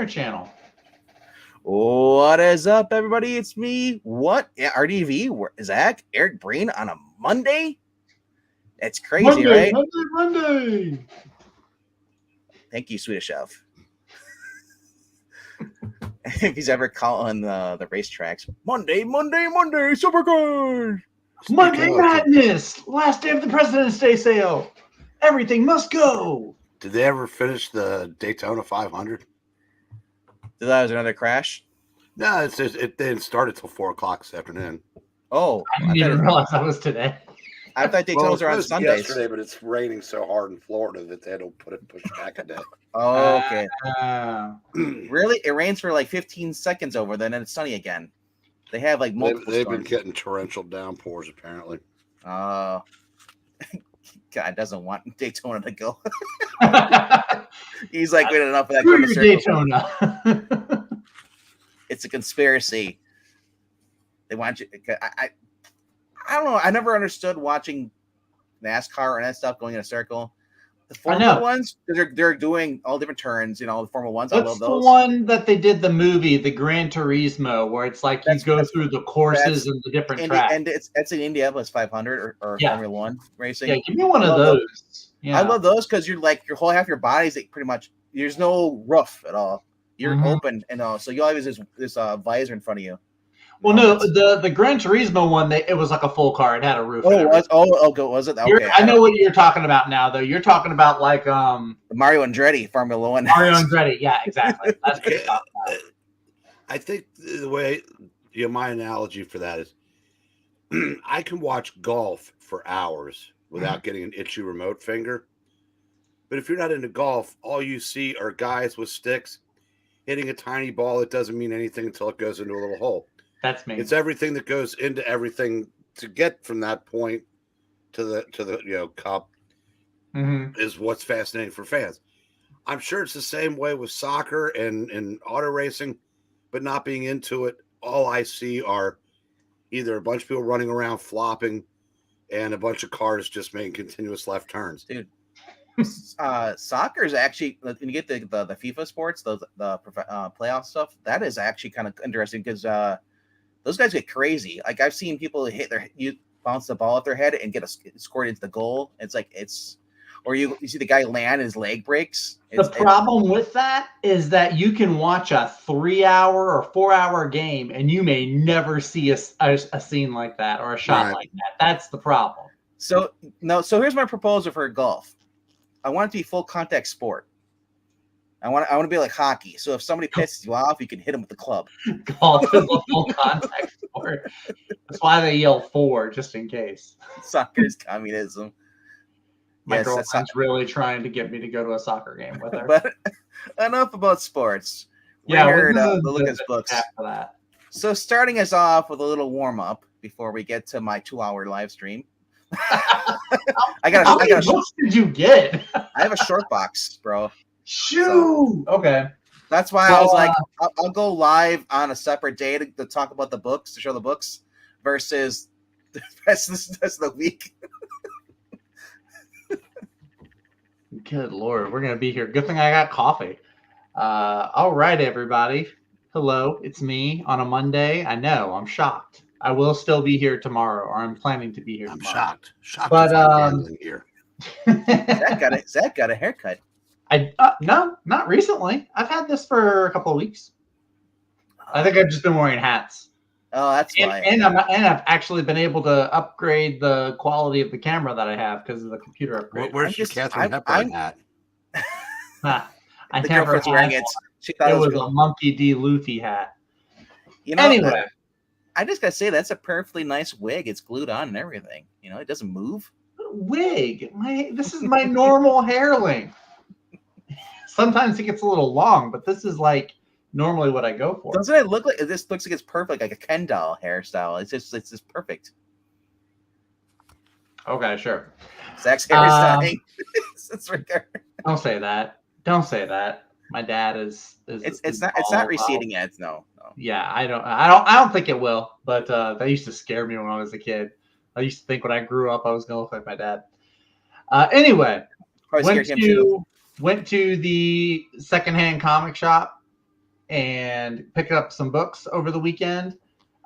channel. What is up, everybody? It's me. RDV? Zach, Eric Breen on a Monday? It's crazy, right? Monday. Thank you, Swedish Chef. If he's ever calling the racetracks, Monday, Supercars! Monday Madness! Last day of the President's Day sale. Everything must go. Did they ever finish the Daytona 500? Did that was another crash? No, it didn't start until 4 o'clock this afternoon. Oh, I didn't even realize that was today. I thought Daytonas were on Sundays. Yesterday, but it's raining so hard in Florida that they had to push back a day. Oh, okay. Really? It rains for like 15 seconds over, then it's sunny again. They have like multiple They've storms. been getting torrential downpours, apparently. God doesn't want Daytona to go. He's like, wait, enough of that. Screw your Daytona. It's a conspiracy. They want you. I don't know. I never understood watching NASCAR and that stuff going in a circle. The Formula ones, they're doing all different turns. You know, the Formula ones. I love those. The one that they did the movie, the Gran Turismo, where it's like you go through the courses and the different tracks. And it's in Indianapolis 500 or Formula One racing. Yeah, give me one of those. Yeah. I love those because you're like your whole half your body's like pretty much. There's no roof at all. You're open and all, so you always have this visor in front of you. Well, no, the Gran Turismo one, it was like a full car. It had a roof. Oh, was it? Okay. I know what you're talking about now, though. You're talking about like the Mario Andretti Formula One. Mario Andretti, yeah, exactly. That's what you're talking about. I think the way my analogy for that is, I can watch golf for hours without getting an itchy remote finger. But if you're not into golf, all you see are guys with sticks hitting a tiny ball that doesn't mean anything until it goes into a little hole. That's me. It's everything that goes into everything to get from that point to the cup is what's fascinating for fans. I'm sure it's the same way with soccer and auto racing, but not being into it. All I see are either a bunch of people running around flopping and a bunch of cars just making continuous left turns. Dude, soccer is actually, when you get the FIFA sports, the playoff stuff, that is actually kind of interesting because those guys get crazy. Like I've seen people bounce the ball off their head and get scored into the goal. Or you see the guy land and his leg breaks. The problem with that is that you can watch a 3-hour or 4-hour game and you may never see a scene like that or a shot like that. That's the problem. So here's my proposal for golf. I want it to be full contact sport. I want to be like hockey. So if somebody pisses you off, you can hit them with the club. Golf is a full contact sport. That's why they yell 4, just in case. Soccer is communism. My girlfriend's really trying to get me to go to a soccer game with her. But enough about sports. We heard the Lucas books. After that. So starting us off with a little warm up before we get to my 2-hour live stream. How many books did you get? I have a short box, bro. Shoo! Okay. That's why I was like, I'll go live on a separate day to talk about the books, to show the books, versus the rest of the week. Good Lord, we're going to be here. Good thing I got coffee. All right, everybody. Hello, it's me on a Monday. I know, I'm shocked. I will still be here tomorrow, or I'm planning to be here tomorrow. I'm shocked. But here. Zach got a haircut. No, not recently. I've had this for a couple of weeks. I think I've just been wearing hats. Oh, that's why. And I've actually been able to upgrade the quality of the camera that I have because of the computer upgrade. Where's your Catherine Hepburn hat? I never had wearing it. She thought it was was cool. a Monkey D. Luffy hat. Anyway. I just gotta say that's a perfectly nice wig. It's glued on and everything. It doesn't move. Wig. This is my normal hair length. Sometimes it gets a little long, but this is like normally what I go for. Doesn't it look like this? Looks like it's perfect, like a Ken doll hairstyle. It's just perfect. Okay, sure. Zach's hairstyle. It's right there. Don't say that. Don't say that. My dad is. It's not receding yet. No. Yeah, I don't think it will. But that used to scare me when I was a kid. I used to think when I grew up I was gonna look like my dad. Anyway, went to the secondhand comic shop and picked up some books over the weekend.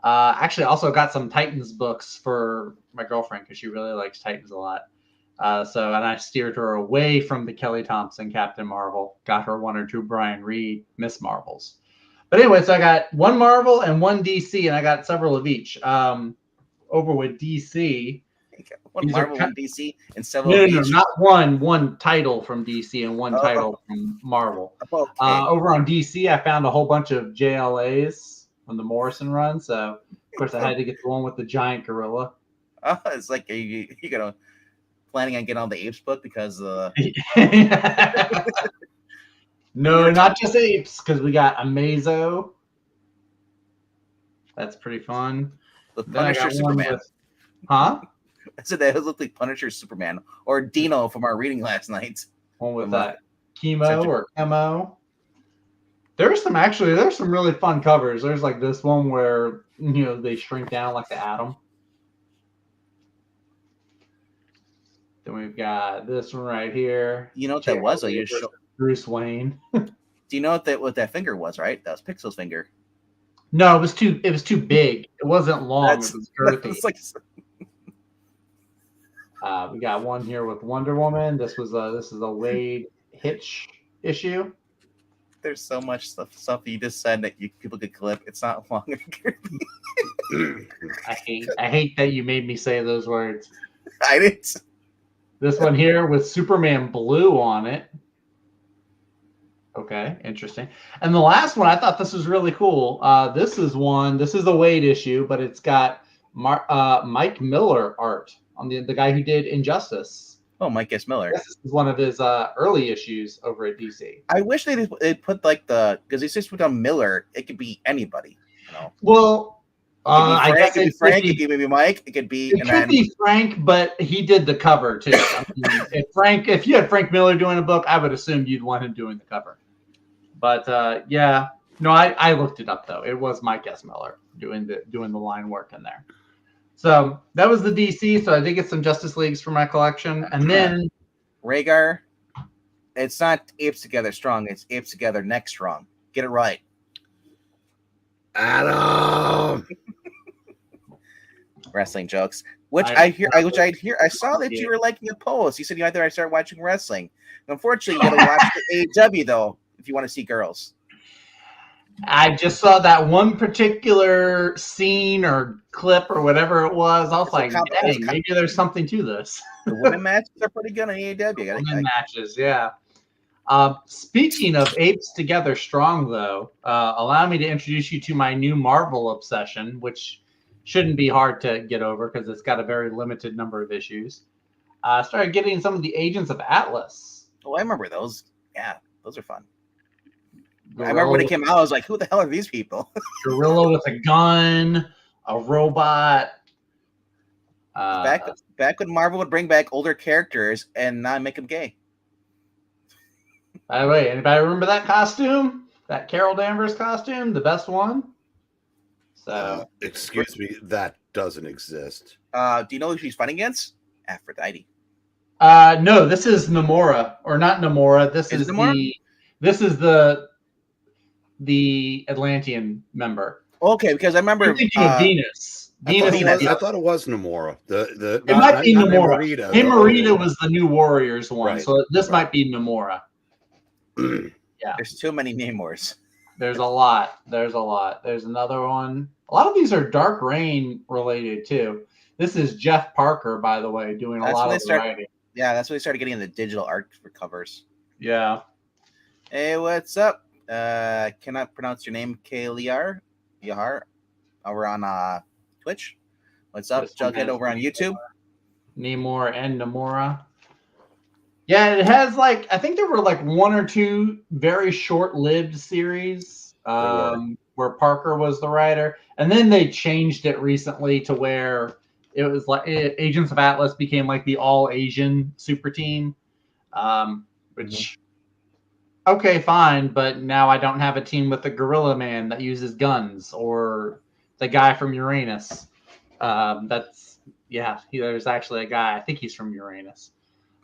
Actually, also got some Titans books for my girlfriend because she really likes Titans a lot. And I steered her away from the Kelly Thompson Captain Marvel. Got her 1 or 2 Brian Reed Miss Marvels. But anyway, so I got 1 Marvel and 1 DC, and I got several of each. Over with DC. One Marvel, one DC, and several No, of each. not one title from DC and one title from Marvel. Okay. Over on DC, I found a whole bunch of JLAs from the Morrison run. So, of course, I had to get the one with the giant gorilla. It's like you gonna planning on getting on the Apes book because No, not just apes, because we got Amazo. That's pretty fun. The Punisher Superman. Huh? I said that looked like Punisher Superman or Dino from our reading last night. One with that chemo or chemo. There's some really fun covers. There's like this one where they shrink down like the atom. Then we've got this one right here. You know what that was? Bruce Wayne. Do you know what that finger was? Right, that was Pixel's finger. No, it was too big. It wasn't long. It was girthy. We got one here with Wonder Woman. This is a Wade Hitch issue. There's so much stuff you just said that people could clip. It's not long. I hate that you made me say those words. I didn't. This one here with Superman Blue on it. Okay, interesting. And the last one, I thought this was really cool. This is a Wade issue, but it's got Mike Miller art on the guy who did Injustice. Oh, Mike S. Miller. This is one of his early issues over at DC. I wish they'd put because they just put on Miller. It could be anybody. Well, I guess it could be Frank. It could be Mike. It could be. It could be Frank, but he did the cover too. I mean, if you had Frank Miller doing a book, I would assume you'd want him doing the cover. But yeah, no, I looked it up though. It was Mike S. Miller doing the line work in there. So that was the DC. So I did get some Justice Leagues for my collection, and then Rhaegar. It's not apes together strong. It's apes together neck strong. Get it right, Adam. Wrestling jokes, I saw that you were liking a post. You said you either I started watching wrestling. Unfortunately, you got to watch the AEW though if you want to see girls. I just saw that one particular scene or clip or whatever it was. I was like, dang, maybe there's something to this. The women matches are pretty good on AEW. Women matches, yeah. Speaking of apes together strong, though, allow me to introduce you to my new Marvel obsession, which shouldn't be hard to get over because it's got a very limited number of issues. I started getting some of the Agents of Atlas. Oh, I remember those. Yeah, those are fun. Gorilla, I remember when it came out, I was like, who the hell are these people? Gorilla with a gun, a robot. Back when Marvel would bring back older characters and not make them gay. By the way, anybody remember that costume? That Carol Danvers costume? The best one? So, excuse me, that doesn't exist. Do you know who she's fighting against? Aphrodite. No, this is Namora, or not Namora. This is Namora? the Atlantean member. Okay, because I remember Venus. I thought it was Namora. It might be Namora. Marita was the New Warriors one, right. So this might be Namora. Yeah, there's too many Namors. There's a lot. There's another one. A lot of these are Dark Reign related too. This is Jeff Parker, by the way, doing a lot of the writing. Yeah, that's when they started getting the digital art for covers. Yeah. Hey, what's up? Cannot pronounce your name, Yahar, over on Twitch. What's up, Jughead, over on YouTube? Namor and Namora. Yeah, it has I think there were 1 or 2 very short-lived series where Parker was the writer, and then they changed it recently to where it was Agents of Atlas became the all-Asian super team, which okay, fine, but now I don't have a team with the Gorilla Man that uses guns or the guy from Uranus. There's actually a guy. I think he's from Uranus.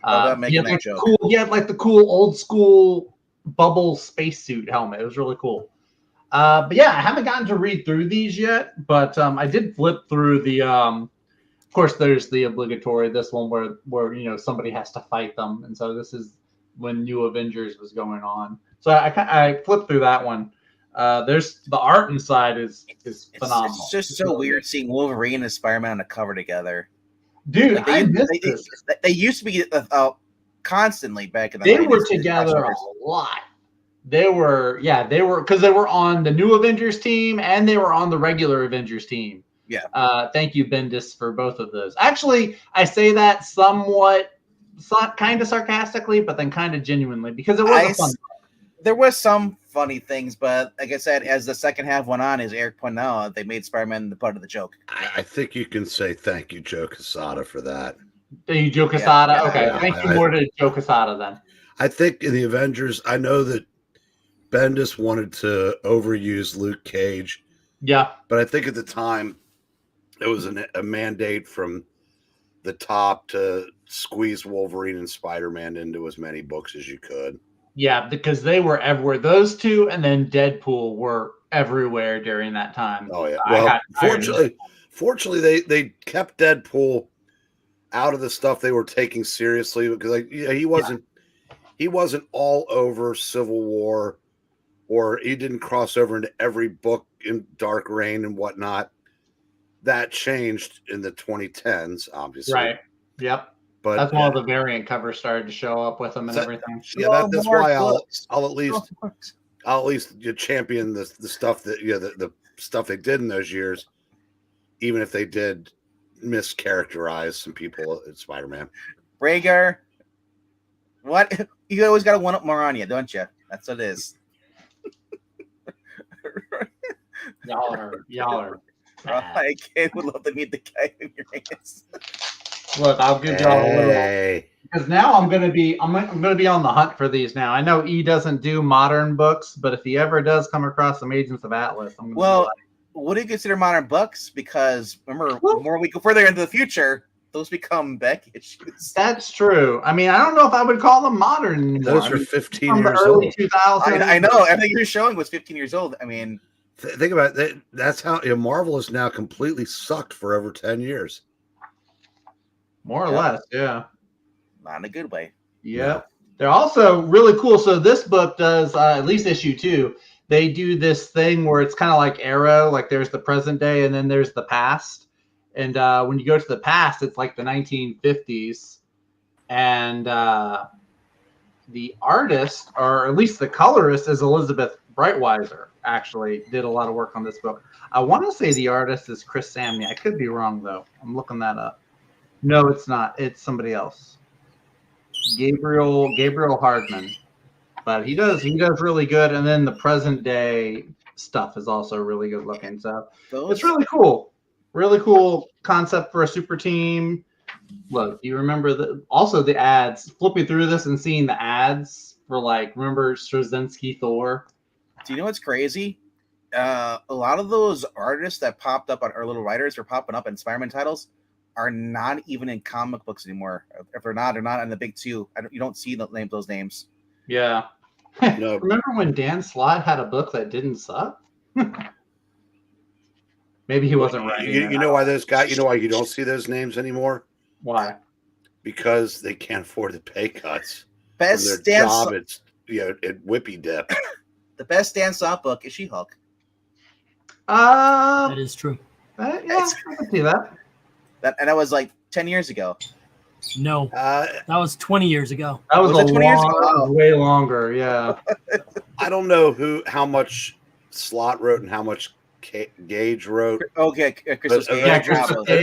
He had the cool old school bubble spacesuit helmet. It was really cool. But yeah, I haven't gotten to read through these yet, but I did flip through the. Of course, there's the obligatory this one where somebody has to fight them, and so this is when New Avengers was going on. So I flipped through that one. There's the art inside is phenomenal. It's just so weird seeing Wolverine and Spider-Man on the cover together. Dude, like I missed this. They used to be constantly back in the 90s. They were together a lot. They were because they were on the New Avengers team and they were on the regular Avengers team. Yeah. Thank you, Bendis, for both of those. Actually, I say that somewhat kind of sarcastically, but then kind of genuinely because it was fun. There was some funny things, but like I said, as the second half went on, as Eric pointed out, they made Spider-Man the butt of the joke. I think you can say thank you, Joe Quesada, for that. Thank you, Joe Quesada? Yeah, okay, thank you more to Joe Quesada then. I think in the Avengers, I know that Bendis wanted to overuse Luke Cage. Yeah. But I think at the time, it was a mandate from the top to squeeze Wolverine and Spider-Man into as many books as you could. Yeah, because they were everywhere. Those two and then Deadpool were everywhere during that time. Oh, yeah. Well, fortunately, they kept Deadpool out of the stuff they were taking seriously because he wasn't all over Civil War, or he didn't cross over into every book in Dark Reign and whatnot. That changed in the 2010s, obviously. Right. Yep. But that's when all the variant covers started to show up with them and everything. Yeah, that's why I'll at least champion the stuff that the stuff they did in those years, even if they did mischaracterize some people in Spider-Man. Rhaegar, what? You always got a one up more on you, don't you? That's what it is. Y'all are. I would love to meet the guy in your hands. Look, I'll give y'all a little because now I'm gonna be on the hunt for these now. I know E doesn't do modern books, but if he ever does come across some Agents of Atlas, I'm gonna what do you consider modern books? Because remember, the more we go further into the future, those become back issues. That's true. I mean, I don't know if I would call them modern anymore. Those are 15 years old. 2000s. I know. Everything you're showing was 15 years old. I mean, think about that. That's how Marvel is now completely sucked for over 10 years. More or less, yeah. Not in a good way. Yeah. No. They're also really cool. So this book does, at least issue 2, they do this thing where it's kind of like Arrow, like there's the present day and then there's the past. And when you go to the past, it's like the 1950s. And the artist, or at least the colorist, is Elizabeth Breitweiser, actually did a lot of work on this book. I want to say the artist is Chris Samney. I could be wrong, though. I'm looking that up. No, it's not. It's somebody else. Gabriel Hardman. But he does really good. And then the present day stuff is also really good looking. So it's really cool. Really cool concept for a super team. Look, you remember the ads, flipping through this and seeing the ads for remember Straczynski Thor? Do you know what's crazy? A lot of those artists that popped up or little writers are popping up in Spider-Man titles are not even in comic books anymore. If they're not in the big two. You don't see those names. Yeah. No. Remember when Dan Slott had a book that didn't suck? Maybe he wasn't writing. You know why those guys? You know why you don't see those names anymore? Why? Because they can't afford the pay cuts. Best from their job, it's at Whippy Dip. The best Dan Slott book is She-Hulk. That is true. Yeah, I can see that. That was like 10 years ago. No, that was 20 years ago. That was 20 years ago? Way longer, yeah. I don't know how much Slott wrote and how much Gage wrote. Okay, Christmas Gage.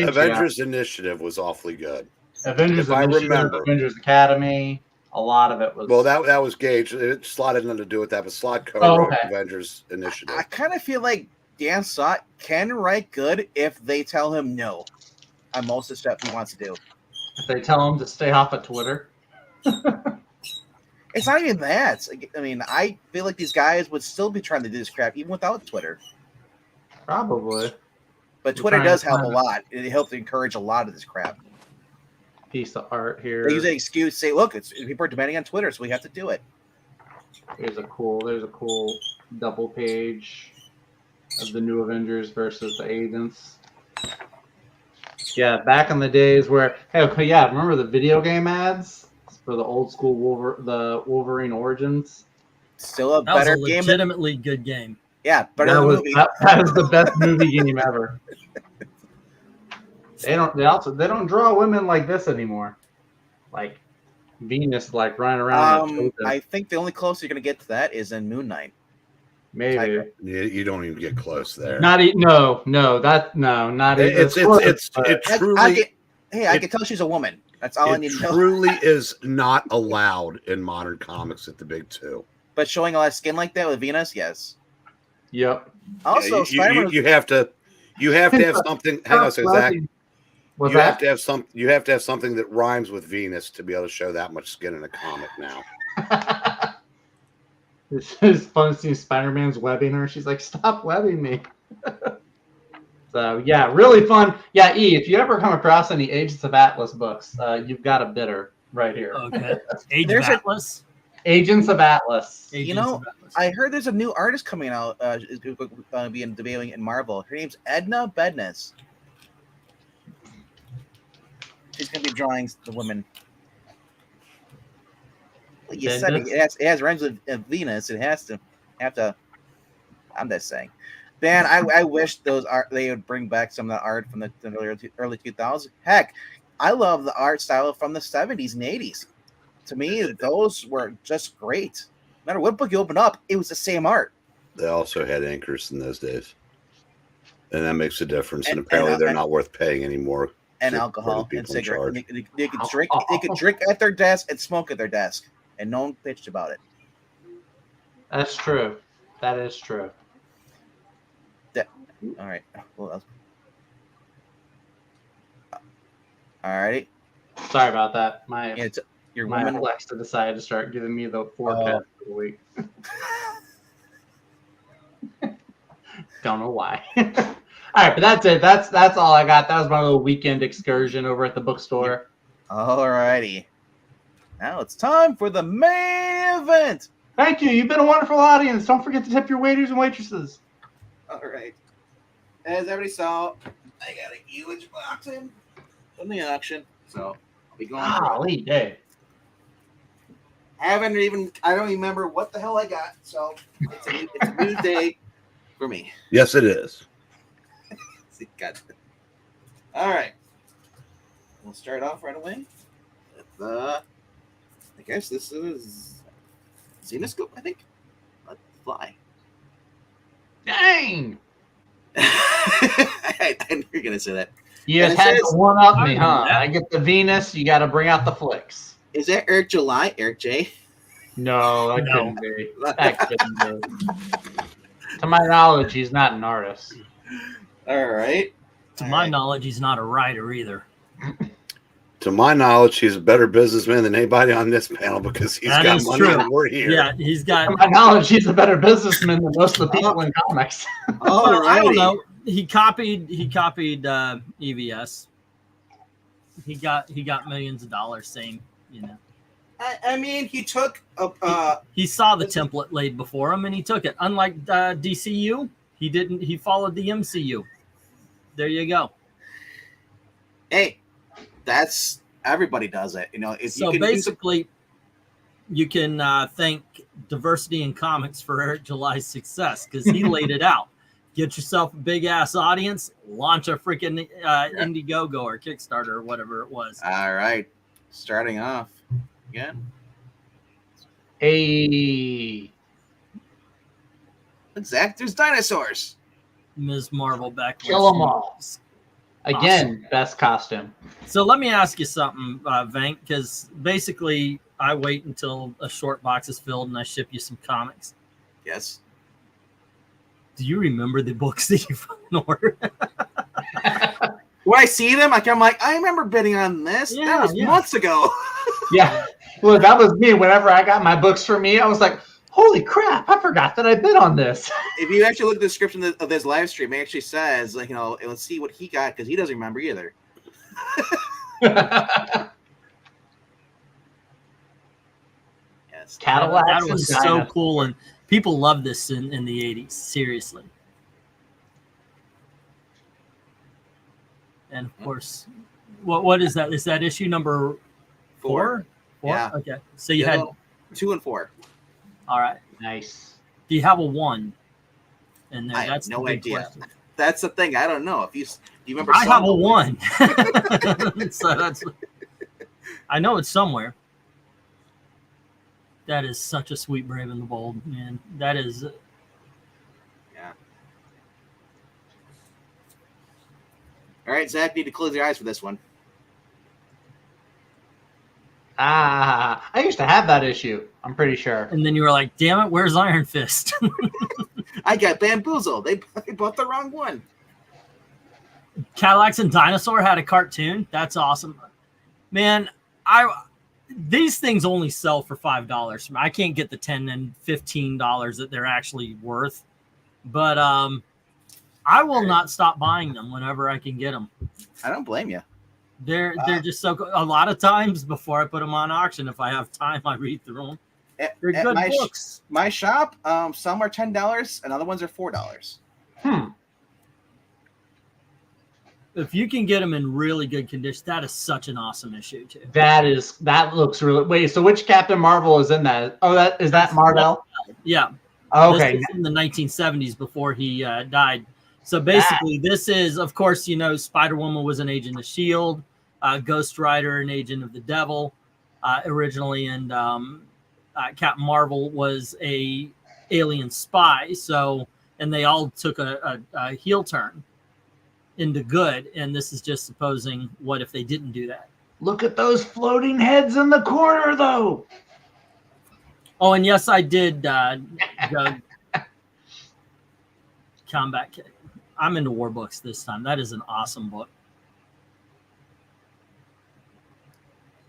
Avengers Initiative was awfully good. Avengers Initiative, Avengers Academy, a lot of it was. Well, that was Gage. Slott had nothing to do with that, but Slott co-wrote Avengers Initiative. I kind of feel like Dan Slott can write good if they tell him no on most of the stuff he wants to do. If they tell him to stay off of Twitter. It's not even that. I mean, I feel like these guys would still be trying to do this crap even without Twitter. Probably. But Twitter does help a lot. It helps encourage a lot of this crap. Piece of art here. They use an excuse to say, look, people are demanding on Twitter, so we have to do it. There's a cool double page. of the New Avengers versus the Agents. Yeah, back in the days where, remember the video game ads for the old school Wolverine Origins? Still a That was better a game. legitimately good game. Yeah, better than the movie. That was the best movie game ever. They don't draw women like this anymore. Like Venus, like running around. I think the only close you're gonna get to that is in Moon Knight. Maybe. Yeah, you don't even get close there. Not even. It truly. I can tell she's a woman. That's all I need to know. It truly is not allowed in modern comics at the big two. But showing a lot of skin like that with Venus, yes. Yep. Also, you have to have something. Hang on a second, Zach. You have to have something that rhymes with Venus to be able to show that much skin in a comic now. It's fun seeing Spider-Man's webbing her. She's like, "Stop webbing me." So yeah, really fun. Yeah, E, if you ever come across any Agents of Atlas books, you've got a bidder right here. Okay. Agents of Atlas. Agents of Atlas. I heard there's a new artist coming out. Is going to be debuting in Marvel. Her name's Edna Bednes. She's going to be drawing the women. Like you said, it has rhymes with Venus. It has to have to. I'm just saying. Man, I wish they would bring back some of the art from the early 2000s. Heck, I love the art style from the 70s and 80s. To me, those were just great. No matter what book you open up, it was the same art. They also had anchors in those days, and that makes a difference. And apparently, they're not worth paying anymore. And alcohol and cigarettes. They could drink. They could drink at their desk and smoke at their desk, and no one bitched about it. That's true. That is true. All right. Well, all righty. Sorry about that. My woman Alexa decided to start giving me the forecast for the week. Don't know why. All right, but that's it. That's all I got. That was my little weekend excursion over at the bookstore. All righty. Now it's time for the main event. Thank you. You've been a wonderful audience. Don't forget to tip your waiters and waitresses. All right. As everybody saw, I got a huge box in from the auction, so I'll be going. Golly, hey. I don't even remember what the hell I got, so it's a new day for me. Yes, it is. All right. We'll start off right away with I guess this is Xenoscope, I think. Let's fly. Dang! I knew you were going to say that. You just had to one up me, huh? I get the Venus, you got to bring out the flicks. Is that Eric July? Eric J? No, that couldn't be. That couldn't be. To my knowledge, he's not an artist. All right. To my knowledge, he's not a writer either. To my knowledge, he's a better businessman than anybody on this panel because he's got money and we're here. Yeah, he's got. To my knowledge, he's a better businessman than most of the people in comics. All right. I don't know. He copied EVS. He got millions of dollars. Same, you know. I mean, he took he saw the template laid before him and he took it. Unlike DCU, he didn't. He followed the MCU. There you go. Hey, that's everybody does it. You know, if so you can basically, you can thank Diversity in Comics for Eric July's success because he laid it out. Get yourself a big ass audience, launch a freaking Indiegogo or Kickstarter or whatever it was. All right, starting off again. Hey, Zach, there's dinosaurs. Ms. Marvel back. Kill them all. Again, Awesome. Best costume. So let me ask you something, Vank, because basically I wait until a short box is filled and I ship you some comics. Yes. Do you remember the books that you fucking ordered? When I see them, I'm like, I remember bidding on this. Yeah, that was months ago. Yeah. Well, that was me. Whenever I got my books for me, I was like, holy crap, I forgot that I bid on this. If you actually look at the description of this live stream, it actually says, like, you know, let's see what he got because he doesn't remember either. Yes. Cadillacs That was so cool, and people love this in the 80s. Seriously. And of course, what is that? Is that issue number 4? Yeah. Okay. So you had 2 and 4. All right. Nice. Do you have a 1 in there? I That's have no the big idea. question. That's the thing. I don't know. Do you remember? I have a 1. So that's. I know it's somewhere. That is such a sweet Brave and the Bold, man. That is. Yeah. All right, Zach, need to close your eyes for this one. I used to have that issue. I'm pretty sure. And then you were like, "Damn it, where's Iron Fist?" I got bamboozled. They bought the wrong one. Cadillacs and Dinosaur had a cartoon. That's awesome, man. These things only sell for $5. I can't get the $10 and $15 that they're actually worth, but I will not stop buying them whenever I can get them. I don't blame you. They're just so cool. A lot of times before I put them on auction, if I have time, I read through them. They're good books. My shop, some are $10 and other ones are $4. If you can get them in really good condition, that is such an awesome issue too. That looks really. Wait, so which Captain Marvel is in that? Oh, that's Marvel. Yeah. Okay. This is in the 1970s before he died. So basically, this is, of course, Spider-Woman was an agent of S.H.I.E.L.D., Ghost Rider, an agent of the Devil originally, and Captain Marvel was a alien spy. So, and they all took a heel turn into good, and this is just supposing what if they didn't do that. Look at those floating heads in the corner, though. Oh, and yes, I did Combat Kit. I'm into war books this time. That is an awesome book.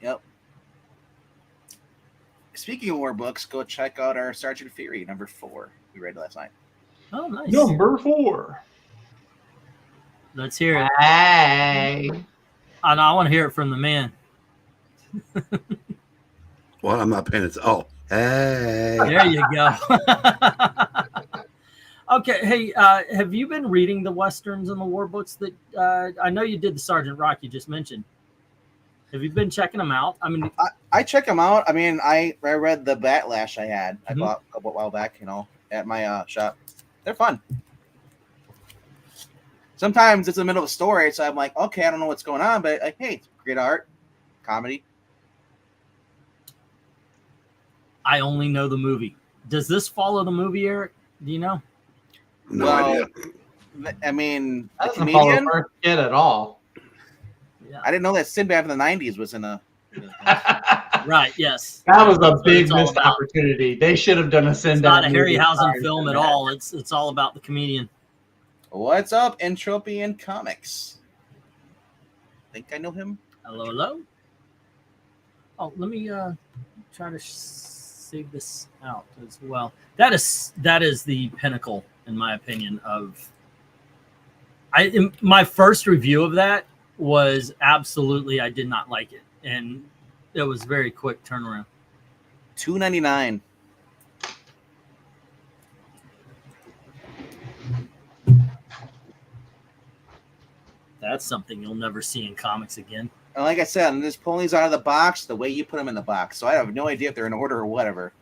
Yep. Speaking of war books, go check out our Sergeant Fury number 4 we read last night. Oh, nice. Number 4. Let's hear it. Hey. I want to hear it from the man. Well, I'm not paying attention. Oh, hey. There you go. Okay, hey, have you been reading the Westerns and the war books that I know you did the Sergeant Rock you just mentioned? Have you been checking them out? I mean, I check them out. I mean, I read the Batlash I had. I bought a while back, at my shop. They're fun. Sometimes it's in the middle of a story, so I'm like, okay, I don't know what's going on, but like, hey, it's great art, comedy. I only know the movie. Does this follow the movie, Eric? Do you know? No idea. I mean, That the doesn't follow comedian. First Kid at all. Yeah. I didn't know that Sinbad from the '90s was in a. Right. Yes. That was a That's what big it's all missed about. opportunity. They should have done a It's Sinbad. not a movie Harryhausen starring film at Sinbad. all. It's all about the comedian. What's up, Entropian Comics? Think I know him. Hello. Oh, let me try to save this out as well. That is the pinnacle, in my opinion. My first review of that was absolutely, I did not like it, and it was very quick turnaround. $2.99. That's something you'll never see in comics again. And like I said, I'm just pulling these out of the box the way you put them in the box. So I have no idea if they're in order or whatever.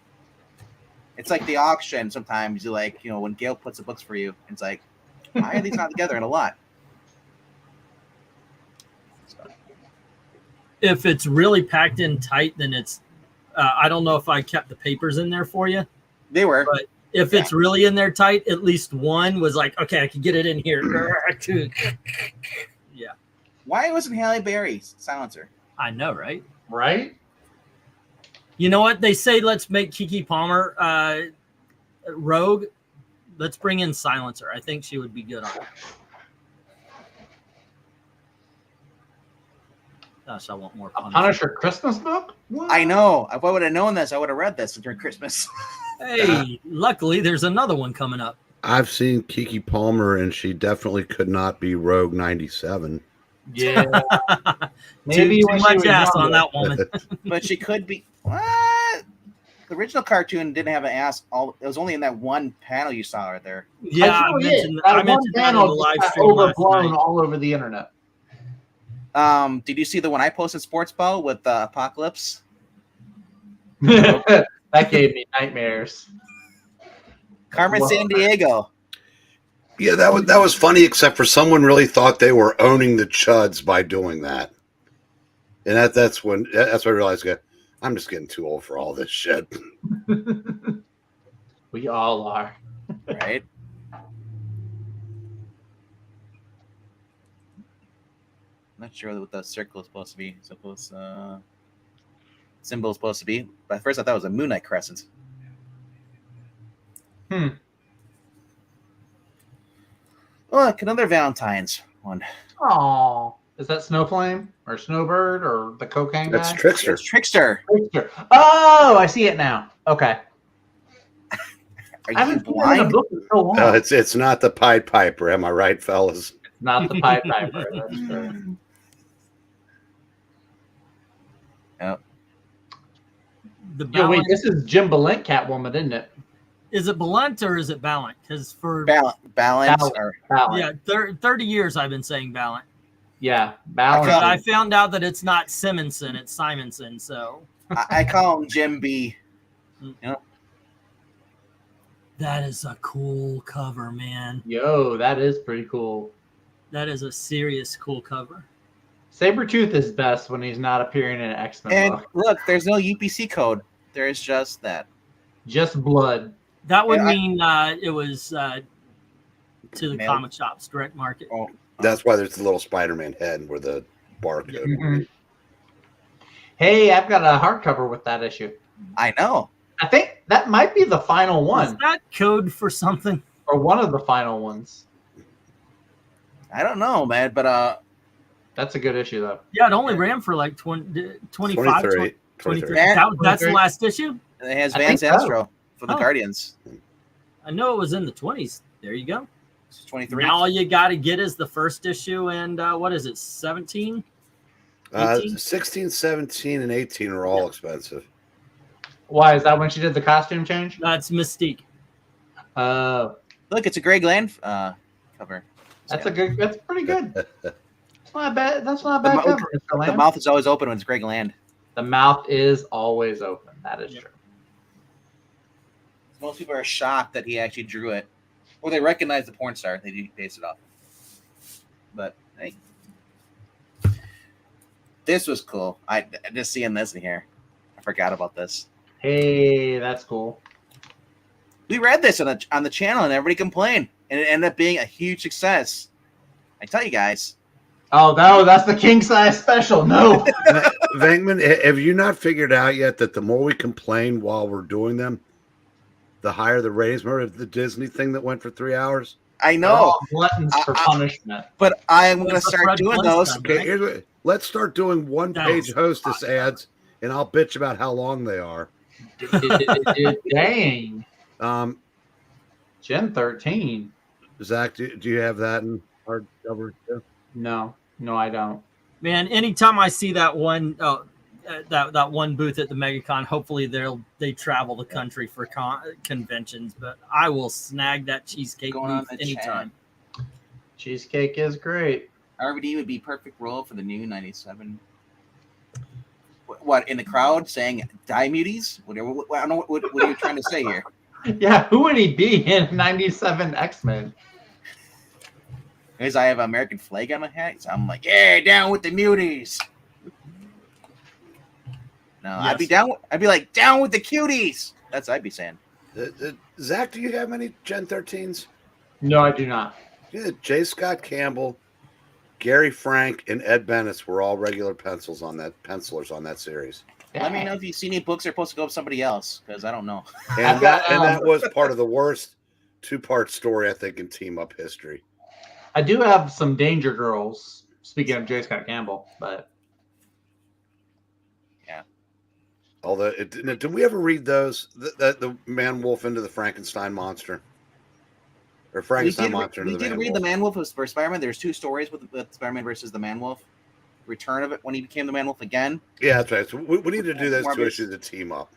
It's like the auction. Sometimes you when Gail puts the books for you, it's like, why are these not together in a lot? If it's really packed in tight, then it's, I don't know if I kept the papers in there for you. They were. But if it's really in there tight, at least one was like, okay, I can get it in here. Yeah. Why wasn't Halle Berry silencer? I know, right? Right? You know what? They say let's make Geeky Palmer Rogue. Let's bring in Silencer. I think she would be good on it. Gosh, I want more A Punisher Christmas book? What? I know. If I would have known this, I would have read this during Christmas. Hey, luckily there's another one coming up. I've seen Kiki Palmer, and she definitely could not be Rogue 97. Yeah. Maybe too when she much was ass younger. on that woman. But she could be. What? The original cartoon didn't have an ass. It was only in that one panel you saw right there. Yeah, I one mentioned that on the panel live just got stream last overblown night. all over the internet. Did you see the one I posted, Sports Ball with Apocalypse? That gave me nightmares. Carmen San Diego. Yeah, that was funny, except for someone really thought they were owning the chuds by doing that. And that's when I realized I'm just getting too old for all this shit. We all are. Right? Not sure what the circle is supposed to be. Symbol is supposed to be. But at first I thought it was a moonlight crescent. Look, another Valentine's one. Oh, is that Snowflame or Snowbird or the cocaine That's guy? Trickster. It's Trickster. Oh, I see it now. Okay. Are I haven't you seen it in a blind? book in so long. No, it's not the Pied Piper. Am I right, fellas? It's not the Pied Piper. That's true. Yep. Yo, wait, this is Jim Balint Catwoman, isn't it? Is it Ballant or is it Ballant? Because for Balance. Ballant. yeah, 30 years I've been saying Ballant. Yeah, Ballant. But I found out that it's not Simonson, it's Simonson. So I call him Jim B. Yep. That is a cool cover, man. Yo, that is pretty cool. That is a serious cool cover. Sabretooth is best when he's not appearing in an X-Men And book. look, there's no UPC code. There is just that. Just blood. That would Yeah, mean it was to the Mail. comic shops, direct market. Oh, That's why there's the little Spider-Man head where the barcode. Mhm. Hey, I've got a hardcover with that issue. I know. I think that might be the final Is one, that code for something? or one of the final ones. I don't know, man, but That's a good issue, though. Yeah, it only ran for like 25, 23. 23. Man, That's the last issue? it has I Van think so. Zastro for the Oh. Guardians. I know it was in the 20s. There you go. It's 23. Now all you got to get is the first issue and what is it, 17? 18? 16, 17, and 18 are all expensive. Why is that when she did the costume change? That's Mystique. Look, it's a Greg Land cover. That's Yeah. That's pretty good. That's not a bad. That's not a bad cover, Mr. The Lamb. mouth is always open when it's Greg Land. The mouth is always open. That is Yep. true. Most people are shocked that he actually drew it, or they recognize the porn star they based it off. But hey, this was cool. I just seeing this in here. I forgot about this. Hey, that's cool. We read this on the channel and everybody complained, and it ended up being a huge success. I tell you guys. Oh, that's the king size special. No. Venkman, have you not figured out yet that the more we complain while we're doing them, the higher the ratings? Remember the Disney thing that went for 3 hours? I They're know, all gluttons for punishment. but I'm going to That's the start Fred doing Flintstone. those. Okay, let's start doing one-page hostess ads, and I'll bitch about how long they are. Dang. Gen 13. Zach, do you have that in hardcover too? No, I don't. Man, anytime I see that one that one booth at the MegaCon, hopefully they travel the country for conventions, but I will snag that cheesecake Going on booth the anytime. Cheesecake is great. RVD would be perfect role for the new 97. What in the crowd saying "Die Muties"? I don't know what are you trying to say here? Yeah, who would he be in 97 X-Men? Because I have an American flag on my hat, so I'm like, yeah, down with the muties. No, Yes. I'd be down. I'd be like, down with the cuties. That's what I'd be saying. Zach, do you have any Gen 13s? No, I do not. Yeah, J. Scott Campbell, Gary Frank, and Ed Bennis were all regular pencilers on that series. Let me know if you see any books that are supposed to go with somebody else, because I don't know. And that was part of the worst two-part story, I think, in team-up history. I do have some Danger Girls. Speaking of J. Scott Campbell, but Yeah. Although, did we ever read those? The Man Wolf into the Frankenstein monster, or Frankenstein monster into We the did Man read Wolf? the Man Wolf for Spider-Man. There's two stories with Spider-Man versus the Man Wolf. Return of it when he became the Man Wolf again. Yeah, that's right. So we need to do those two Morbius. issues to team up.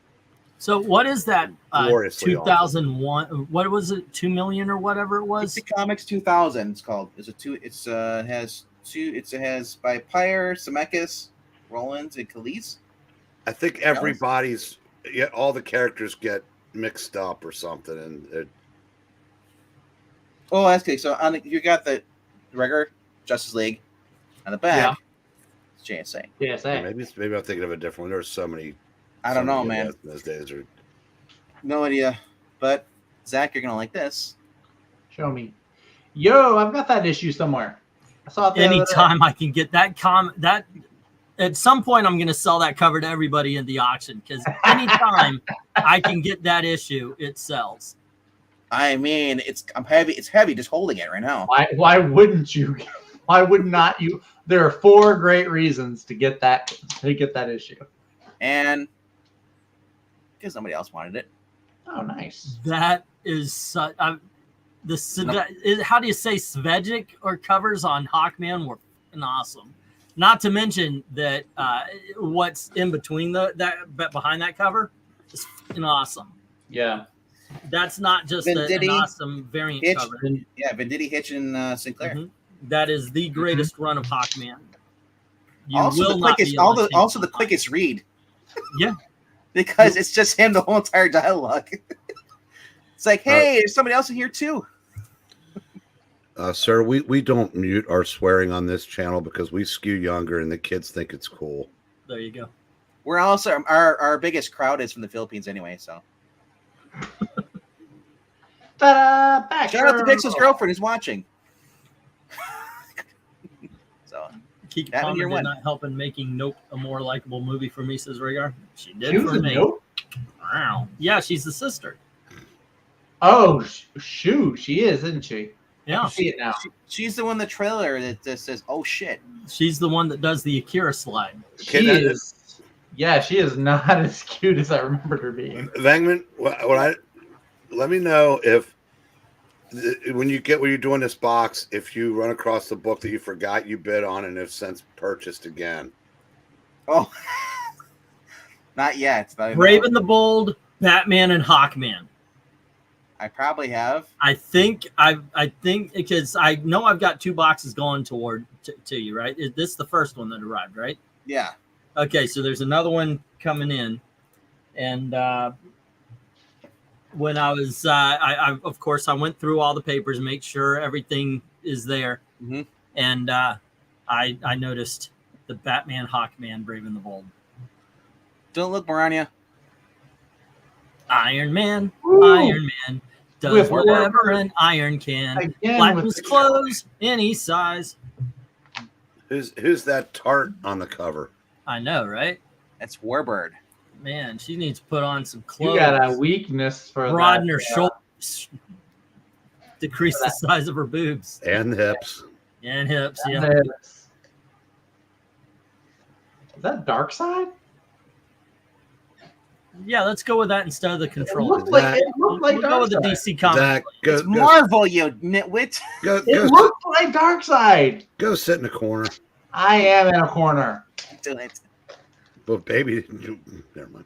So what is that? Gloriously 2001. What was it? 2 million or whatever it was. DC Comics 2000. It's called. It's a two. It's has It has by Pyre, Zemeckis, Rollins, and Khalees. I think everybody's all the characters get mixed up or something, and Oh, that's okay. So you got the regular Justice League on the back. It's JSA. maybe I'm thinking of a different one. There's so many. I don't know, man. Those days are no idea. But Zach, you're gonna like this. Show me. Yo, I've got that issue somewhere. I saw it. Anytime I can get that that at some point I'm gonna sell that cover to everybody in the auction, because anytime I can get that issue, it sells. I mean, it's heavy just holding it right now. Why wouldn't you? Why would not you? There are 4 great reasons to get that issue. And because somebody else wanted it. Oh, nice. That is how do you say Svejic or covers on Hawkman were awesome. Not to mention that what's in between behind that cover is awesome. Yeah. That's not just an awesome variant Hitch, cover. Yeah, Venditti, Hitch, and Sinclair. Mm-hmm. That is the greatest run of Hawkman. Also the quickest read. Yeah. Because it's just him the whole entire dialogue. It's like, hey, there's somebody else in here too. Sir, we don't mute our swearing on this channel because we skew younger and the kids think it's cool. There you go. We're also our biggest crowd is from the Philippines anyway, so. Ta-da! Shout out to Pixel's girlfriend who's watching. So Geeky did not help in making Nope a more likable movie for me, says Rhaegar. She did for me. Nope? Wow. Yeah, she's the sister. Oh, shoot. She is, isn't she? Yeah. I see it now. She's the one in the trailer that says, oh, shit. She's the one that does the Akira slide. She is. Yeah, she is not as cute as I remembered her being. Vangman, let me know if when you're doing this box, if you run across the book that you forgot you bid on and have since purchased again. Oh, not yet. Brave and the Bold, Batman, and Hawkman. I probably have. I think because I know I've got 2 boxes going toward to you, right? Is this the first one that arrived, right? Yeah. Okay, so there's another one coming in, and when I was, I of course I went through all the papers, make sure everything is there, and I noticed the Batman, Hawkman, Brave and the Bold. Don't look, Marania. Iron Man, Woo! Iron Man does whatever an iron can. Flattens clothes any size. Who's that tart on the cover? I know, right? That's Warbird. Man, she needs to put on some clothes. You got a weakness for broaden her shoulders, decrease the size of her boobs and hips. And hips, and yeah. Hips. Is that Darkseid? Yeah, let's go with that instead of the Control. It looked like we'll go with the DC comic. It's Marvel, you nitwit. It looked like Darkseid. Go sit in the corner. I am in a corner. Do it. But baby, never mind.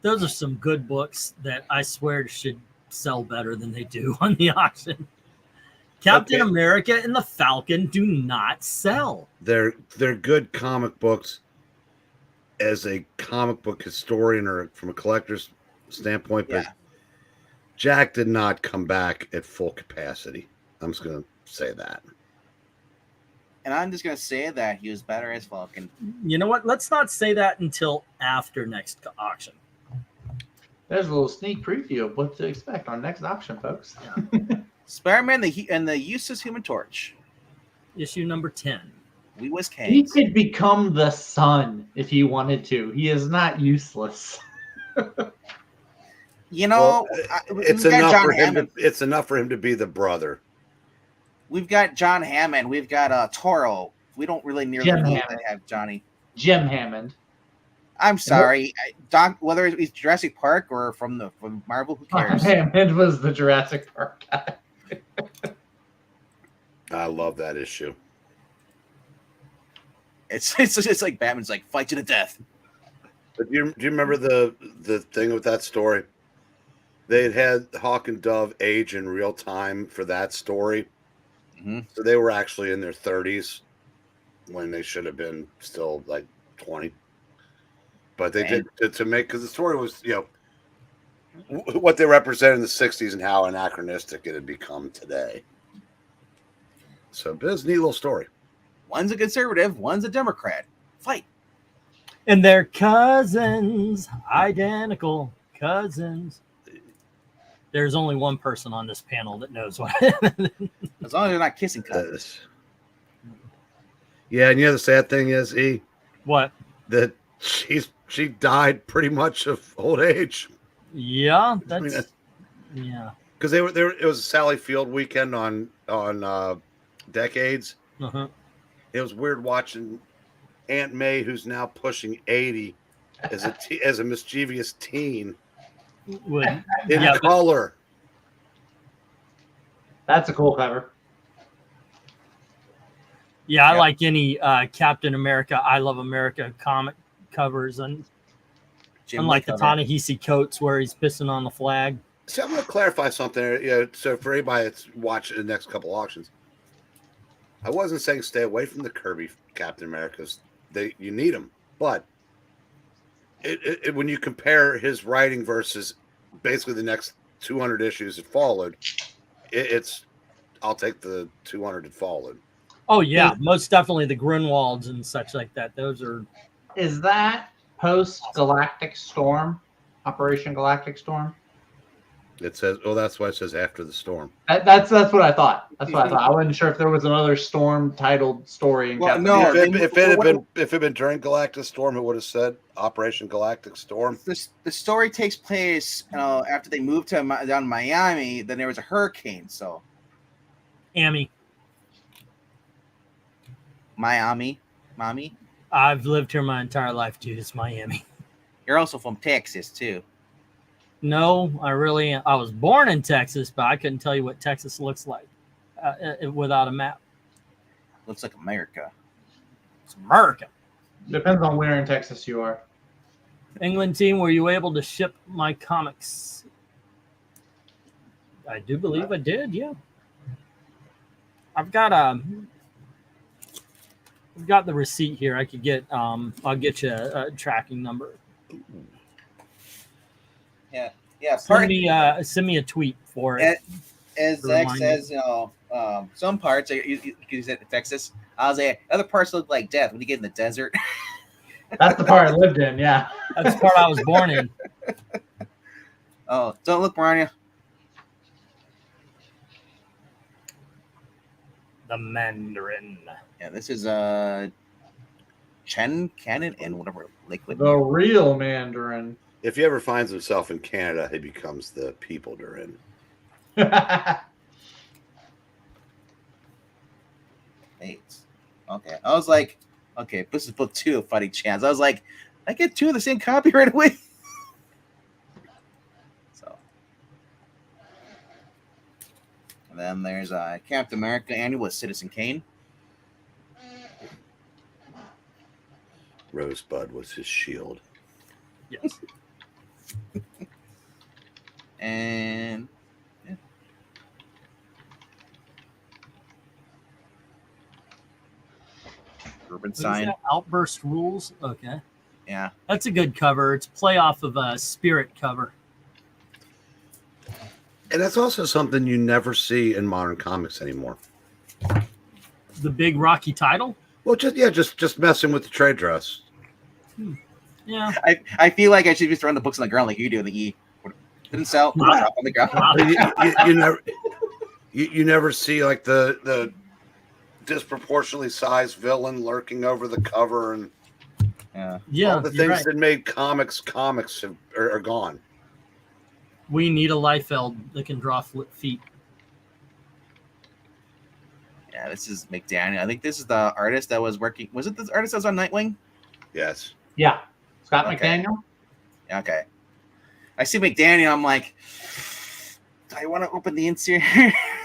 Those are some good books that I swear should sell better than they do on the auction. Captain America and the Falcon do not sell. They're good comic books as a comic book historian or from a collector's standpoint, but Jack did not come back at full capacity. I'm just going to say that. And I'm just going to say that he was better as Falcon. You know what? Let's not say that until after next auction. There's a little sneak preview of what to expect on next auction, folks. Spider-Man and the Useless Human Torch. Issue number 10. We was Kings. He could become the sun if he wanted to. He is not useless. You know, it's enough for him. It's enough for him to be the brother. We've got John Hammond. We've got Toro. We don't really nearly have Johnny. Jim Hammond. I'm sorry, whether it's Jurassic Park or from Marvel, who cares? Hammond was the Jurassic Park guy. I love that issue. It's like Batman's like fight to the death. But do you remember the thing with that story? they'd had Hawk and Dove age in real time for that story. Mm-hmm. So they were actually in their 30s when they should have been still like 20. But they did to make, because the story was, what they represented in the 60s and how anachronistic it had become today. So it was a neat little story. One's a conservative, one's a Democrat. Fight. And they're cousins, identical cousins. There's only one person on this panel that knows what. As long as they're not kissing cousins. Yeah, and the sad thing is, What? That she died pretty much of old age. Yeah, yeah. Because they were there. It was a Sally Field weekend on Decades. Uh-huh. It was weird watching Aunt May, who's now pushing 80, as a mischievous teen in color. That's a cool cover. Yeah, I like any Captain America, I Love America comic covers, and unlike the Ta-Nehisi Coates where he's pissing on the flag. So I'm going to clarify something. So for anybody that's watching the next couple auctions, I wasn't saying stay away from the Kirby Captain Americas. You need them, but when you compare his writing versus basically the next 200 issues that followed, I'll take the 200 that followed. Oh yeah, most definitely the Grunwalds and such like that. Those are. Is that post Galactic Storm, Operation Galactic Storm? It says, that's why it says after the storm. That's what I thought. That's what I thought. I wasn't sure if there was another storm titled story. If it had been during Galactic Storm, it would have said Operation Galactic Storm. The story takes place after they moved down to Miami. Then there was a hurricane. So, Miami. I've lived here my entire life, dude. It's Miami. You're also from Texas too. No, I was born in Texas, but I couldn't tell you what Texas looks like without a map. Looks like America. It's America. Depends on where in Texas you are. Englentine, were you able to ship my comics? I do believe I did, yeah. I've got the receipt here. I could get I'll get you a tracking number. Yeah. Send me a tweet for it. As Zach says, some parts you said Texas. I was like, other parts look like death when you get in the desert. That's the part I lived in. Yeah, that's the part I was born in. Oh, don't look, Marania. The Mandarin. Yeah, this is Chen Cannon and whatever liquid. The real Mandarin. If he ever finds himself in Canada, he becomes the people Durin. Eight. Okay. I was like, okay, this is book 2 of Fighting Chance. I was like, I get 2 of the same copy right away. So. And then there's Captain America Annual with Citizen Kane. Rosebud was his shield. Yes. And yeah. Urban Sign. Outburst Rules. Okay. Yeah. That's a good cover. It's a play off of a Spirit cover. And that's also something you never see in modern comics anymore. The big Rocky title? Well, just messing with the trade dress. Yeah. I feel like I should be throwing the books on the ground like you do in the E. Didn't sell. Drop on the ground. You never see like the disproportionately sized villain lurking over the cover, and yeah, all the things that made comics are gone. We need a Liefeld that can draw feet. Yeah, this is McDaniel. I think this is the artist that was working. Was it the artist that was on Nightwing? Yes. Yeah. Scott McDaniel? Okay. I see McDaniel. I'm like, do I want to open the interior?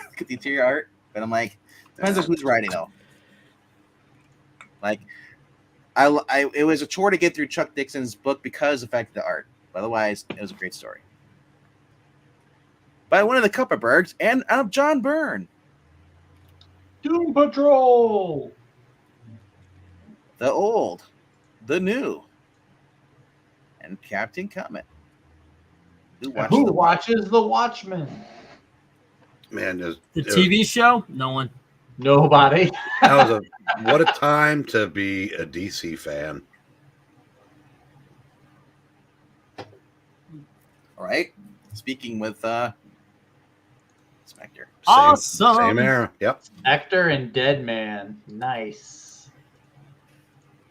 Look at the interior art. But I'm like, depends on who's writing, though. Like, it was a chore to get through Chuck Dixon's book because of the fact of the art. But otherwise, it was a great story. by one of the Kupperbergs and of John Byrne. Doom Patrol. The Old, the New, and Captain Comet. Who watches the Watchmen? Man, the TV show? No one. Nobody. What a time to be a DC fan. All right. Speaking with Spectre. Awesome. Same era. Yep. Spectre and Deadman. Nice.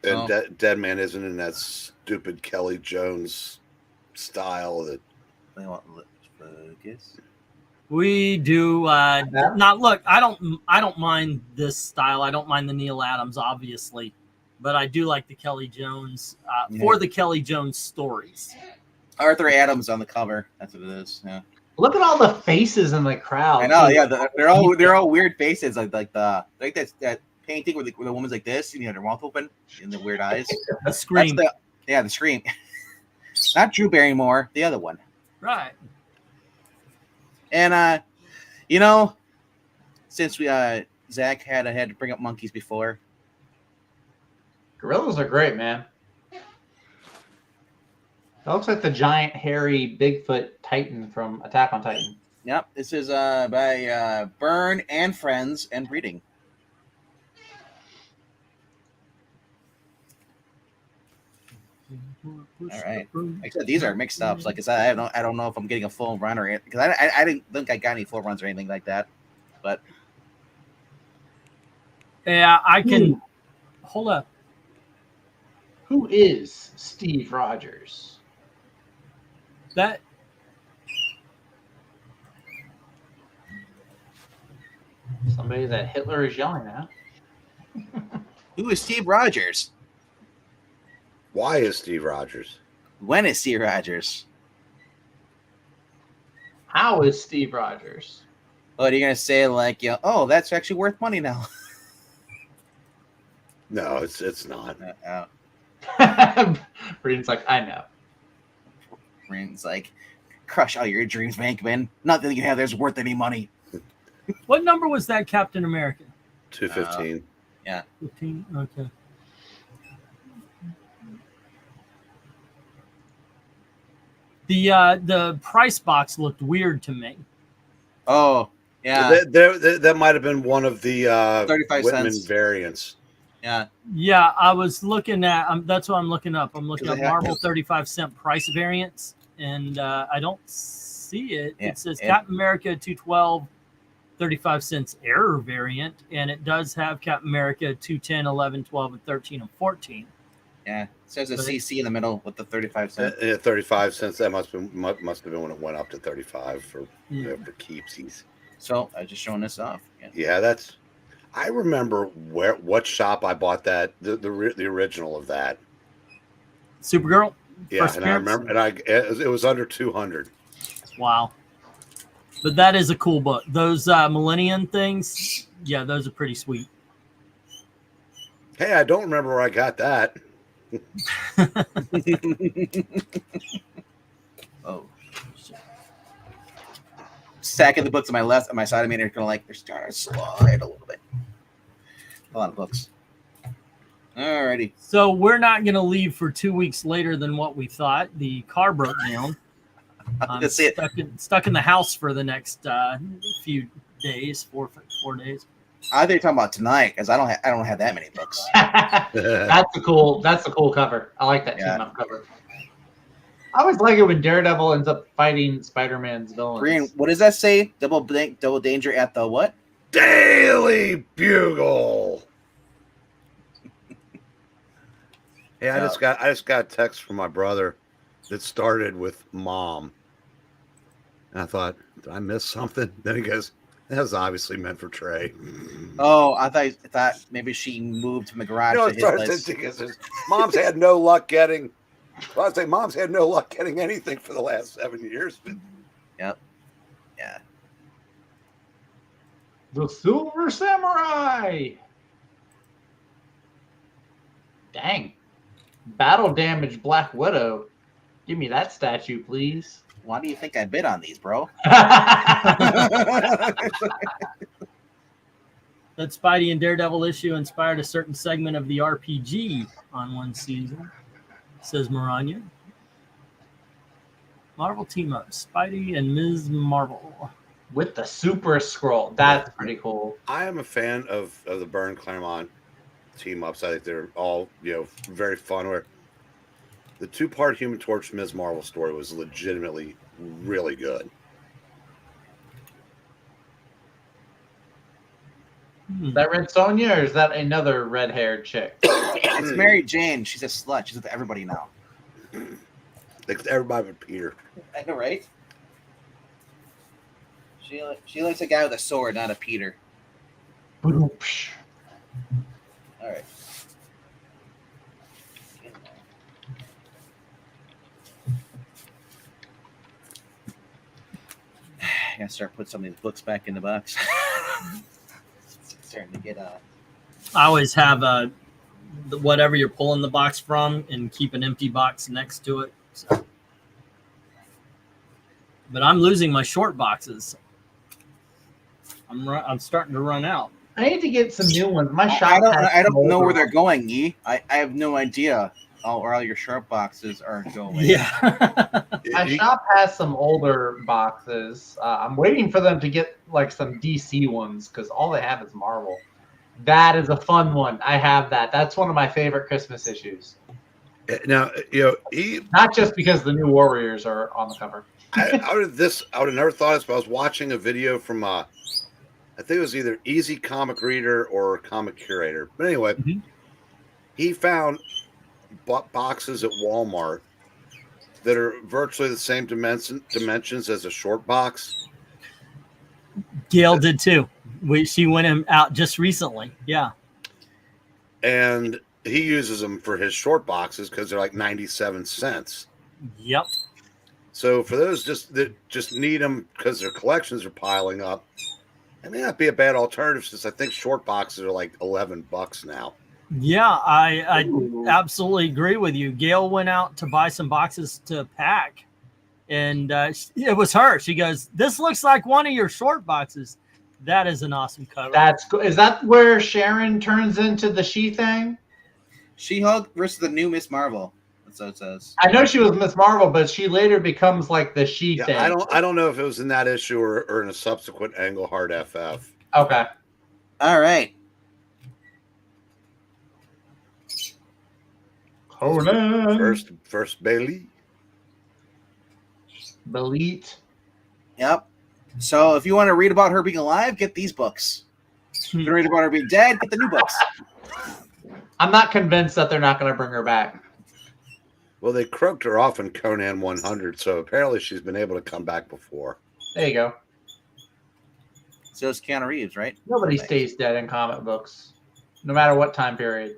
And Deadman isn't in that stupid Kelly Jones style that. Focus. We do not look. I don't mind this style. I don't mind the Neil Adams, obviously, but I do like the Kelly Jones for the Kelly Jones stories. Arthur Adams on the cover. That's what it is. Yeah. Look at all the faces in the crowd. I know. Yeah, they're all weird faces. Like that painting where the woman's like this, and you know, their mouth open and the weird eyes. The Scream. The Scream. Not Drew Barrymore, the other one. Right. And you know, since we Zach had to bring up monkeys before. Gorillas are great, man. That looks like the giant, hairy Bigfoot Titan from Attack on Titan. Yep, this is by Byrne and Friends and Breeding. All right. Like I said, these are mixed ups. Like I said, I don't know if I'm getting a full run or because I didn't think I got any full runs or anything like that. But yeah, I can hold up. Who is Steve Rogers? That somebody that Hitler is yelling at. Who is Steve Rogers? Why is Steve Rogers? When is Steve Rogers? How is Steve Rogers? What are you gonna say? Like, oh, that's actually worth money now. No, it's not. Breen's like, I know. Breen's like, crush all your dreams, Bankman. Nothing you have there's worth any money. What number was that Captain America? 215. Yeah. 15. Okay. The price box looked weird to me. Oh, yeah. That might have been one of the 35 Whitman cents variants. Yeah. Yeah, I was looking at. That's what I'm looking up. I'm looking up Marvel 35-cent price variants, and I don't see it. Yeah. It says Captain America 212, 35 cents error variant, and it does have Captain America 210, 11, 12, and 13 and 14. Yeah, it says a CC in the middle with the 35 cents. 35 cents. That must have been when it went up to 35 for keepsies. So I was just showing this off. Yeah, that's. I remember what shop I bought that the original of that. Supergirl. Yeah, and I remember, it was under 200. Wow. But that is a cool book. Those Millennium things, yeah, those are pretty sweet. Hey, I don't remember where I got that. Oh, shit. Stacking the books on my left, on my side of me, they're kind of like they're starting to slide a little bit. A lot of books. Alrighty. So we're not going to leave for 2 weeks later than what we thought. The car broke down. I'm stuck in the house for the next few days, four days. I think you're talking about tonight because I don't have that many books. That's a cool cover. I like that team up cover. I always like it when Daredevil ends up fighting Spider-Man's villains. Green, what does that say? Double danger at the what? Daily Bugle. Hey, I just got a text from my brother that started with Mom. And I thought, did I miss something? Then he goes, that was obviously meant for Trey. Oh, I thought maybe she moved from the garage to his place. Mom's had no luck getting. Well, I'd say Mom's had no luck getting anything for the last 7 years. Yep. Yeah. The Silver Samurai. Dang. Battle damage Black Widow. Give me that statue, please. Why do you think I bid on these, bro? That Spidey and Daredevil issue inspired a certain segment of the RPG on one season, says Maranya. Marvel team up, Spidey and Ms. Marvel. With the Super Scroll. That's pretty cool. I am a fan of the Byrne Claremont team ups. I think they're all, very fun. Where the 2-part Human Torch Ms. Marvel story was legitimately really good. Is that Red Sonja, or is that another red-haired chick? It's Mary Jane. She's a slut. She's with everybody now. Everybody but Peter. I know, right? She likes a guy with a sword, not a Peter. All right. I gotta start putting some of these books back in the box. It's starting to get I always have whatever you're pulling the box from and keep an empty box next to it. So. But I'm losing my short boxes. I'm starting to run out. I need to get some new ones. My shop. I don't know where they're going, E. I have no idea where all your short boxes are going. Yeah. My shop has some older boxes. I'm waiting for them to get like some DC ones because all they have is Marvel. That is a fun one. I have that. That's one of my favorite Christmas issues. Now, not just because the new Warriors are on the cover. I would have never thought this, but I was watching a video from I think it was either Easy Comic Reader or Comic Curator. But anyway, he found boxes at Walmart that are virtually the same dimensions as a short box. Gail did too. She went out just recently. Yeah. And he uses them for his short boxes because they're like 97 cents. Yep. So for those that just need them because their collections are piling up, it may not be a bad alternative since I think short boxes are like $11 now. Yeah, I absolutely agree with you. Gail went out to buy some boxes to pack, and it was her. She goes, "This looks like one of your short boxes." That is an awesome cover. That's cool. Is that where Sharon turns into the She-Thing? She-Hulk versus the new Miss Marvel. That's what it says. I know she was Miss Marvel, but she later becomes like the She-Thing. Yeah, I don't know if it was in that issue or in a subsequent Englehart FF. Okay. All right. Conan. First Bailey. Belit. Yep. So if you want to read about her being alive, get these books. If you want to read about her being dead, get the new books. I'm not convinced that they're not going to bring her back. Well, they croaked her off in Conan 100, so apparently she's been able to come back before. There you go. So it's Keanu Reeves, right? Nobody stays dead in comic books, no matter what time period.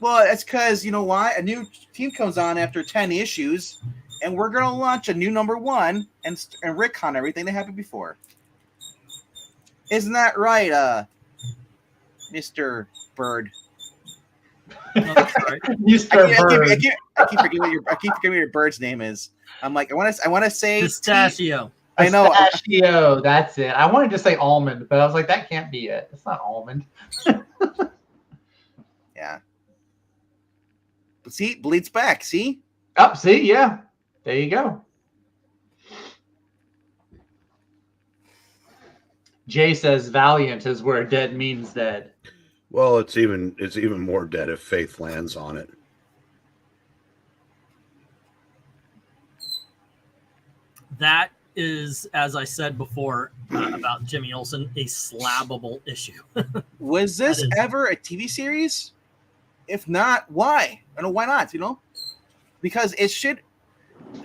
Well, that's because, you know why? A new team comes on after 10 issues, and we're going to launch a new #1 and retcon everything that happened before. Isn't that right, Mr. Bird? Mr. Bird. I keep forgetting what your bird's name is. I'm like, I want to say Pistachio. I know. Pistachio, that's it. I wanted to say almond, but I was like, that can't be it. It's not almond. Yeah. But see, bleeds back. See? Oh, see, yeah. There you go. Jay says valiant is where dead means dead. Well, it's even more dead if Faith lands on it. That is, as I said before about Jimmy Olsen, a slabbable issue. Was this ever a TV series? If not, why? I don't know why not, you know? Because it should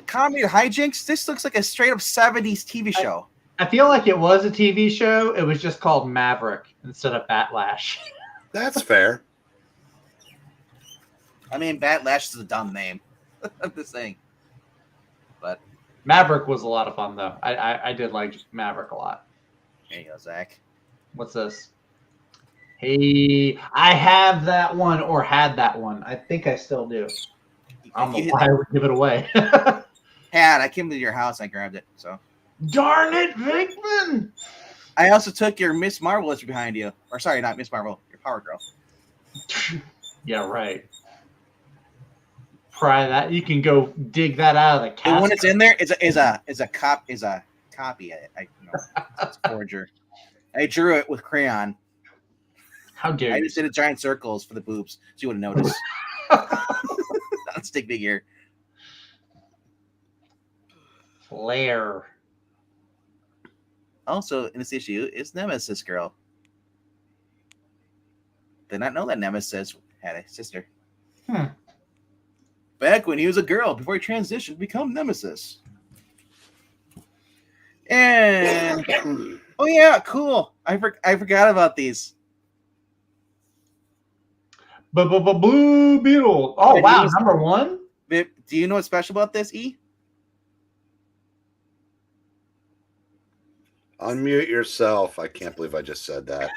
comedy or hijinks, this looks like a straight up 70s TV show. I feel like it was a TV show. It was just called Maverick instead of Batlash. That's fair. I mean, Batlash is a dumb name. I'm just saying. But Maverick was a lot of fun, though. I did like Maverick a lot. there you go, Zach. What's this? Hey, I have that one or had that one. I think I still do. You I don't know why I would give it away. I came to your house. I grabbed it. So darn it, Vickman! I also took your Miss Marvel that's behind you. Or sorry, not Miss Marvel. Your Power Girl. Yeah, right. Pry that. You can go dig that out of the casket. The one that's in there is a copy. It's a forger. I drew it with crayon. How dare you? I just did giant circles for the boobs, so you wouldn't notice. Stick figure. Flair. Also, in this issue is Nemesis Girl. Did not know that Nemesis had a sister. Back when he was a girl, before he transitioned to become Nemesis. And oh yeah, cool. I forgot about these. Blue Beetle. Oh wow, number 1. Do you know what's special about this, E? Unmute yourself. I can't believe I just said that.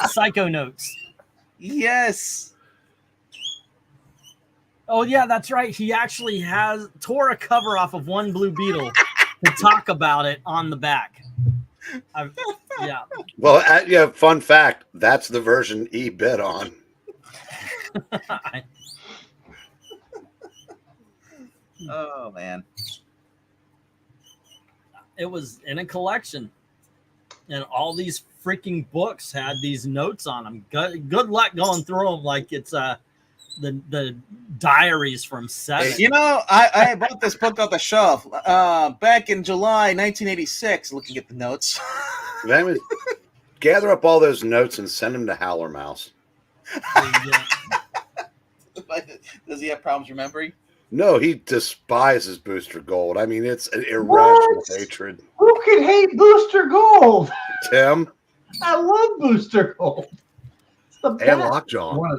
Psycho Notes. Yes. Oh yeah, that's right. He actually tore a cover off of One Blue Beetle to talk about it on the back. Yeah. Well, fun fact. That's the version E bid on. Oh man. It was in a collection, and all these freaking books had these notes on them. Good luck going through them like it's the diaries from 7. You know, I bought this book off the shelf back in July 1986. Looking at the notes. Gather up all those notes and send them to Howler Mouse. Does he have problems remembering? No, he despises Booster Gold. I mean, it's an irrational hatred. Who can hate Booster Gold? Tim? I love Booster Gold. It's the best. And Lockjaw.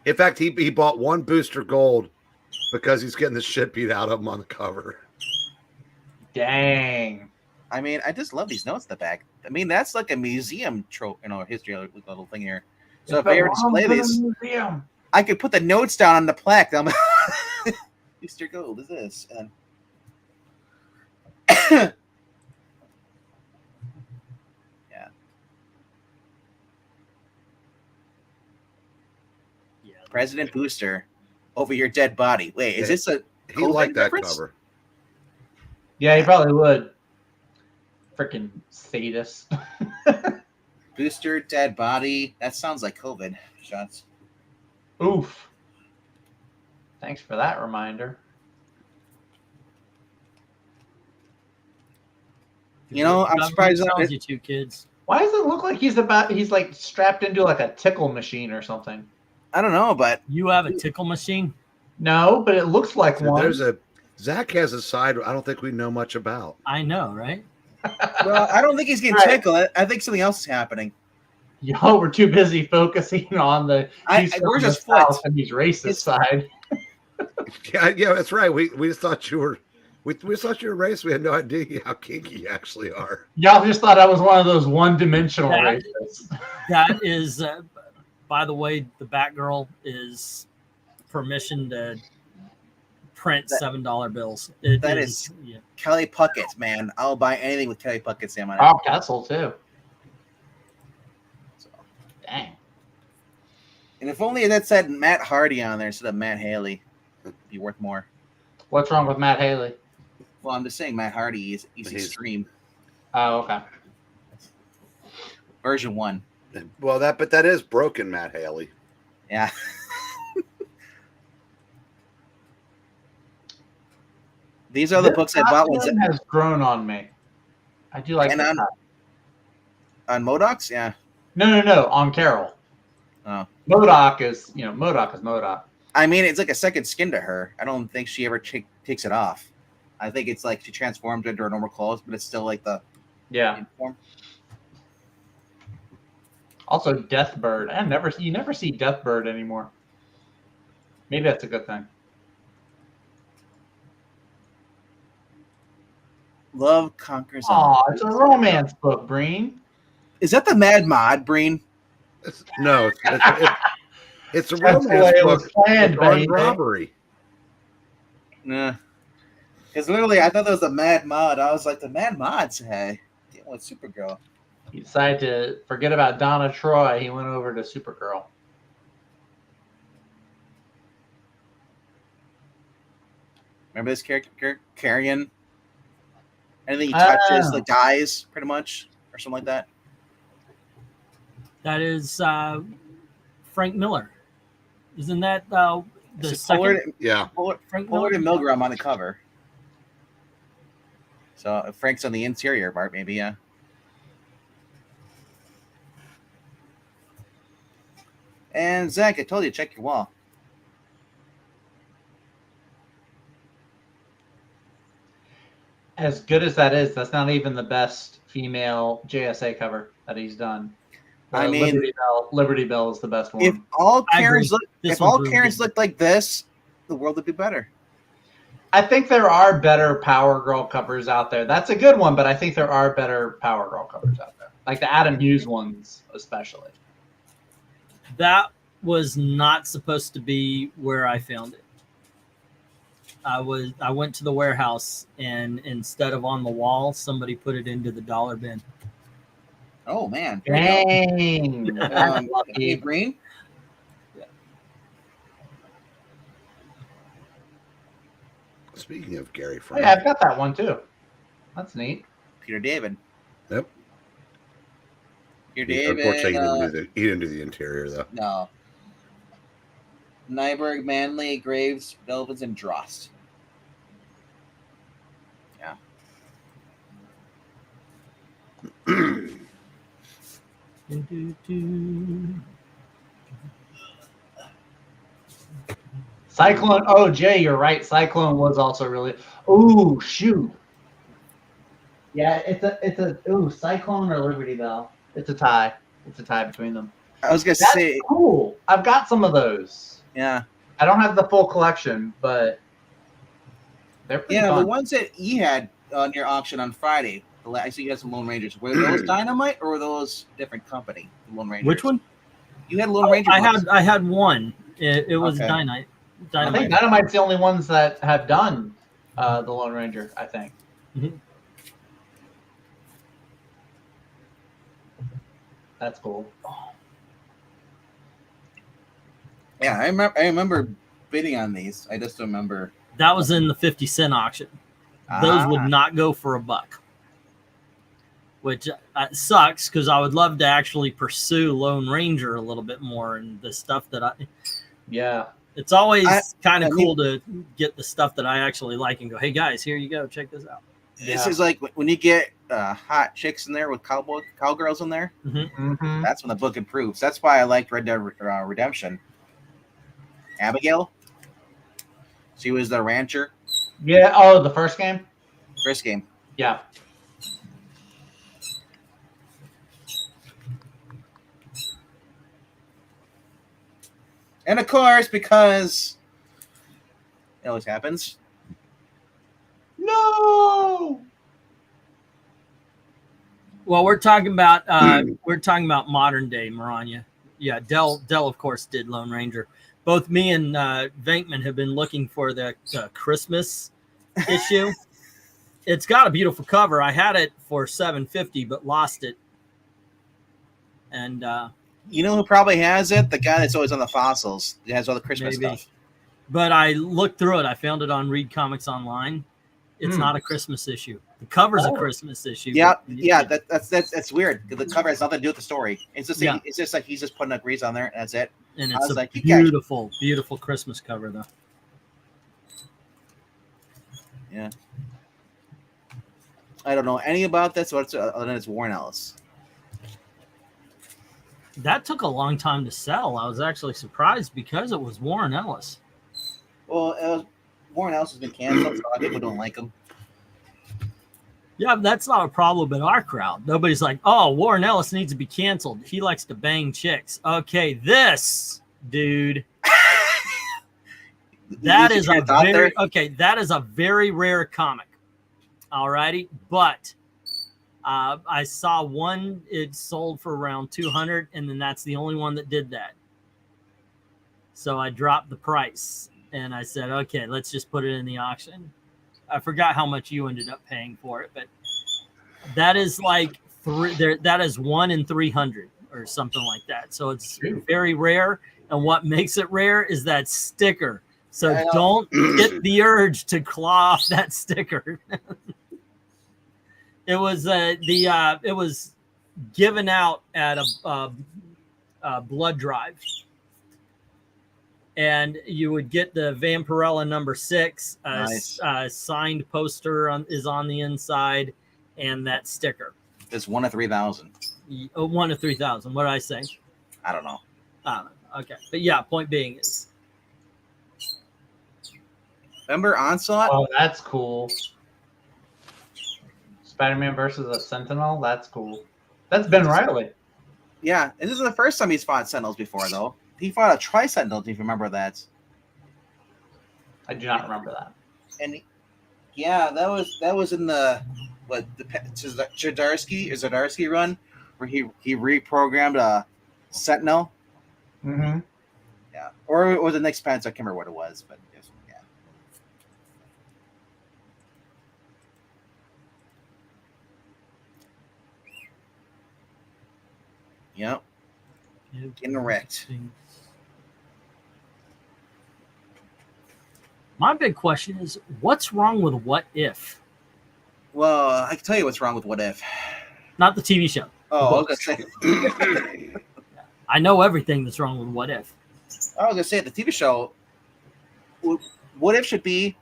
In fact, he bought one Booster Gold because he's getting the shit beat out of him on the cover. Dang. I mean, I just love these notes in the back. I mean, that's like a museum trope, history little thing here. So if I ever display these, I could put the notes down on the plaque. Booster Gold is this. And yeah. President Booster over your dead body. Wait, is this a he liked that reference? cover. Yeah, he probably would. Freaking sadist. Booster dead body. That sounds like COVID shots. Oof. Thanks for that reminder. I'm surprised that you two kids. Why does it look like he's like strapped into like a tickle machine or something? I don't know, but you have a tickle machine? No, but it looks like one. Zach has a side I don't think we know much about. I know, right? Well, I don't think he's getting tickled. I think something else is happening. Y'all were too busy focusing on where's his foot and he's racist side. yeah, that's right. We just thought you were thought you were racist. We had no idea how kinky you actually are. Y'all just thought I was one of those one-dimensional racists. That is, by the way, the Batgirl is permission to print $7 bills. That is Kelly Puckett, man. I'll buy anything with Kelly Puckett's name on it. Oh, Castle too. So, dang. And if only that said Matt Hardy on there instead of Matt Haley, it'd be worth more. What's wrong with Matt Haley? Well, I'm just saying Matt Hardy is extreme. Oh, okay. Version 1. Well, that is broken Matt Haley. Yeah. These are the books I bought. This has grown on me. I do like that. On MODOK's, yeah. No. On Carol. Oh. MODOK is MODOK. I mean, it's like a second skin to her. I don't think she ever takes it off. I think it's like she transformed into her normal clothes, but it's still like the uniform. Also, Deathbird. You never see Deathbird anymore. Maybe that's a good thing. Love conquers all. Oh, it's a romance book, Breen. Is that the Mad Mod, Breen? No. It's a That's the way romance it was book planned, with armed baby. robbery. Nah. Because literally, I thought that was a Mad Mod. I was like, the Mad Mod's, hey, dealing with Supergirl. He decided to forget about Donna Troy. He went over to Supergirl. Remember this character, Carrion? Anything he touches, like dies, pretty much, or something like that. That is Frank Miller. Isn't that the second? Pollard, Yeah. Frank Pollard and Miller? Milgram on the cover. So Frank's on the interior part, maybe, yeah. And Zach, I told you, check your wall. As good as that is, that's not even the best female JSA cover that he's done. I mean, Liberty Bell is the best one. If all I agree. Karens looked like this, the world would be better. I think there are better Power Girl covers out there. That's a good one, but I think there are better Power Girl covers out there, like the Adam Hughes ones, especially. That was not supposed to be where I found it. I went to the warehouse, and instead of on the wall, somebody put it into the dollar bin. Oh man! Dang, Lucky Green. Yeah. Speaking of Gary Frank, Yeah, I've got that one too. That's neat. Peter David. Yep. Peter David. Unfortunately, he didn't do the interior though. No. Nyberg, Manley, Graves, Belvins, and Drost. Yeah. Cyclone. Oh, Jay, you're right. Cyclone was also really. Ooh, shoot. Yeah, it's a. Ooh, Cyclone or Liberty Bell. It's a tie. It's a tie between them. I was gonna That's say. Cool. I've got some of those. Yeah. I don't have the full collection, but they're pretty fun. The ones that you had on your auction on Friday. I see you had some Lone Rangers. Were those Dynamite or were those different company? Lone Rangers. Which one? You had Lone Ranger. I had one. It was Okay. Dynamite. I think Dynamite's the only ones that have done the Lone Ranger, I think. Mm-hmm. That's cool. Yeah, I remember bidding on these. I just don't remember. That was in the 50-cent auction. Those would not go for $1, which sucks because I would love to actually pursue Lone Ranger a little bit more and the stuff that I. Yeah. It's always kind of cool to get the stuff that I actually like and go, hey guys, here you go, check this out. This is like when you get hot chicks in there with cowgirls in there. Mm-hmm. Mm-hmm. That's when the book improves. That's why I liked Red Dead Redemption. Abigail. She was the rancher. Yeah. Oh, the first game? First game. Yeah. And of course, because it always happens. No. Well, we're talking about modern day Maranya. Yeah, Dell of course did Lone Ranger. Both me and Venkman have been looking for the Christmas issue. It's got a beautiful cover. I had it for $7.50, but lost it. And you know who probably has it? The guy that's always on the fossils. He has all the Christmas maybe. stuff. But I looked through it. I found it on Read Comics Online. It's not a Christmas issue. The cover's a Christmas issue. Yeah. That's weird. The cover has nothing to do with the story. It's just it's just like he's just putting a grease on there, and that's it. And it's a like, beautiful, beautiful Christmas cover, though. Yeah. I don't know any about this, other than it's Warren Ellis. That took a long time to sell. I was actually surprised because it was Warren Ellis. Well, Warren Ellis has been canceled, so a lot of people don't like him. Yeah, but that's not a problem in our crowd. Nobody's like, oh, Warren Ellis needs to be canceled. He likes to bang chicks. Okay, this dude. That is a very rare comic. All righty. But I saw one, it sold for around 200, and then that's the only one that did that. So I dropped the price and I said, okay, let's just put it in the auction. I forgot how much you ended up paying for it, but that is like that is 1 in 300 or something like that. So it's very rare. And what makes it rare is that sticker. So don't get the urge to claw off that sticker. It was it was given out at a blood drive, and you would get the Vampirella number 6. Nice. Signed poster is on the inside, and that sticker. It's 1 of 3,000. 1 of 3,000. What did I say? I don't know. Okay, but yeah, point being is. Remember Onslaught? Oh, that's cool. Spider-Man versus a Sentinel. That's cool. That's Ben Reilly. Yeah, and this is the first time he's fought Sentinels before, though. He fought a Tri-Sentinel, if you remember that. I do not remember that. And yeah, that was in the Zdarsky run, where he reprogrammed a Sentinel. Mm-hmm. Yeah, or it was the next Pants. I can't remember what it was, but yeah. Yep. Getting wrecked. My big question is, what's wrong with What If? Well, I can tell you what's wrong with What If. Not the TV show. Oh, I was gonna say. I know everything that's wrong with What If. I was gonna say the TV show. What If should be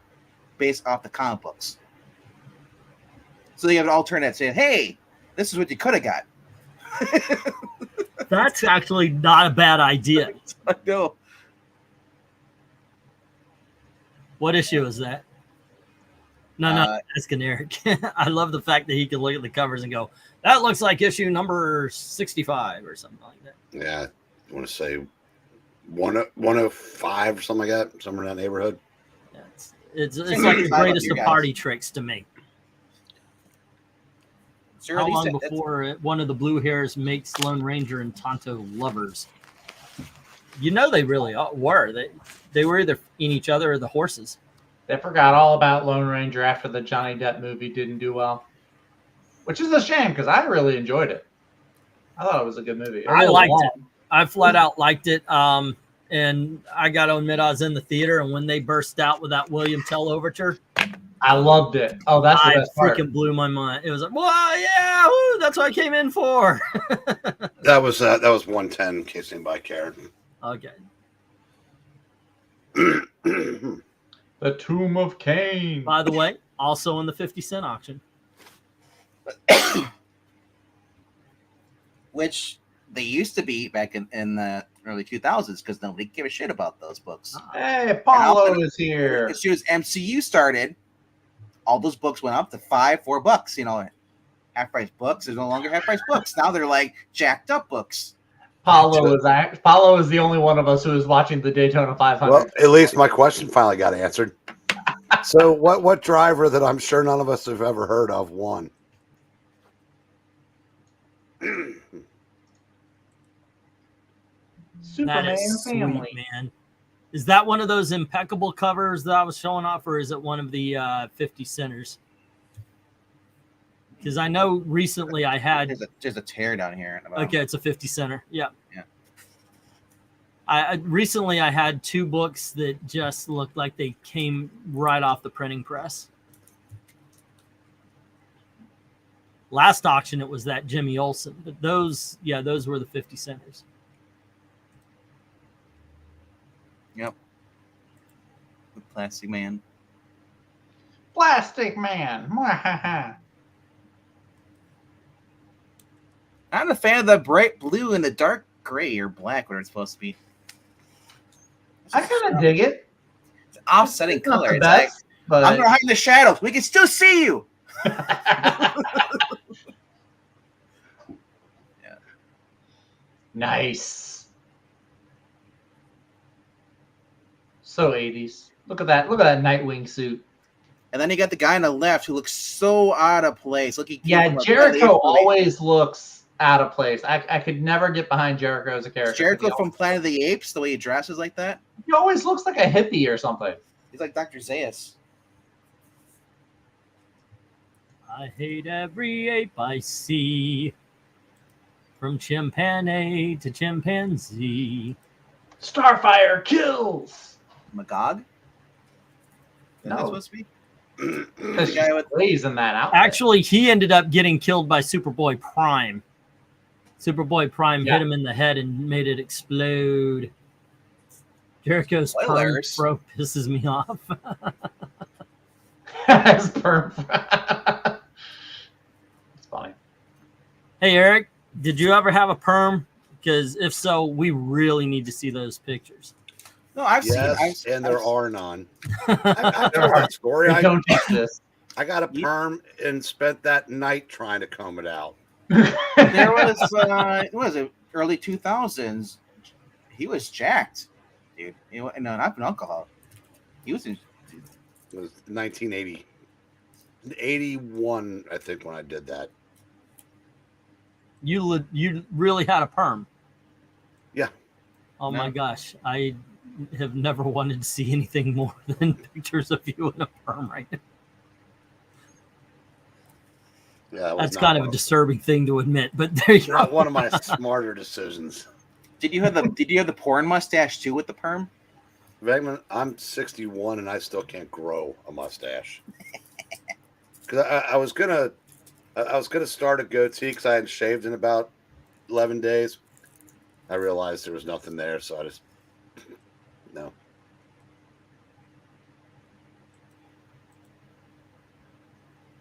based off the comic books. So you have an alternate saying, "Hey, this is what you could have got." That's actually not a bad idea. I know. What issue is that? No, that's generic. I love the fact that he can look at the covers and go, that looks like issue number 65 or something like that. Yeah, I want to say 105 or something like that, somewhere in that neighborhood. Yeah, it's like the greatest of party tricks to me. Sure, how long before one of the blue hairs makes Lone Ranger and Tonto lovers? You know they really were. They were either in each other or the horses. They forgot all about Lone Ranger after the Johnny Depp movie didn't do well, which is a shame because I really enjoyed it. I thought it was a good movie. I liked it. I flat out liked it. And I got to admit, I was in the theater, and when they burst out with that William Tell overture, I loved it. Oh, that's the best part. Freaking blew my mind. It was like, well, yeah, woo, that's what I came in for. That was 110 in case anybody cared. Okay. The Tomb of Cain. By the way, also in the 50-cent auction. Which they used to be back in the early 2000s because nobody gave a shit about those books. Hey, Paulo is here. As soon as MCU started, all those books went up to $4. You know, half-price books. There's no longer half-price books. Now they're like jacked up books. Paulo is the only one of us who is watching the Daytona 500. Well, at least my question finally got answered. So, what driver that I'm sure none of us have ever heard of won? Superman that is family. Sweet, man. Is that one of those impeccable covers that I was showing off, or is it one of the 50 centers? Because I know recently I had there's a tear down here. Okay, it's a 50 center. Yeah. Yeah. I recently I had 2 books that just looked like they came right off the printing press. Last auction it was that Jimmy Olsen, but those were the 50 centers. Yep. The Plastic Man. Plastic Man. I'm a fan of the bright blue and the dark gray or black, whatever it's supposed to be. I kind of dig it. It's an offsetting It's not color. the It's best, like, but I'm going to hide in the shadows. We can still see you. Yeah. Nice. So 80s. Look at that. Look at that Nightwing suit. And then you got the guy on the left who looks so out of place. Yeah, Jericho always looks out of place. I could never get behind Jericho as a character. Jericho from Planet of the Apes, the way he dresses like that. He always looks like a hippie or something. He's like Dr. Zaius. I hate every ape I see, from chimpanzee to chimpanzee. Starfire kills. Magog? No. That's supposed to be? Because The guy with she's in that outfit. Actually, he ended up getting killed by Superboy Prime. Superboy Prime hit him in the head and made it explode. Jericho's perm fro pisses me off. His perm. It's funny. Hey, Eric, did you ever have a perm? Because if so, we really need to see those pictures. No, I've seen. And there are none. I've told that story. Don't teach this. I got a perm and spent that night trying to comb it out. There was, what was it, early 2000s? He was jacked, dude. No, not an alcohol. He was in. It was 1980, 81, I think, when I did that. You really had a perm? Yeah. Oh my gosh, I have never wanted to see anything more than pictures of you in a perm right now. Yeah, that's kind of a disturbing thing to admit, but there you go. Not one of my smarter decisions. Did you have the porn mustache too with the perm? Vegman, I'm 61 and I still can't grow a mustache. Because I was gonna start a goatee because I hadn't shaved in about 11 days. I realized there was nothing there, so I just no.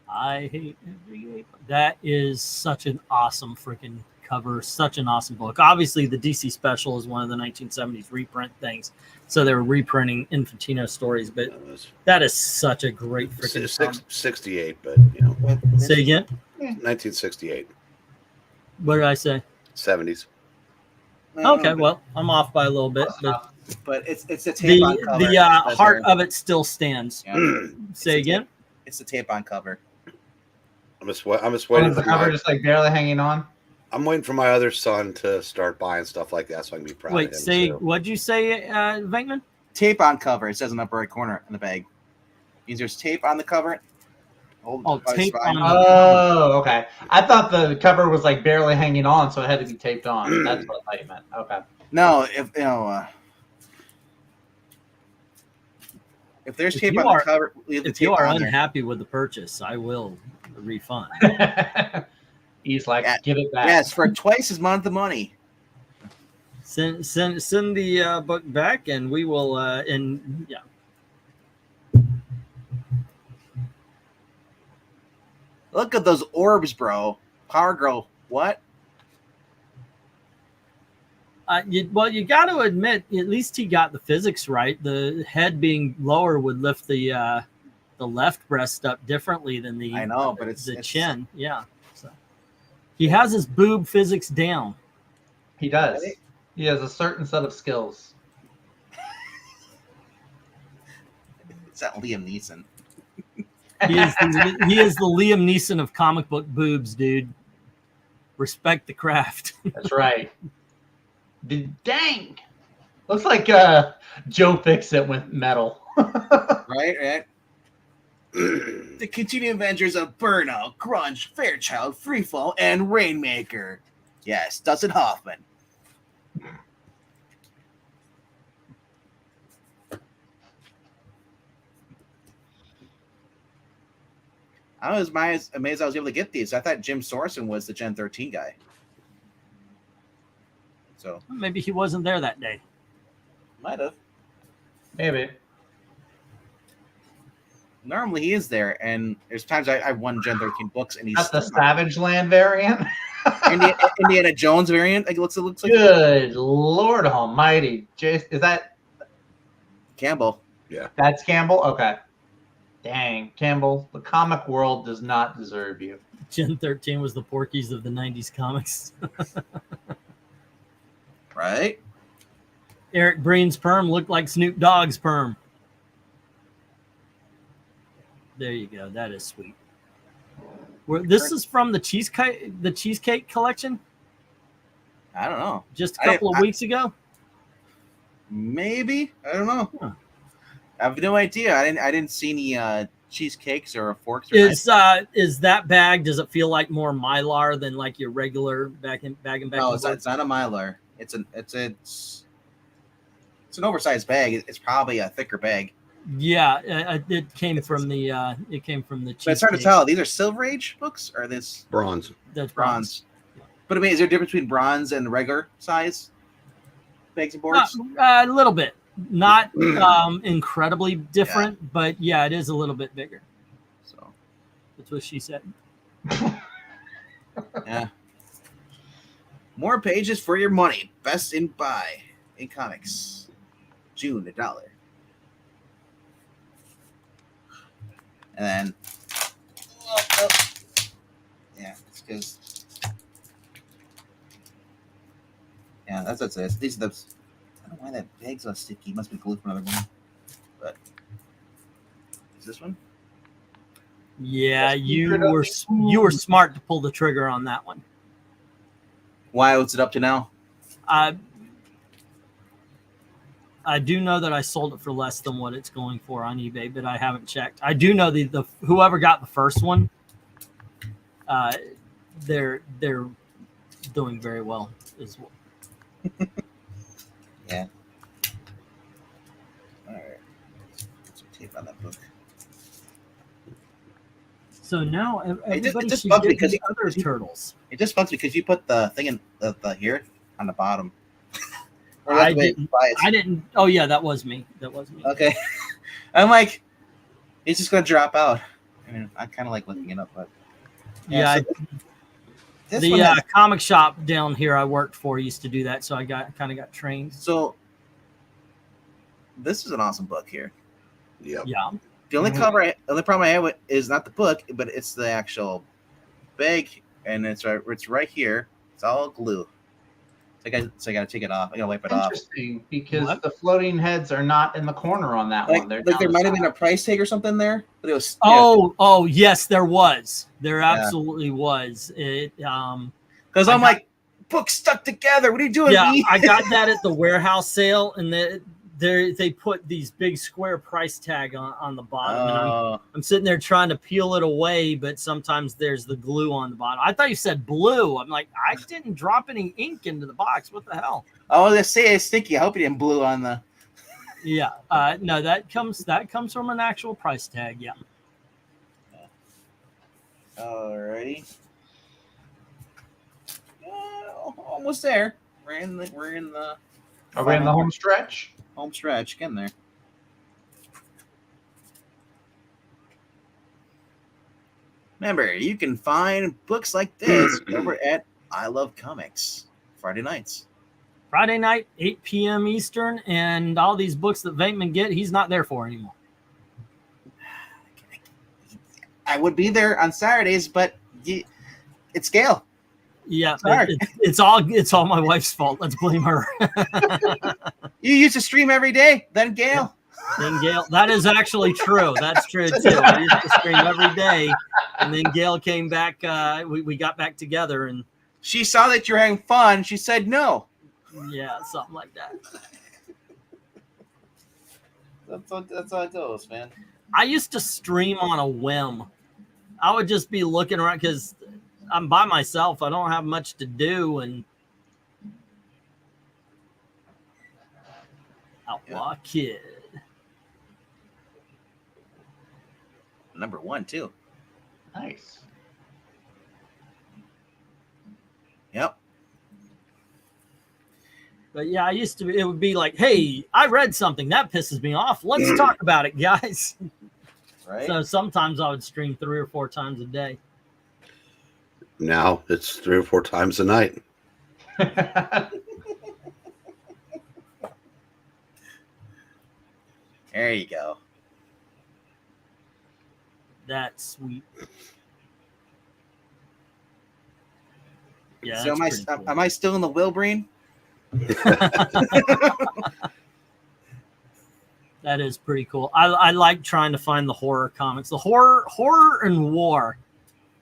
I hate every ape. That is such an awesome freaking cover, such an awesome book. Obviously, the DC Special is one of the 1970s reprint things, so they were reprinting Infantino stories. But that is such a great freaking 68, but you know. Say again. 1968. What did I say? 70s. Okay, well, I'm off by a little bit, but it's a tape on cover. The heart of it still stands. Yeah. Say again. It's the tape on cover. I'm just waiting. The cover just like barely hanging on. I'm waiting for my other son to start buying stuff like that so I can be proud of him. Wait, say what'd you say, Venkman? Tape on cover. It says in the upper right corner in the bag. Means there's tape on the cover. Tape on. Oh, okay. I thought the cover was like barely hanging on, so it had to be taped on. That's what I thought you meant. Okay. No, if there's tape on the cover, if you are unhappy with the purchase, I will refund. He's like, give it back. Yes, for twice as much of the money. Send the book back, and we will. Yeah. Look at those orbs, bro. Power Girl, what? You got to admit, at least he got the physics right. The head being lower would lift the left breast up differently than the. I know, but it's chin. Yeah, so he has his boob physics down. He does. He has a certain set of skills. It's that Liam Neeson. He is the Liam Neeson of comic book boobs, dude. Respect the craft. That's right. Dang. Looks like Joe Fixit with metal. Right. The continuing adventures of Burnout, Grunge, Fairchild, Freefall, and Rainmaker. Yes, Dustin Hoffman. I was amazed I was able to get these. I thought Jim Sorsen was the Gen 13 guy. So maybe he wasn't there that day. Might have. Maybe. Normally he is there, and there's times I've won Gen 13 books, and he's not the Savage Land variant. Indiana Jones variant. Like, it looks like. Good Lord Almighty, Jace, is that Campbell? Yeah, that's Campbell. Okay. Dang, Campbell, the comic world does not deserve you. Gen 13 was the Porkies of the 90s comics. Right? Eric Breen's perm looked like Snoop Dogg's perm. There you go. That is sweet. This is from the cheesecake collection? I don't know. Just a couple of weeks ago? Maybe. I don't know. Huh. I have no idea. I didn't see any cheesecakes or forks. Or Is that bag? Does it feel like more Mylar than like your regular bag and back? No, it's not a Mylar. It's an oversized bag. It's probably a thicker bag. Yeah, it came from the cheesecake. But it's hard to tell. These are Silver Age books, or this Bronze? That's bronze. But I mean, is there a difference between bronze and regular size bags and boards? A little bit, not incredibly different, but yeah, it is a little bit bigger. So that's what she said. Yeah. More pages for your money. Best in buy in comics. June $1. And then, yeah, it's because, yeah, that's what it says. These are the, I don't know why that bag's so sticky. It must be glue from another one. But, is this one? Yeah, you were smart to pull the trigger on that one. Why? What's it up to now? I do know that I sold it for less than what it's going for on eBay, but I haven't checked. I do know the whoever got the first one, they're doing very well as well. Yeah. All right. Put some tape on that book. So now everybody just should bugs me get because the other turtles. It just bugs me because you put the thing in the here on the bottom. I didn't. Oh yeah, that was me. Okay. I'm like, it's just gonna drop out. I mean, I kind of like looking it up, but yeah. So the comic shop down here I worked for used to do that, so I kind of got trained. So this is an awesome book here. Yep. Yeah. The only problem I have with is not the book, but it's the bag, and it's right here. It's all glue. So I gotta take it off. I gotta wipe it off. Interesting, because the floating heads are not in the corner on that one. They're there might have been a price tag or something there, but it was. Oh yes, there was. There absolutely was. It because I'm like, books stuck together. What are you doing? Yeah, me? I got that at the warehouse sale, and they put these big square price tag on the bottom, and I'm sitting there trying to peel it away, but sometimes there's the glue on the bottom. I thought you said blue. I'm like, I didn't drop any ink into the box. What the hell? Oh, they say it's sticky. I hope you didn't blue on the. Yeah, no, that comes from an actual price tag. Yeah. Alrighty. Almost there. We're in the. Are we in the home stretch? Home stretch, get in there. Remember, you can find books like this over at I Love Comics Friday nights. Friday night, 8 p.m. Eastern, and all these books that Venkman get, he's not there for anymore. I would be there on Saturdays, but it's Gail. Yeah, it's all my wife's fault. Let's blame her. You used to stream every day, then Gail. Then Gail. That is actually true. That's true too. I used to stream every day, and then Gail came back. We got back together, and she saw that you're having fun. She said no. Yeah, something like that. That's how it goes, man. I used to stream on a whim. I would just be looking around because I'm by myself. I don't have much to do, and Outlaw Kid. Number 1 too. Nice. Yep. But yeah, I used to. It would be like, "Hey, I read something that pisses me off. Let's talk about it, guys." Right. So sometimes I would stream 3 or 4 times a day. Now it's 3 or 4 times a night. There you go. That's sweet. Yeah. So am I still in the Wilbreen? That is pretty cool. I like trying to find the horror comics. The horror and war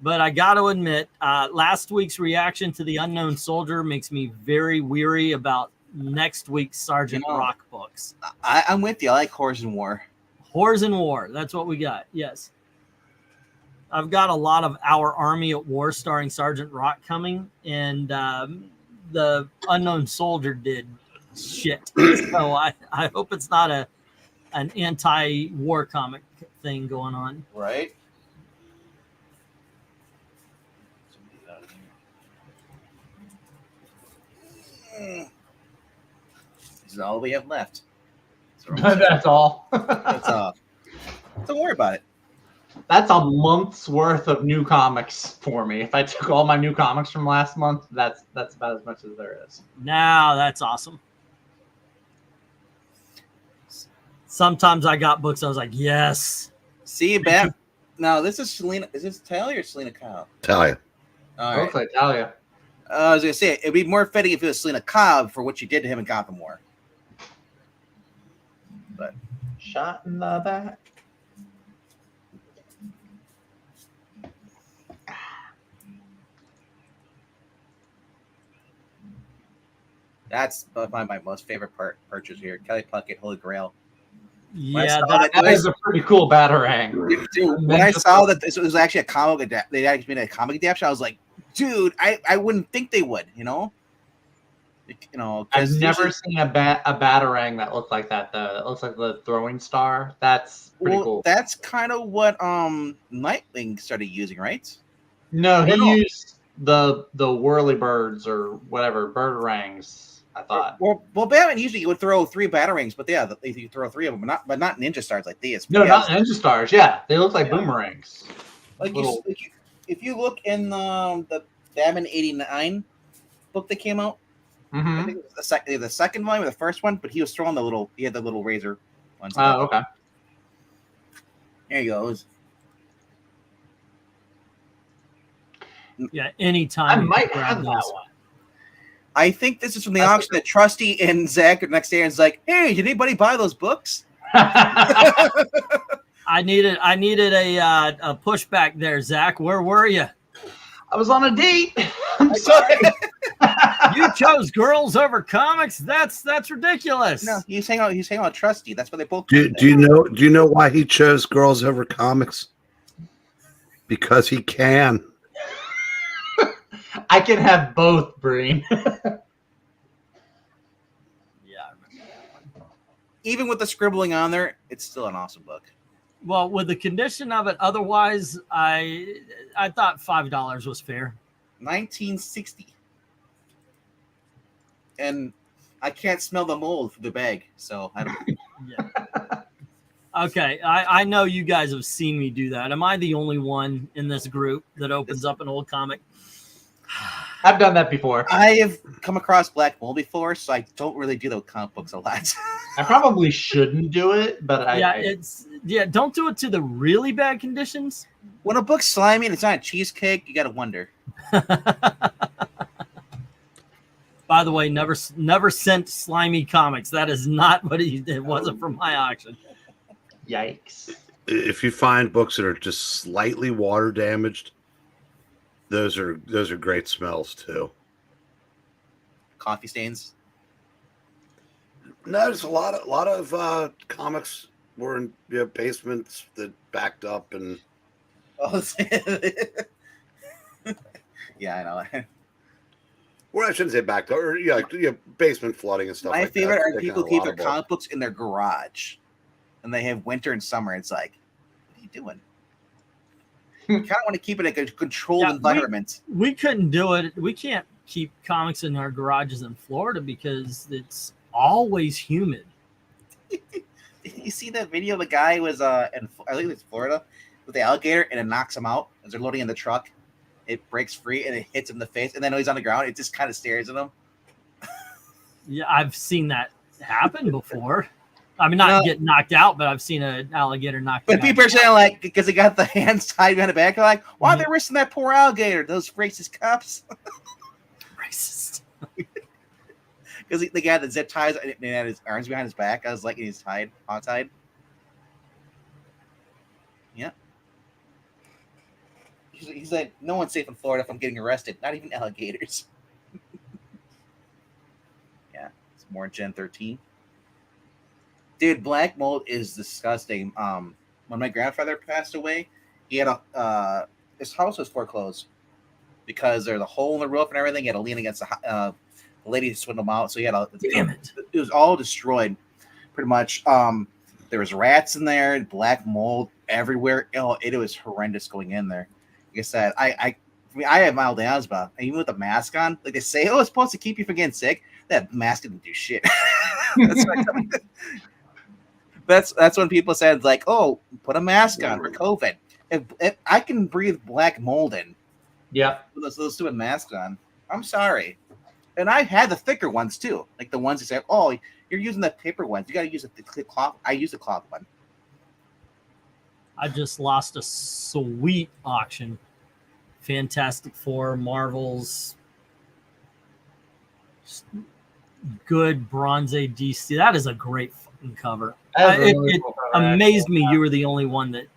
But I got to admit, last week's reaction to the Unknown Soldier makes me very weary about next week's Sergeant Rock books. I'm with you. I like Horrors and War. Horrors and War. That's what we got. Yes. I've got a lot of Our Army at War starring Sergeant Rock coming, and the Unknown Soldier did shit. So I hope it's not an anti-war comic thing going on. Right. This is all we have left. That's all. That's don't worry about it. That's a month's worth of new comics for me. If I took all my new comics from last month, that's about as much as there is. Now that's awesome. Sometimes I got books I was like, yes. See, Bat. Now this is Selena. Is this Talia or Selena Kyle? Talia. All right. Looks like Talia. I was gonna say it'd be more fitting if it was Selena Cobb for what she did to him in Gotham War. But shot in the back. that's probably my most favorite purchase here. Kelly Puckett, Holy Grail. Yeah, that is a pretty cool batarang. Dude, when I saw that this was actually a comic they actually made a comic adaptation, I was like, dude, I wouldn't think they would, you know. I've never seen a batarang that looked like that. It looks like the throwing star. That's pretty cool. That's kind of what Nightwing started using, right? No, he used the whirly birds or whatever birdarangs. I thought. Well, Batman usually would throw 3 batarangs, but yeah, they throw 3 of them, but not ninja stars like these. No, not ninja stars. Yeah, they look like boomerangs. Like if you look in the Batman '89 book that came out, I think it was the second volume or the first one, but he was throwing he had the little razor ones. Oh, okay. There he goes. Yeah, anytime. I might have that one. I think this is from the auction that Trusty and Zach the next day and is like, hey, did anybody buy those books? I needed a pushback there, Zach. Where were you? I was on a date. I'm sorry. You chose girls over comics? That's ridiculous. No, he's hanging out with Trusty. That's what they both do you know why he chose girls over comics? Because he can. I can have both, Breen. Yeah, I remember that one. Even with the scribbling on there, it's still an awesome book. Well, with the condition of it, otherwise, I thought $5 was fair. 1960, and I can't smell the mold for the bag, so I don't. Yeah. Okay, I know you guys have seen me do that. Am I the only one in this group that opens up an old comic? I've done that before. I have come across black mold before, so I don't really do those comic books a lot. I probably shouldn't do it, but don't do it to the really bad conditions. When a book's slimy and it's not a cheesecake, you gotta wonder. By the way, never sent slimy comics. That is not what it wasn't from my auction. Yikes. If you find books that are just slightly water damaged, those are great smells too. Coffee stains. No, there's a lot of comics were in basements that backed up and. Oh, yeah, I know. Well, I shouldn't say backed up, or basement flooding and stuff. My like favorite that. are people who keep their comic books in their garage, and they have winter and summer. It's like, what are you doing? You kind of want to keep it in a controlled environment. We couldn't do it. We can't keep comics in our garages in Florida because it's always humid. Did you see that video? The guy was I think it's Florida with the alligator, and it knocks him out as they're loading in the truck. It breaks free and it hits him in the face, and then when he's on the ground, it just kind of stares at him. Yeah, I've seen that happen before. I mean, not get knocked out, but I've seen an alligator knocked out. But people are saying, like, because they got the hands tied behind the back, they're like, why are they risking that poor alligator? Those racist cops. Racist. Because the guy that zip ties and had his arms behind his back, I was like, he's tied, hog-tied. Yeah. He's like, no one's safe in Florida if I'm getting arrested. Not even alligators. Yeah, it's more Gen 13. Dude, black mold is disgusting. When my grandfather passed away, he had his house was foreclosed because there's a hole in the roof and everything. He had to lean against the lady to swindle him out. So he had Damn it. It was all destroyed, pretty much. There was rats in there, black mold everywhere. Oh, it was horrendous going in there. Like I said, I have mild asthma, and even with a mask on, like they say, oh, it's supposed to keep you from getting sick. That mask didn't do shit. That's when people said, like, oh, put a mask on for COVID. If I can breathe black mold in, those stupid masks on. I'm sorry. And I had the thicker ones too, like the ones that say, oh, you're using the paper ones. You got to use the cloth. I use the cloth one. I just lost a sweet auction. Fantastic Four, Marvels, good Bronze Age DC. That is a great fucking cover. It amazed me you were the only one that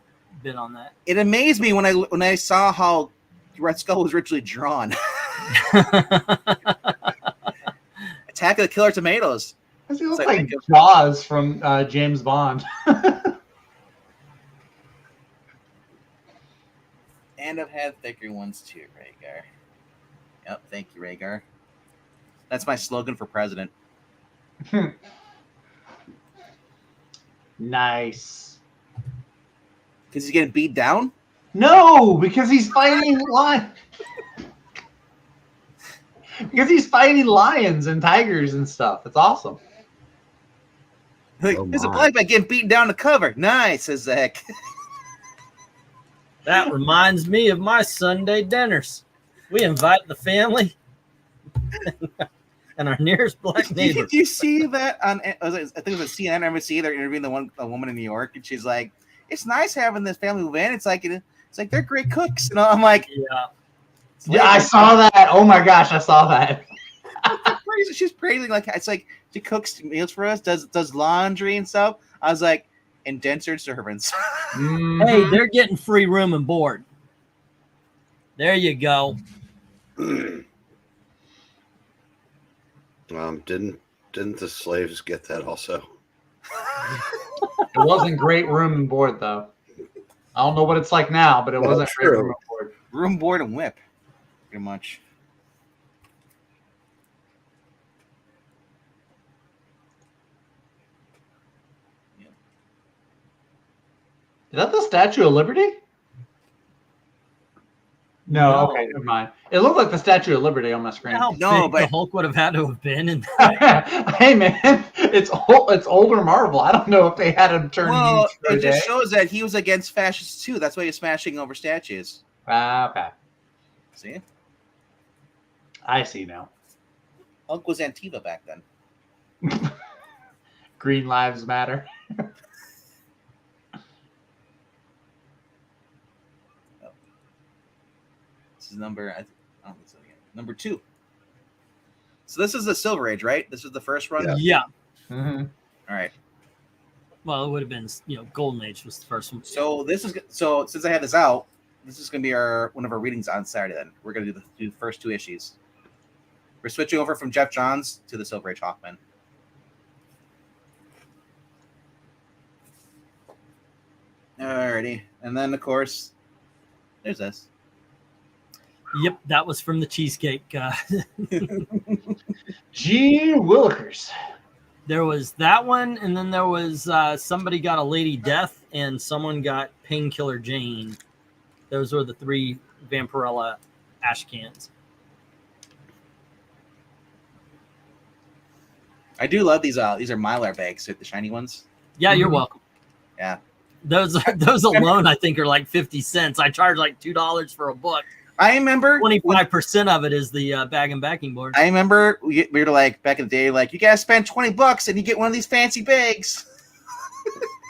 bid on that. It amazed me when I saw how Red Skull was originally drawn. Attack of the Killer Tomatoes. He looks like Jaws from James Bond. And I've had thicker ones too, Rhaegar. Yep, thank you, Rhaegar. That's my slogan for president. Nice. Because he's getting beat down? No, because he's fighting lions. Because he's fighting lions and tigers and stuff. It's awesome. Like, there's a black man getting beaten down to cover. Nice, says Zach. That reminds me of my Sunday dinners. We invite the family and our nearest black neighbor. Did you see that on? I think it was a CNN or NBC. They're interviewing a woman in New York, and she's like, "It's nice having this family move in. It's like they're great cooks." And I'm like, "Yeah, I saw that. Oh my gosh, I saw that." She's praising like it's like she cooks meals for us, does laundry and stuff. I was like, indentured servants. Hey, they're getting free room and board. There you go. Didn't the slaves get that also? It wasn't great room and board though. I don't know what it's like now, but it wasn't great room and board. Room, board, and whip, pretty much. Is that the Statue of Liberty? No, okay, never mind. It looked like the Statue of Liberty on my screen. No, but the Hulk would have had to have been in. Hey man, it's older Marvel. I don't know if they had him turn. Well, it just shows that he was against fascists too. That's why he's smashing over statues. Okay. See? I see now. Hulk was Antifa back then. Green Lives Matter. This is number 2. So this is the Silver Age, right? This is the first run? Yeah. Mm-hmm. All right. Well, it would have been, Golden Age was the first one. So since I had this out, this is going to be one of our readings on Saturday. Then we're going to do the first 2 issues. We're switching over from Jeff Johns to the Silver Age Hawkman. Alrighty, and then of course, there's this. Yep, that was from the Cheesecake. Gee Willikers. There was that one, and then there was somebody got a Lady Death, and someone got Painkiller Jane. Those were the 3 Vampirella ash cans. I do love these. These are Mylar bags, the shiny ones. Yeah, you're welcome. Yeah, those alone, I think, are like 50 cents. I charge like $2 for a book. I remember 25% of it is the bag and backing board. I remember we were like back in the day, like you guys spend $20 and you get one of these fancy bags.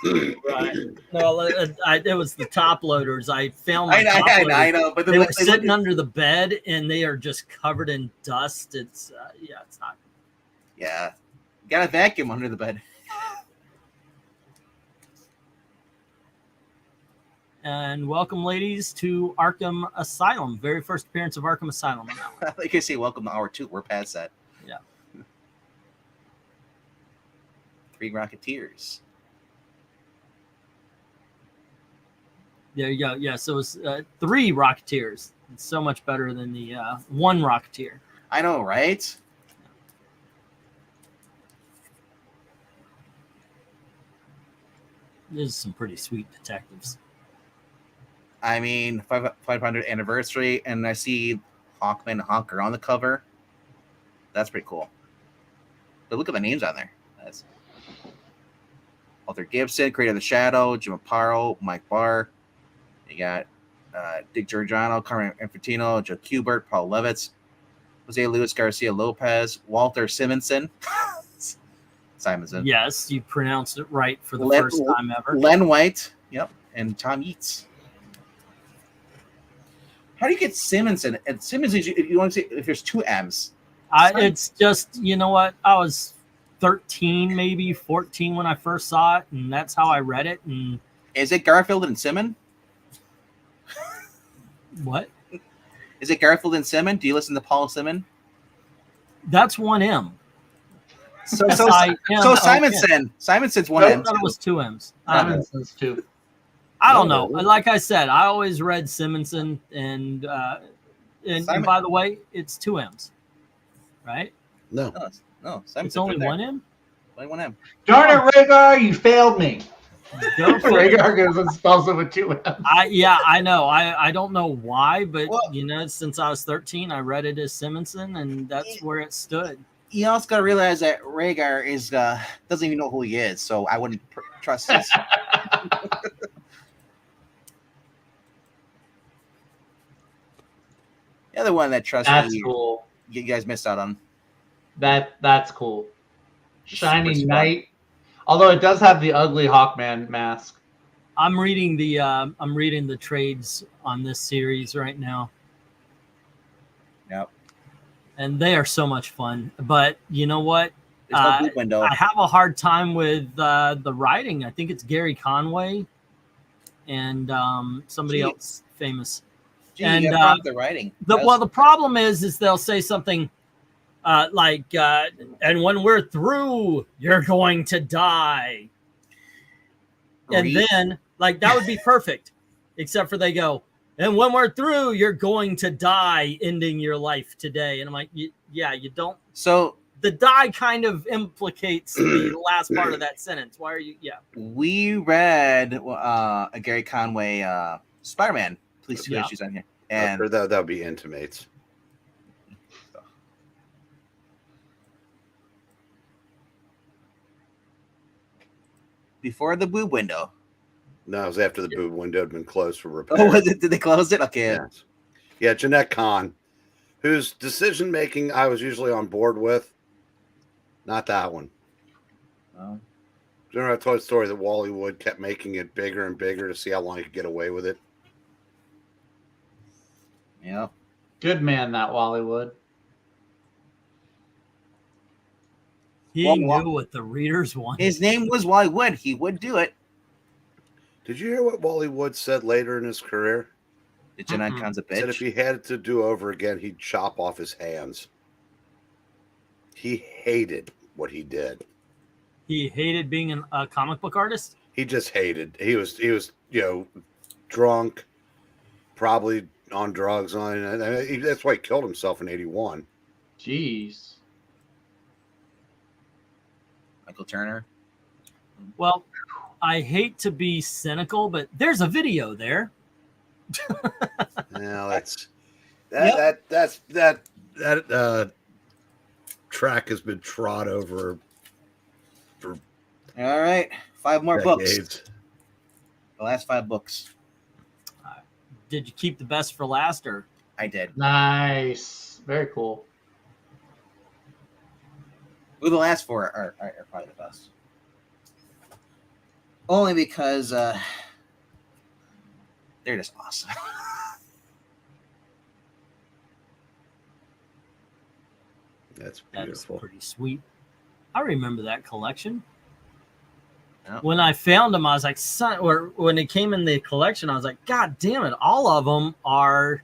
Right. No, it was the top loaders. I found my I know, but they were sitting under the bed and they are just covered in dust. It's it's not. Yeah, you got a vacuum under the bed. And welcome, ladies, to Arkham Asylum. Very first appearance of Arkham Asylum. Like I say, welcome to hour 2. We're past that. Yeah. 3 Rocketeers. There you go. Yeah, so it's 3 Rocketeers. It's so much better than the 1 Rocketeer. I know, right? There's some pretty sweet detectives. I mean, 500th anniversary, and I see Hawkman and Honker on the cover. That's pretty cool. But look at the names on there. That's Walter Gibson, Creator of the Shadow, Jim Aparo, Mike Barr. You got Dick Giorgiano, Carmen Infantino, Joe Kubert, Paul Levitz, Jose Luis Garcia Lopez, Walter Simonson. Simonson. Yes, you pronounced it right for the first time ever. Len White, yep, and Tom Yeats. How do you get Simonson? And Simmons, if you want to say, if there's 2 M's. It's just, you know what? I was 13, maybe 14 when I first saw it, and that's how I read it. And is it Garfield and Simon? What? Is it Garfield and Simon? Do you listen to Paul Simon? That's 1 M. So Simonson. Simonson's 1 M. I thought it was 2 M's. Simonson's 2. I don't know. Like I said, I always read Simonson, and by the way, it's 2 M's, right? No, Simonson. It's only 1 M. Only 1 M. Darn it, Rhaegar, you failed me. Rhaegar goes and spells it with 2 M's. I know. I don't know why, but since I was 13, I read it as Simonson, and that's where it stood. You also got to realize that Rhaegar is doesn't even know who he is, so I wouldn't trust his. The other one that trusts cool. You guys missed out on. That's cool. Shiny Knight. Although it does have the ugly Hawkman mask. I'm reading the trades on this series right now. Yep. And they are so much fun. But you know what? There's no boot window. I have a hard time with the writing. I think it's Gary Conway and somebody else famous. And the writing. The problem is they'll say something like, and when we're through, you're going to die. And then, like, that would be perfect, except for they go, and when we're through, you're going to die, ending your life today. And I'm like, yeah, you don't. So the die kind of implicates the last part of that sentence. Why are you? Yeah. We read a Gary Conway Spider-Man. Please see issues on here. And that would be Intimates. Before the boob window. No, it was after the boob window had been closed for repair. Oh, was it? Did they close it? Okay. Yes. Yeah, Jeanette Kahn, whose decision making I was usually on board with. Not that one. Oh. Remember I told the story that Wally Wood kept making it bigger and bigger to see how long he could get away with it? Yeah. Good man, that Wally Wood. He knew what the readers wanted. His name was Wally Wood. He would do it. Did you hear what Wally Wood said later in his career? The Jeanette Kahn's a bitch. He said if he had it to do over again, he'd chop off his hands. He hated what he did. He hated being a comic book artist? He just hated. He was drunk, probably on drugs. That's why he killed himself in 81. Jeez. Michael Turner. Well, I hate to be cynical, but there's a video there. Now that track has been trod over for all right. 5 more decades. Books. The last 5 books. Did you keep the best for last, or? I did. Nice. Very cool. Well, the last 4 are probably the best. Only because they're just awesome. That's beautiful. That's pretty sweet. I remember that collection. When I found them, I was like, son, or when it came in the collection, I was like, God damn it, all of them are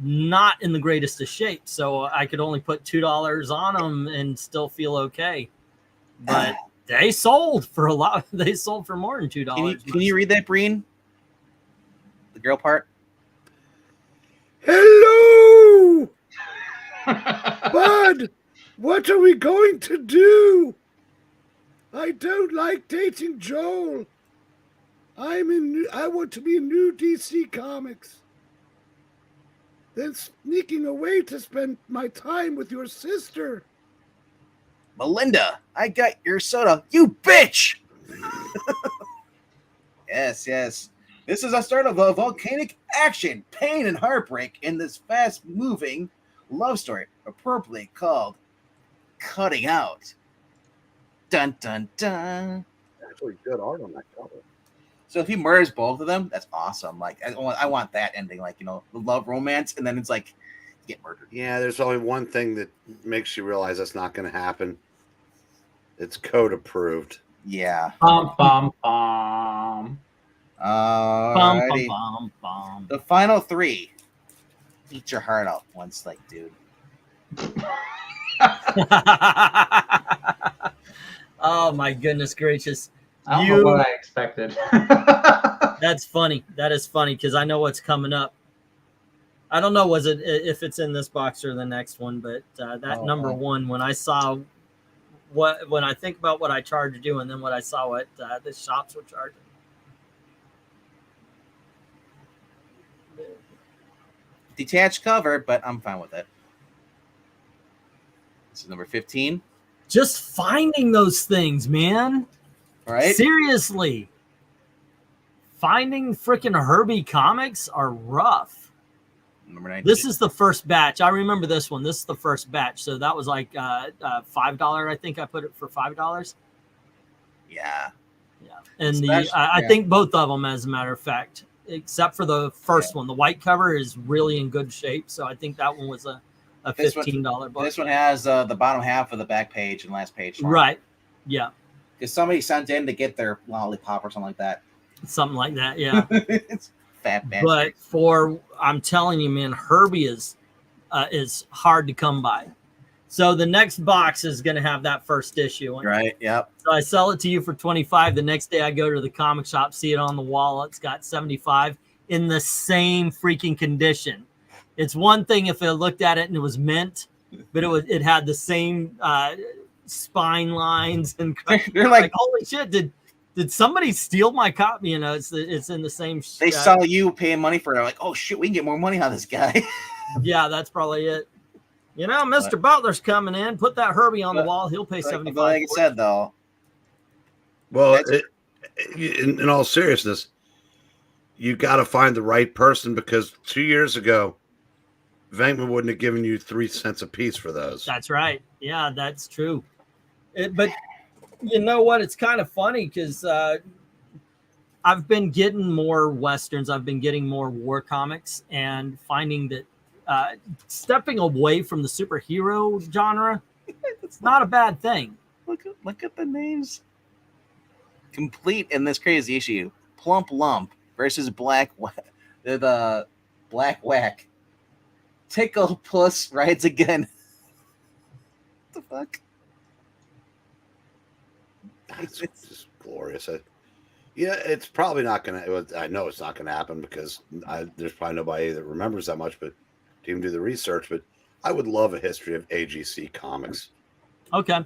not in the greatest of shape. So I could only put $2 on them and still feel okay. But they sold for a lot. They sold for more than $2. Can you read that, Breen? The girl part? Hello! Bud, what are we going to do? I don't like dating Joel. I want to be in new DC Comics. Then sneaking away to spend my time with your sister. Melinda, I got your soda. You bitch! Yes. This is a start of a volcanic action, pain, and heartbreak in this fast-moving love story, appropriately called Cutting Out. Dun, dun, dun. Actually, good art on that cover. So if he murders both of them, that's awesome. Like, I want that ending, like, the love romance, and then it's like, you get murdered. Yeah, there's only one thing that makes you realize that's not going to happen. It's code approved. Yeah. Bum, bum, bum. Alrighty. Bum, bum, bum. The final 3. Eat your heart out once, like, dude. Oh my goodness gracious! I don't know what I expected. That's funny. That is funny because I know what's coming up. I don't know if it's in this box or the next one, but that number one, when I think about what I charged you, and then what I saw what the shops were charging. Detached cover, but I'm fine with it. This is number 15. Just finding those things, man. All right. Seriously. Finding freaking Herbie comics are rough. Number 19. This is the first batch. I remember this one. This is the first batch. So that was like $5. I think I put it for $5. Yeah. Yeah. And I think both of them, as a matter of fact, except for the first one. The white cover is really in good shape. So I think that one was a $15 book. This one has the bottom half of the back page and last page. Right. Yeah. Because somebody sent in to get their lollipop or something like that. Something like that. Yeah. It's fat bastard. But I'm telling you, man, Herbie is hard to come by. So the next box is going to have that first issue. Right. Yep. So I sell it to you for $25. The next day I go to the comic shop, see it on the wall. It's got $75 in the same freaking condition. It's one thing if I looked at it and it was mint, but it had the same spine lines and they're like, holy shit! Did somebody steal my copy? It's in the same. They saw you paying money for it. They're like, oh shit, we can get more money on this guy. Yeah, that's probably it. Mr. Butler's coming in. Put that Herbie on the wall. He'll pay $75. Like I said, though. Well, in all seriousness, you got to find the right person because 2 years ago, Venkman wouldn't have given you 3 cents a piece for those. That's right. Yeah, that's true. But you know what? It's kind of funny because I've been getting more Westerns. I've been getting more war comics and finding that stepping away from the superhero genre, it's not a bad thing. Look at the names. Complete in this crazy issue. Plump Lump versus the Black Whack. Tickle Puss rides again. What the fuck? It's just glorious. It's probably not going to. I know it's not going to happen because there's probably nobody that remembers that much, but to even do the research. But I would love a history of AGC comics. Okay.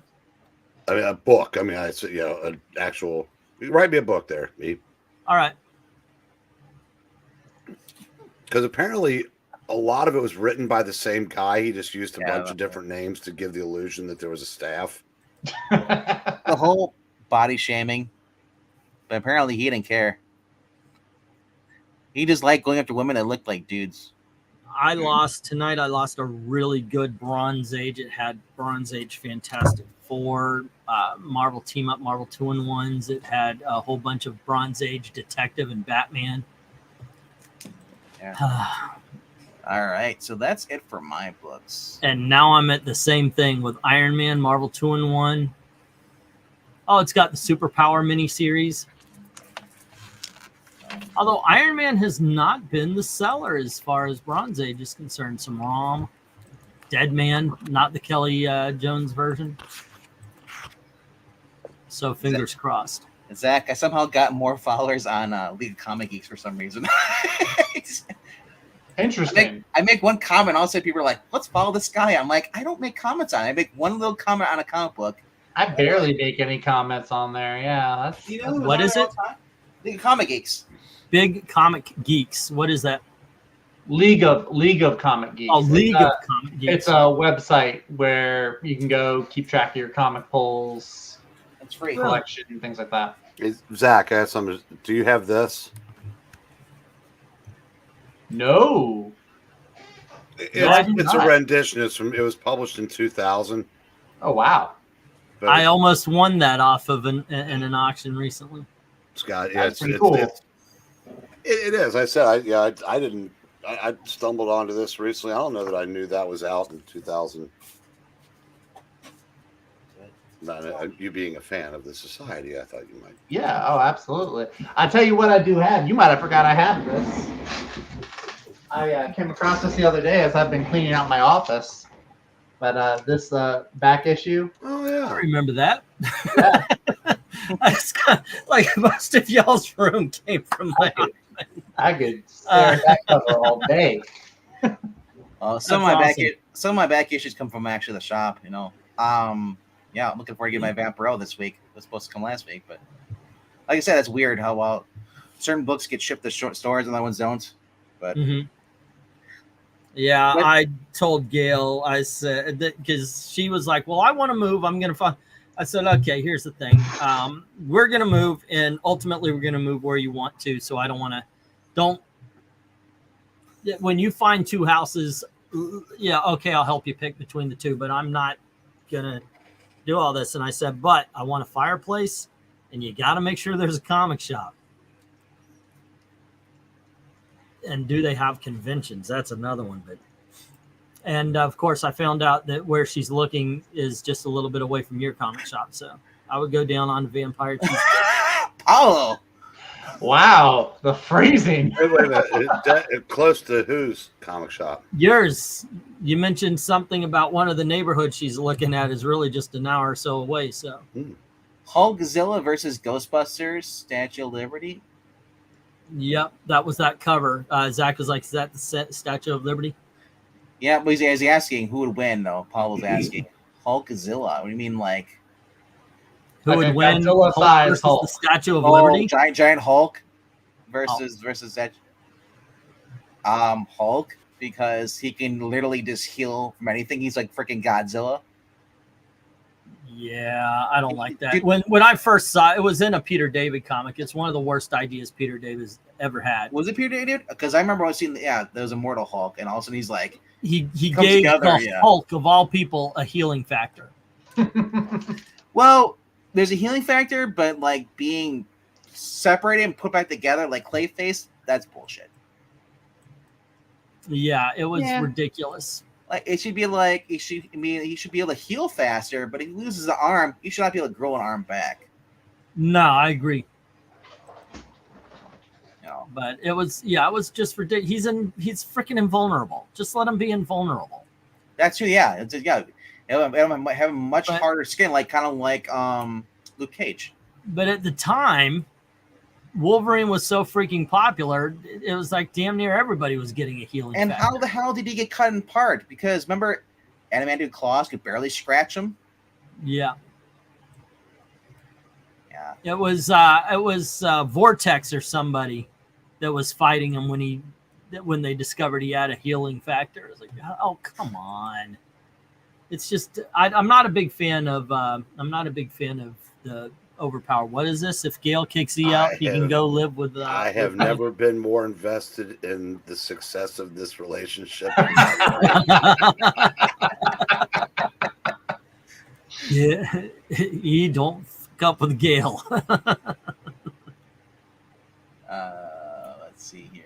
I mean, a book. I mean, it's an actual. Write me a book there, me. All right. Because apparently a lot of it was written by the same guy. He just used a bunch of different names to give the illusion that there was a staff. The whole body shaming, but apparently he didn't care. He just liked going after women that looked like dudes. I lost a really good Bronze Age. It had Bronze Age Fantastic Four, Marvel Team Up, Marvel 2-in-1s. It had a whole bunch of Bronze Age Detective and Batman. Yeah. All right, so that's it for my books. And now I'm at the same thing with Iron Man, Marvel 2-in-1. Oh, it's got the Superpower miniseries. Although Iron Man has not been the seller as far as Bronze Age is concerned. Some ROM, Dead Man, not the Kelly Jones version. So fingers crossed. Zach, I somehow got more followers on League of Comic Geeks for some reason. Interesting. I make one comment, all of a sudden people are like, let's follow this guy. I'm like, I don't make comments on it. I make one little comment on a comic book. I barely make any comments on there. Yeah, that's what is it? League of Comic Geeks. Big Comic Geeks. What is that? League of Comic Geeks. Oh, League of Comic Geeks. It's a website where you can go keep track of your comic polls. It's free. Collection and things like that. Zach, I have some. Do you have this? No. It's a rendition. It was published in 2000. Oh wow! But I almost won that off of in an auction recently. It's got That's pretty cool. It is. I said I didn't. I stumbled onto this recently. I don't know that I knew that was out in 2000. You being a fan of the society, I thought you might. Yeah. Oh, absolutely. I tell you what, I do have. You might have forgot I had this. I came across this the other day as I've been cleaning out my office. But this back issue. Oh yeah, I remember that. Yeah. It's kind of like most of y'all's room came from my. I could stare at that cover all day. Some of my back issues come from actually the shop. You know. Yeah, I'm looking forward to getting my Vampiro this week. It was supposed to come last week, but like I said, it's weird how certain books get shipped to stores and other ones don't. But yeah, I told Gail, I said that because she was like, "Well, I want to move. I'm gonna find." I said, "Okay, here's the thing. We're gonna move, and ultimately, we're gonna move where you want to. So I don't want to. Don't. When you find two houses, yeah, okay, I'll help you pick between the two, but I'm not gonna do all this." And I said, "But I want a fireplace, and you got to make sure there's a comic shop. And do they have conventions? That's another one." But and of course, I found out that where she's looking is just a little bit away from your comic shop, so I would go down on Vampire Tuesday. Paulo. Wow, the phrasing. Wait a minute. Close to whose comic shop? Yours. You mentioned something about one of the neighborhoods she's looking at is really just an hour or so away. So Hulkzilla versus Ghostbusters, Statue of Liberty. Yep, that was that cover. Zach was like, "Is that the Statue of Liberty?" Yeah, but he's asking who would win, though. Paul was asking. Hulkzilla. What do you mean, like? Who would win? Hulk versus Hulk. The Statue of Liberty? Giant Hulk versus that. Hulk, because he can literally just heal from anything. He's like freaking Godzilla. Yeah, I don't like that. When I first saw it, it was in a Peter David comic. It's one of the worst ideas Peter David's ever had. Was it Peter David? Because I remember I was seeing there was Immortal Hulk, and all of a sudden he's like he gave the Hulk of all people a healing factor. Well, there's a healing factor, but like being separated and put back together like Clayface, that's bullshit. Yeah, it was ridiculous. Like it should be like he should be able to heal faster, but if he loses an arm, he should not be able to grow an arm back. No, I agree. No, but it was just ridiculous. He's freaking invulnerable. Just let him be invulnerable. That's true. Yeah, have a much harder skin, like kind of like Luke Cage. But at the time, Wolverine was so freaking popular, it was like damn near everybody was getting a healing. And factor. how the hell did he get cut in part? Because remember, adamantium claws could barely scratch him. Yeah. Yeah. It was Vortex or somebody that was fighting him when they discovered he had a healing factor. It was like, oh come on. It's just I'm not a big fan of the overpower. What is this? If Gale kicks you out, you can go live with. I have never been more invested in the success of this relationship. Yeah, you don't fuck up with Gale. Let's see here.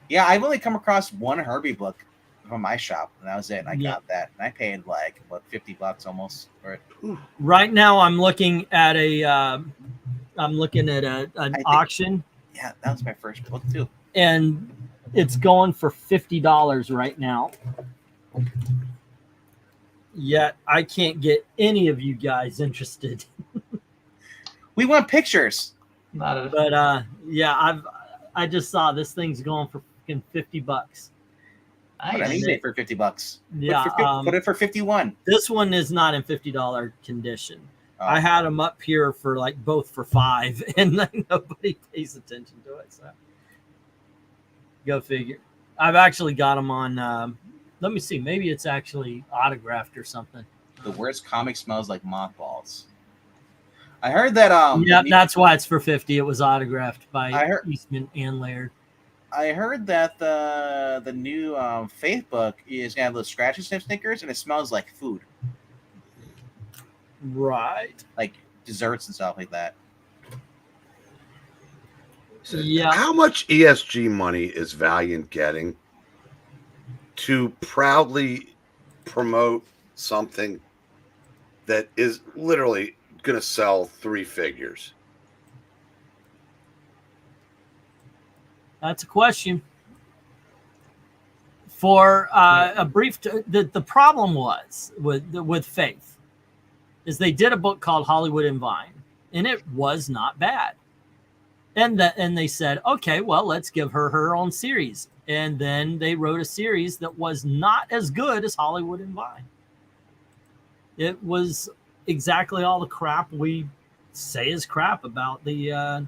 Yeah, I've only come across one Herbie book from my shop, and that was it. And I got that, and I paid like what $50 almost for it. Right now, I'm looking at an auction. Yeah, that was my first book too, and it's going for $50 right now. Yet I can't get any of you guys interested. We want pictures. But I just saw this thing's going for fucking $50. Put it on eBay for $50. Yeah, put it for 51. This one is not in $50 condition. Oh. I had them up here for like both for $5, and nobody pays attention to it. So go figure. I've actually got them on. Let me see. Maybe it's actually autographed or something. The worst comic smells like mothballs. I heard that. That's why it's for $50. It was autographed by Eastman and Laird. I heard that the new Faith book is gonna have those scratch and sniff stickers, and it smells like food, right? Like desserts and stuff like that. So how much ESG money is Valiant getting to proudly promote something that is literally going to sell 3 figures? That's a question. For a brief, the problem was with Faith is they did a book called Hollywood and Vine, and it was not bad. And they said, okay, well, let's give her own series. And then they wrote a series that was not as good as Hollywood and Vine. It was exactly all the crap we say is crap about the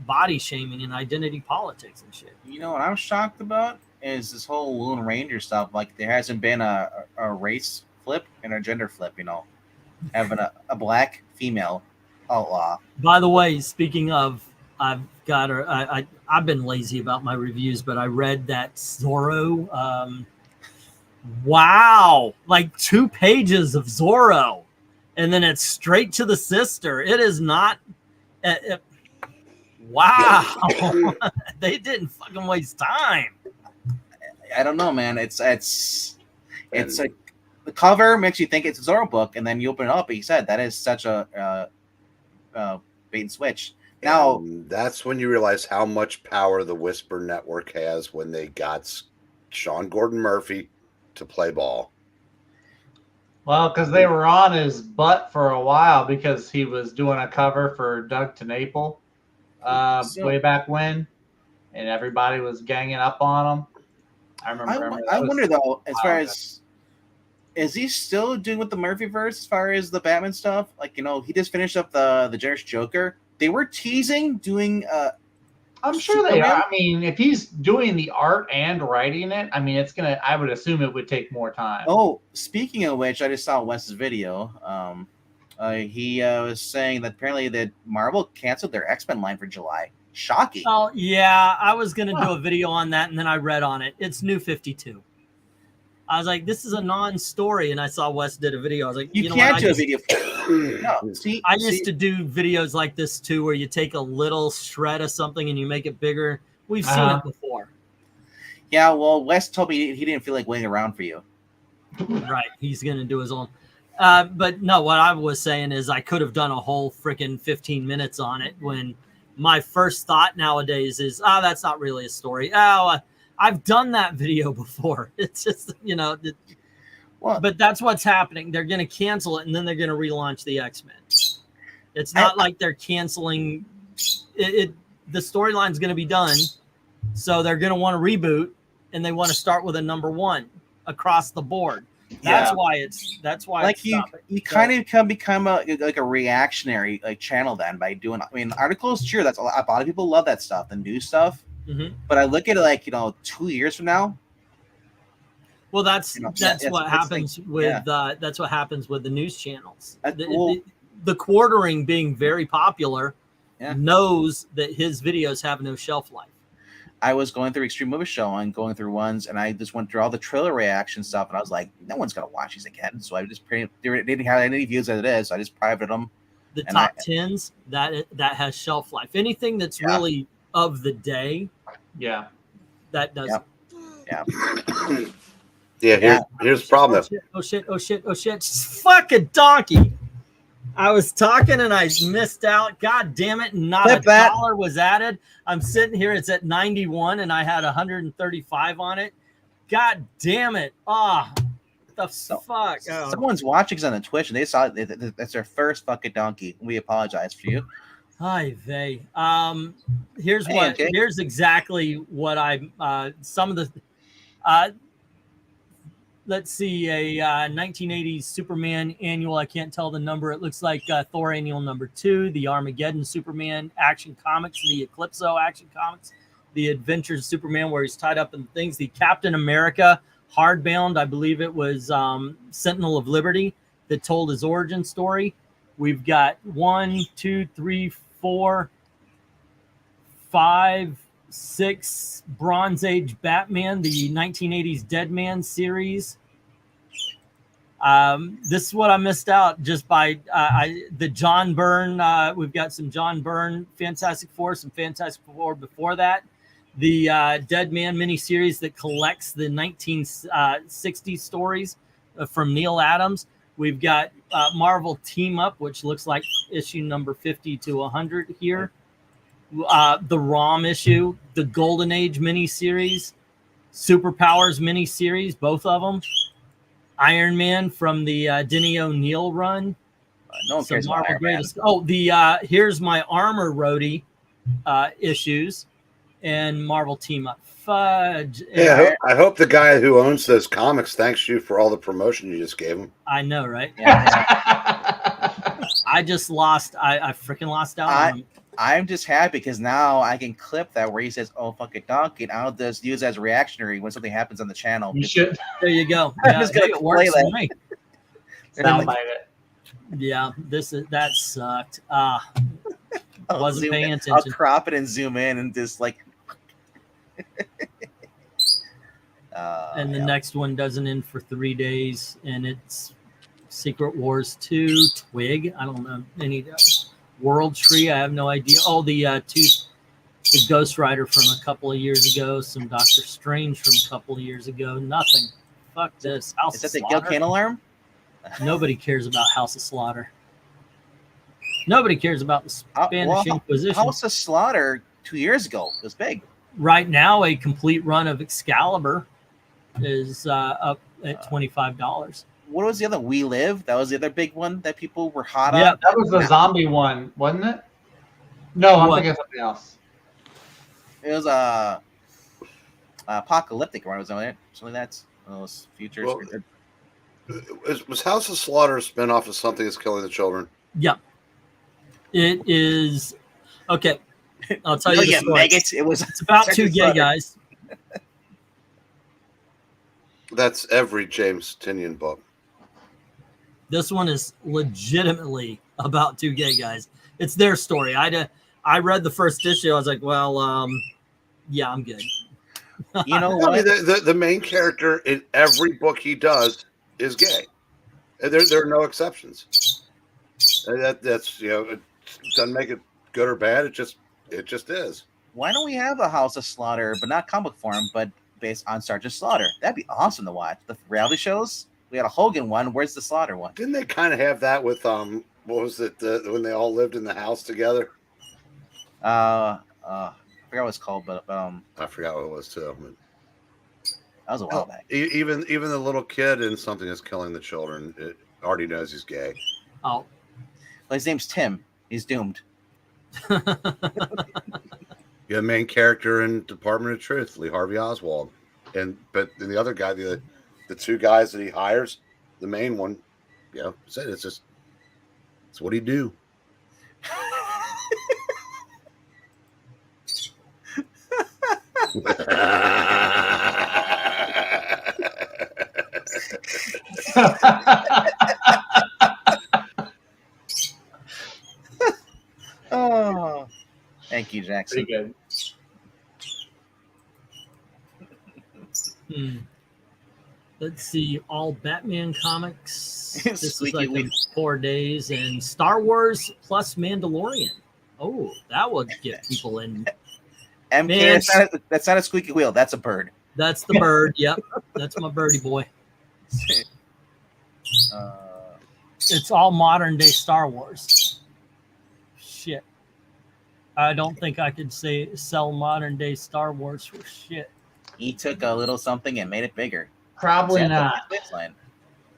body shaming and identity politics and shit. You know what I'm shocked about is this whole Lone Ranger stuff. Like there hasn't been a race flip and a gender flip, having a black female outlaw. By the way, speaking of, I've been lazy about my reviews, but I read that Zorro. Wow, like 2 pages of Zorro, and then it's straight to the sister. It is not. Wow, they didn't fucking waste time. I don't know, man. It's like the cover makes you think it's a Zorro book, and then you open it up, and you said that is such a bait and switch. Now that's when you realize how much power the Whisper Network has when they got Sean Gordon Murphy to play ball. Well, because they were on his butt for a while because he was doing a cover for Doug TeNapel way back when, and everybody was ganging up on him. I remember. I wonder though, as far as is he still doing with the Murphyverse as far as the Batman stuff? Like, he just finished up the Generous Joker. They were teasing doing I'm sure they are. I mean, if he's doing the art and writing it, I mean, I would assume it would take more time. Oh, speaking of which, I just saw Wes's video. He was saying that apparently that Marvel canceled their X-Men line for July. Shocking. Oh, yeah. I was going to do a video on that, and then I read on it. It's New 52. I was like, this is a non-story, and I saw Wes did a video. I was like, you can't do a video. No, I used to do videos like this too, where you take a little shred of something and you make it bigger. We've seen it before. Yeah, well, Wes told me he didn't feel like waiting around for you. Right, he's going to do his own. But no, what I was saying is I could have done a whole freaking 15 minutes on it when my first thought nowadays is, that's not really a story. I've done that video before. It's just, but that's what's happening. They're going to cancel it, and then they're going to relaunch the X-Men. It's not like they're canceling it. The storyline's going to be done, so they're going to want to reboot, and they want to start with a number 1 across the board. That's why like you kind of can become a reactionary channel then by doing. I mean, articles, sure, that's a lot of people love that stuff, the new stuff. Mm-hmm. But I look at it 2 years from now. Well, that's what happens with that's what happens with the news channels. The quartering being very popular knows that his videos have no shelf life. I was going through Extreme Movie Show and going through ones, and I just went through all the trailer reaction stuff, and I was like, no one's gonna watch these again. So I just they didn't have any views as it is. So I just privated them. The top 10s that has shelf life. Anything that's really of the day, that doesn't. Yeah. Yeah, here's the problem. Oh shit. Fuck a donkey. I was talking and I missed out. God damn it. Not Clip a that. dollar was added. I'm sitting here. It's at 91 and I had 135 on it. God damn it. Ah, the fuck. Oh. Someone's watching us on the Twitch and they saw it. That's their first fucking donkey. We apologize for you. Hi, vey. Here's exactly what I some of the let's see, a 1980s Superman annual. I can't tell the number. It looks like Thor annual number 2, the Armageddon Superman Action Comics, the Eclipso Action Comics, the Adventures of Superman, where he's tied up in things, the Captain America hardbound, I believe it was Sentinel of Liberty, that told his origin story. We've got 1, 2, 3, 4, 5, 6 Bronze Age Batman, the 1980s Dead Man series. This is what I missed out just by the John Byrne. We've got some John Byrne Fantastic Four, some Fantastic Four before that. The Dead Man miniseries that collects the 1960s stories from Neil Adams. We've got Marvel Team Up, which looks like issue number 50 to 100 here. The ROM issue, the Golden Age miniseries, Superpowers miniseries, both of them. Iron Man from the Denny O'Neil run. No one cares about Iron Man. Oh, the Here's My Armor Rhodey issues and Marvel Team Up. Fudge. Yeah, I hope the guy who owns those comics thanks you for all the promotion you just gave him. I know, right? Yeah. I just lost. I freaking lost out. I'm just happy because now I can clip that where he says, "Oh, fuck it, donkey," and I'll just use it as reactionary when something happens on the channel. You should. There you go. I'm Yeah, just gonna it works play for that. me. Soundbite it. Yeah, that sucked. I'll Wasn't zoom paying in. attention. I'll crop it and zoom in and just like. And the next one doesn't end for 3 days, and it's Secret Wars 2, Twig. I don't know any World Tree. I have no idea. Oh, the Ghost Rider from a couple of years ago, some Doctor Strange from a couple of years ago. Nothing. Fuck this. House Is of that the Gil Slaughter? Kane alarm? Nobody cares about House of Slaughter. Nobody cares about the Spanish Inquisition. House of Slaughter 2 years ago was big. Right now, a complete run of Excalibur is up at $25. What was the other? We Live. That was the other big one that people were hot on. Yeah, That was the zombie one, wasn't it? No, I'm thinking of something else. It was apocalyptic, right? Was it something that's those futures? Well, was House of Slaughter a spinoff of Something Is Killing the Children? Yeah. It is. Okay. I'll tell you the story. Maggots. It's about two gay guys. That's every James Tynion book. This one is legitimately about two gay guys. It's their story. I read the first issue. I was like, well, yeah, I'm good. You know I what? mean, the main character in every book he does is gay. There are no exceptions. And that's it doesn't make it good or bad. It just is. Why don't we have a House of Slaughter, but not comic form, but based on Sergeant Slaughter? That'd be awesome to watch. The reality shows. We had a Hogan one. Where's the Slaughter one? Didn't they kind of have that with what was it when they all lived in the house together? I forgot what it's called, but I forgot what it was too. But that was a while back. Even the little kid in Something Is Killing the Children, it already knows he's gay. Oh. Well, his name's Tim. He's doomed. You have main character in Department of Truth, Lee Harvey Oswald, but then the other guy, the two guys that he hires, the main one, said it's what he do. Oh, thank you, Jackson. Pretty good. Let's see, all Batman comics. This is Squeaky like in 4 days, and Star Wars plus Mandalorian. Oh, that would get people in. MK, that's not a squeaky wheel. That's a bird. That's the bird. Yep, that's my birdie boy. It's all modern day Star Wars. Shit. I don't think I could sell modern day Star Wars for shit. He took a little something and made it bigger. Probably not.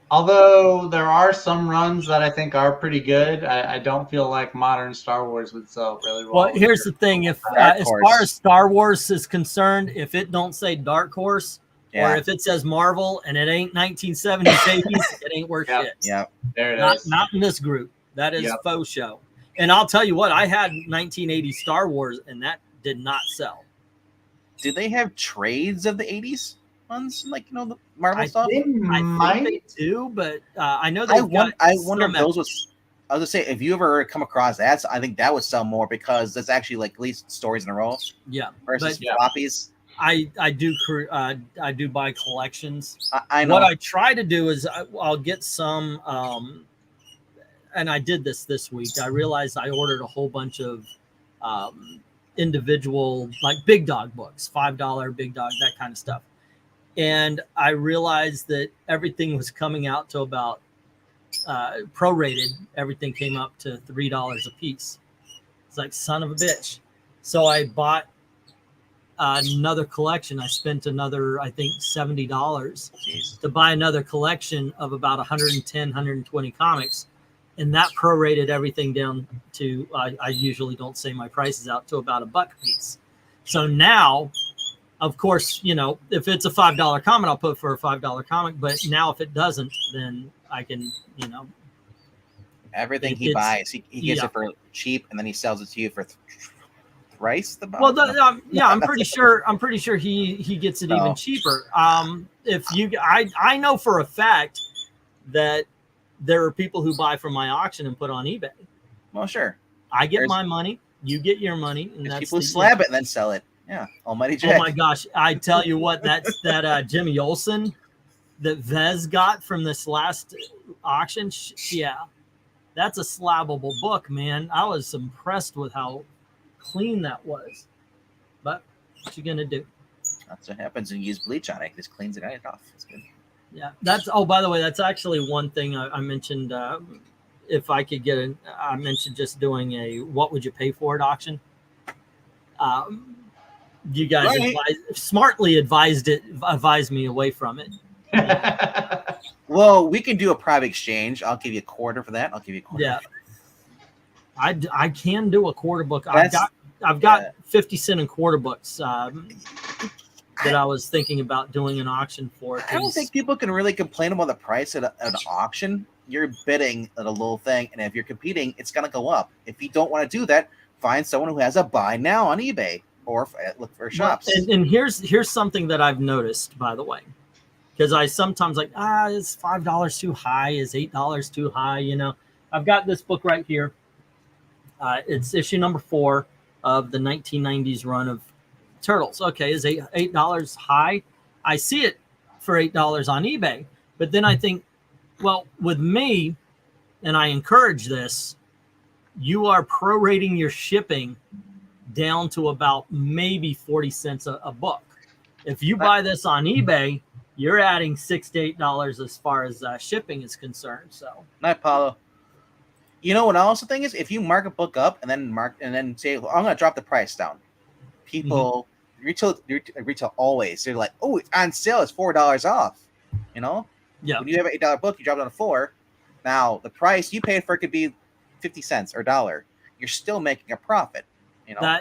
Although there are some runs that I think are pretty good, I don't feel like modern Star Wars would sell really well. Well, here's the thing: if as far as Star Wars is concerned, if it don't say Dark Horse, or if it says Marvel and it ain't 1970s babies, it ain't worth shit. Yeah, there it is. Not in this group. That is faux show. And I'll tell you what, I had 1980 Star Wars, and that did not sell. Do they have trades of the 80s ones, like the Marvel stuff? I think they do, but I know I wonder if those was. I was gonna say, if you ever come across that, I think that would sell more because that's actually like at least stories in a row. Yeah, versus floppies. I do buy collections. I know. What I try to do is I'll get some, and I did this week. I realized I ordered a whole bunch of individual like big dog books, $5 big dog, that kind of stuff. And I realized that everything was coming out to about prorated. Everything came up to $3 a piece. It's like, son of a bitch. So I bought another collection. I spent another, I think, $70 to buy another collection of about 110, 120 comics. And that prorated everything down to, I usually don't say my prices out, to about $1 a piece. So now, of course, if it's a $5 comic, I'll put for a $5 comic. But now if it doesn't, then I can, everything he buys, he gets it for cheap, and then he sells it to you for thrice the well, I'm pretty sure he gets it even cheaper. I know for a fact that there are people who buy from my auction and put on eBay. Well, sure. I get my money, you get your money, and that's people who slab it and then sell it. Yeah, Almighty Jack. Oh my gosh! I tell you what, that's that Jimmy Olsen that Vez got from this last auction. Yeah, that's a slabbable book, man. I was impressed with how clean that was. But what you gonna do? That's what happens when you use bleach on it. It just cleans it off. It's good. Yeah, that's. Oh, by the way, that's actually one thing I mentioned. If I could get I mentioned just doing a what would you pay for it auction. You guys smartly advised me away from it. Well, we can do a private exchange. I'll give you a quarter for that. I'll give you a quarter. Yeah, I can do a quarter book. I've got 50-cent and quarter books that I was thinking about doing an auction for. I don't think people can really complain about the price at an auction. You're bidding at a low thing, and if you're competing, it's gonna go up. If you don't want to do that, find someone who has a buy now on eBay. Or look for shops. And here's something that I've noticed, by the way, because I sometimes is $5 too high? Is $8 too high? I've got this book right here. It's issue number 4 of the 1990s run of Turtles. Okay, is $8 high? I see it for $8 on eBay, but then I think, well, with me, and I encourage this, you are prorating your shipping down to about maybe 40 cents a book. If you buy this on eBay, you're adding $6 to $8 as far as shipping is concerned. So, Night, Paulo. You know what also thing is, if you mark a book up and then say, well, I'm going to drop the price down. People retail always, they're like, oh, it's on sale, it's $4 off. Yeah. When you have an $8 book, you drop it down to $4. Now the price you paid for it could be 50 cents or $1. You're still making a profit.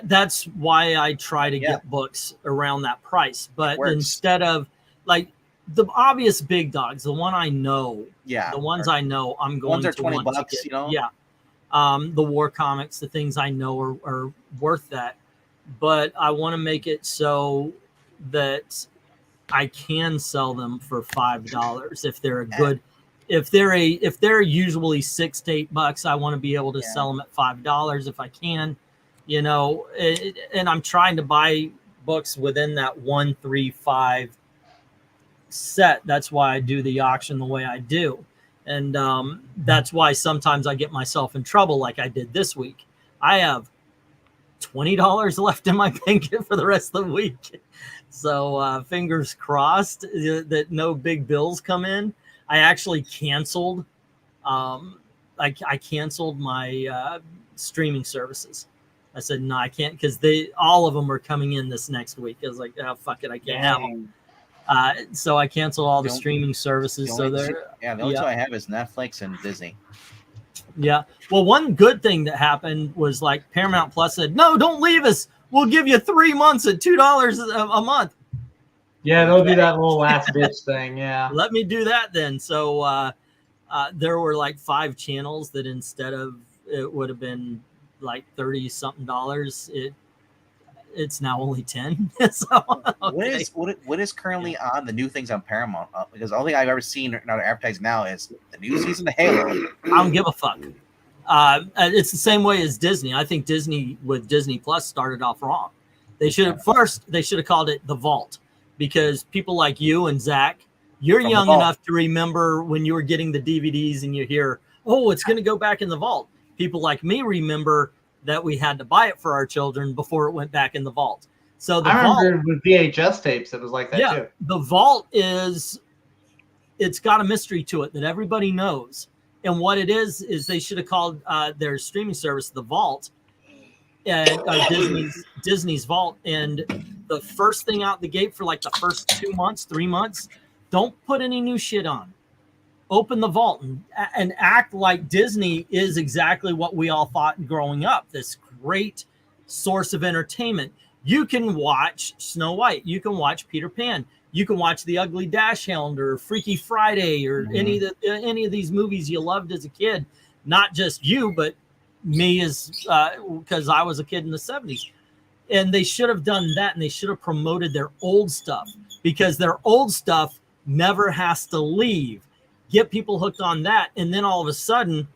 That's why I try to get books around that price. But instead of like the obvious big dogs, the one I know, the ones I know, I'm going to $20, the war comics, the things I know are worth that. But I want to make it so that I can sell them for $5 if they're a good. If they're usually $6 to $8, I want to be able to sell them at $5 if I can. And I'm trying to buy books within that 1, 3, 5 set. That's why I do the auction the way I do. And that's why sometimes I get myself in trouble like I did this week. I have $20 left in my bank for the rest of the week. So fingers crossed that no big bills come in. I actually canceled. I canceled my streaming services. I said no, I can't, because all of them are coming in this next week. I was like, oh fuck it, I can't have them. So I canceled all the streaming services. The only two I have is Netflix and Disney. Yeah. Well, one good thing that happened was like Paramount Plus said, no, don't leave us. We'll give you 3 months at $2 a month. Yeah, they'll do that little last ditch thing. Yeah. Let me do that then. So there were like 5 channels that instead of it would have been like $30-something, it's now only 10. So okay. What is currently on the new things on Paramount? Because the only thing I've ever seen in our advertising now is the new season of Halo. I don't give a fuck. It's the same way as Disney. I think Disney with Disney Plus started off wrong. They should have called it The Vault, because people like you and Zach, you're young enough to remember when you were getting the DVDs and you hear, oh, it's going to go back in the vault. People like me remember that we had to buy it for our children before it went back in the vault. So I remember with VHS tapes, it was like that too. The vault it's got a mystery to it that everybody knows. And what it is they should have called their streaming service The Vault, and Disney's Vault. And the first thing out the gate for like the first 2 months, 3 months, don't put any new shit on. Open the vault and act like Disney is exactly what we all thought growing up. This great source of entertainment. You can watch Snow White. You can watch Peter Pan. You can watch The Ugly Dachshund or Freaky Friday or any of these movies you loved as a kid. Not just you, but me, as because I was a kid in the 70s. And they should have done that, and they should have promoted their old stuff, because their old stuff never has to leave. Get people hooked on that, and then all of a sudden,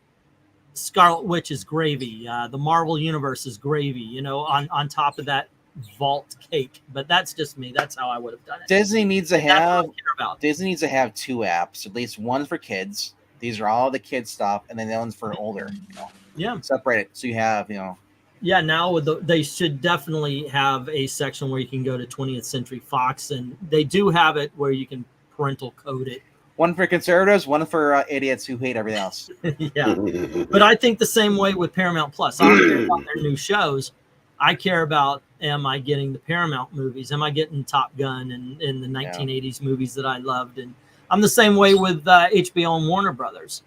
Scarlet Witch is gravy. The Marvel Universe is gravy, on top of that vault cake. But that's just me. That's how I would have done it. Disney needs to have 2 apps, at least one for kids. These are all the kids stuff, and then the one's for older. Yeah, separate it so you have Yeah, now they should definitely have a section where you can go to 20th Century Fox, and they do have it where you can parental code it. One for conservatives, one for idiots who hate everything else. Yeah, but I think the same way with Paramount Plus. I don't care about their new shows. I care about, am I getting the Paramount movies? Am I getting Top Gun and the 1980s movies that I loved? And I'm the same way with HBO and Warner Brothers.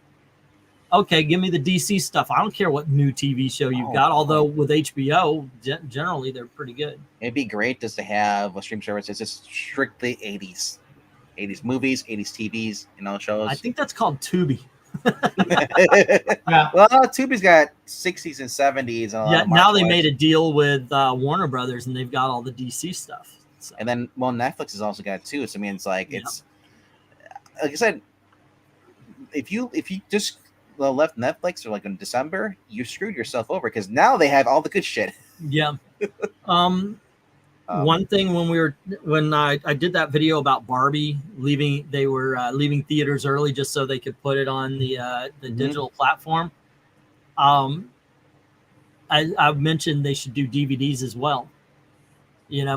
Okay, give me the DC stuff. I don't care what new TV show you've got, although with HBO, generally they're pretty good. It'd be great just to have a stream service that's just strictly 80s movies, 80s TVs, shows. I think that's called Tubi. Well, Tubi's got 60s and 70s. And now they made a deal with Warner Brothers, and they've got all the DC stuff. So. And then, Netflix has also got it too. So I mean, it's like it's like I said, if you just left Netflix or like in December, you screwed yourself over, because now they have all the good shit. Yeah. One thing when I did that video about Barbie leaving theaters early just so they could put it on the digital platform. I mentioned they should do DVDs as well.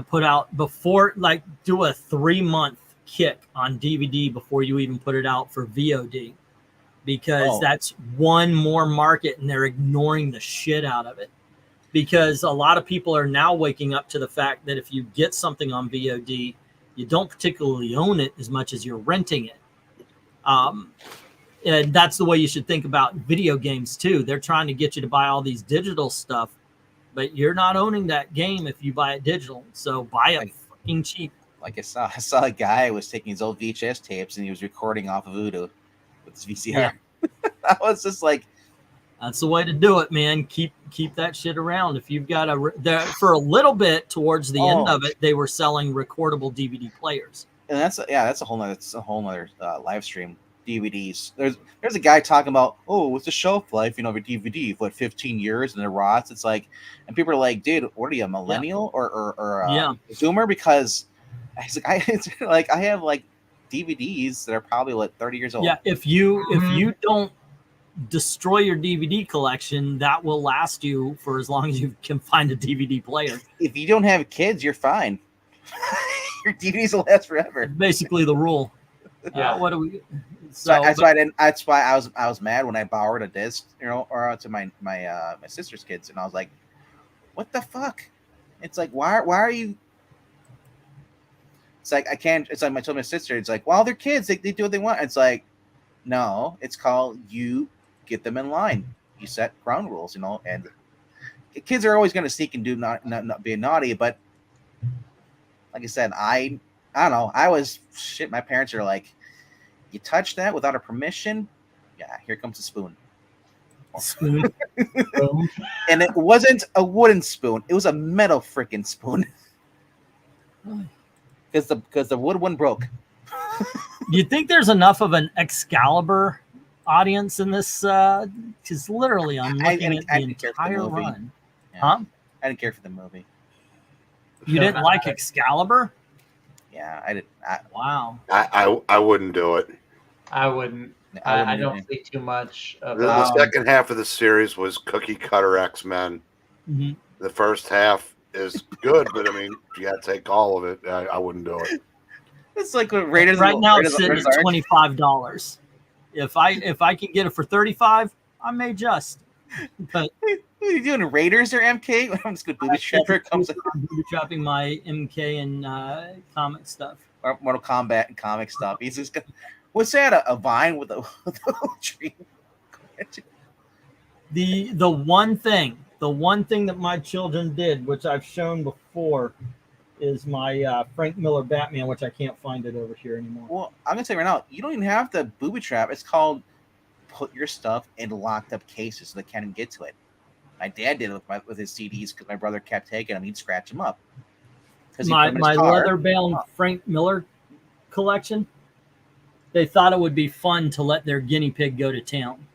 Put out before, like, do a 3-month kick on DVD before you even put it out for VOD, because that's one more market, and they're ignoring the shit out of it. Because a lot of people are now waking up to the fact that if you get something on VOD, you don't particularly own it as much as you're renting it. And that's the way you should think about video games too. They're trying to get you to buy all these digital stuff, but you're not owning that game if you buy it digital. So buy it fucking cheap. Like I saw a guy who was taking his old VHS tapes and he was recording off of Voodoo with his VCR. Yeah. I was just like, that's the way to do it, man. Keep that shit around. If you've got for a little bit towards the end of it, they were selling recordable DVD players. And that's a whole nother live stream. DVDs. There's a guy talking about, what's the shelf life, of a DVD? What, 15 years and it rots? It's like, and people are like, dude, what are you, a millennial or a Zoomer? Because I have like DVDs that are probably like 30 years old. Yeah, if you don't destroy your DVD collection, that will last you for as long as you can find a DVD player. If you don't have kids, you're fine. Your DVDs will last forever. Basically, the rule. Yeah. What do we? That's why I didn't. That's why I was mad when I borrowed a disc, or to my sister's kids, and I was like, "What the fuck?" It's like, why are you? It's like I can't. It's like I told my sister. It's like, well, they're kids. They do what they want. It's like, no. It's called you get them in line. You set ground rules, and kids are always going to sneak and do not be naughty. But like I said, I don't know. I was shit. My parents are like, you touch that without a permission, yeah, here comes a spoon. Spoon. And it wasn't a wooden spoon; it was a metal freaking spoon. Because the wood one broke. Do you think there's enough of an Excalibur audience in this? Because literally, I'm looking at the entire run. Yeah. Huh? I didn't care for the movie. You didn't like Excalibur? Yeah, I didn't. Wow. I wouldn't do it. I wouldn't. I don't see too much of the second half of the series was cookie cutter X-Men. Mm-hmm. The first half is good, but I mean, you got to take all of it. I wouldn't do it. It's like what Raiders right now. It's sitting at $25. If I can get it for $35, I may just. But what are you doing, Raiders or MK? I'm just going to booby trapper. Booby trapping my MK and comic stuff. Or Mortal Kombat and comic stuff. He's just gonna, what's that? A vine with a tree? The one thing that my children did, which I've shown before, is my Frank Miller Batman, which I can't find it over here anymore. Well, I'm gonna tell you right now, you don't even have to booby trap. It's called put your stuff in locked up cases so they can't even get to it. My dad did it with his CDs because my brother kept taking them. He'd scratch them up. My leather-bound Frank Miller collection, they thought it would be fun to let their guinea pig go to town.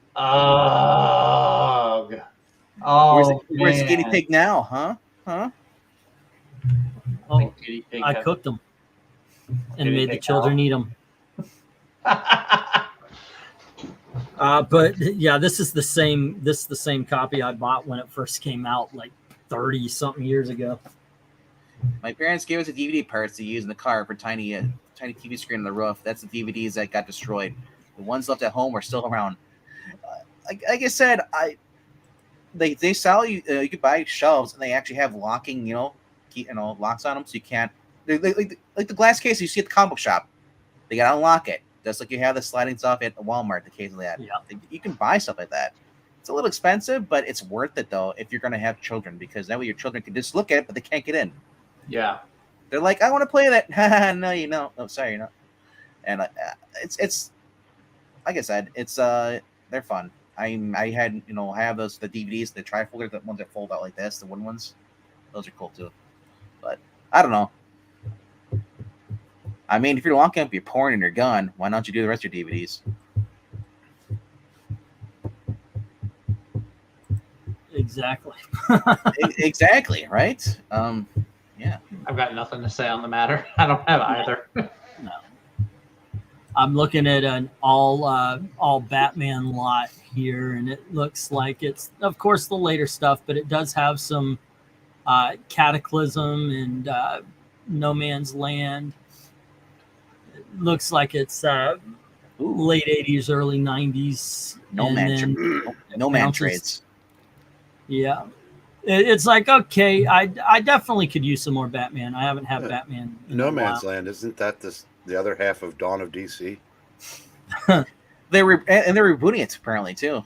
Where's the guinea pig now, huh? Oh, I cooked them and made the children eat them. But yeah, this is the same copy I bought when it first came out, like 30 something years ago. My parents gave us the DVD parts to use in the car for tiny TV screen on the roof. That's the DVDs that got destroyed. The ones left at home are still around. Like I said, they sell you. You could buy shelves, and they actually have locking, locks on them, so you can't. Like the glass case you see at the comic book shop. They gotta unlock it, just like you have the sliding stuff at Walmart. Occasionally, you can buy stuff like that. It's a little expensive, but it's worth it though if you're gonna have children, because that way your children can just look at it, but they can't get in. Yeah, they're like, I want to play that. No, you know. Oh, sorry, you know. And it's like I said, it's they're fun. I had I have the DVDs, the trifolder, the ones that fold out like this, the wooden ones. Those are cool too. But I don't know. I mean, if you're locking up your porn and your gun, why don't you do the rest of your DVDs? Exactly. Exactly, right? Yeah. I've got nothing to say on the matter. I don't have either. No. I'm looking at an all Batman lot here, and it looks like it's, of course, the later stuff, but it does have some Cataclysm and No Man's Land. It looks like it's late 80s, early 90s. No man trades. Yeah. It's like, okay, I definitely could use some more Batman. I haven't had Batman. No Man's Land, isn't that the other half of Dawn of DC? they're rebooting it apparently too.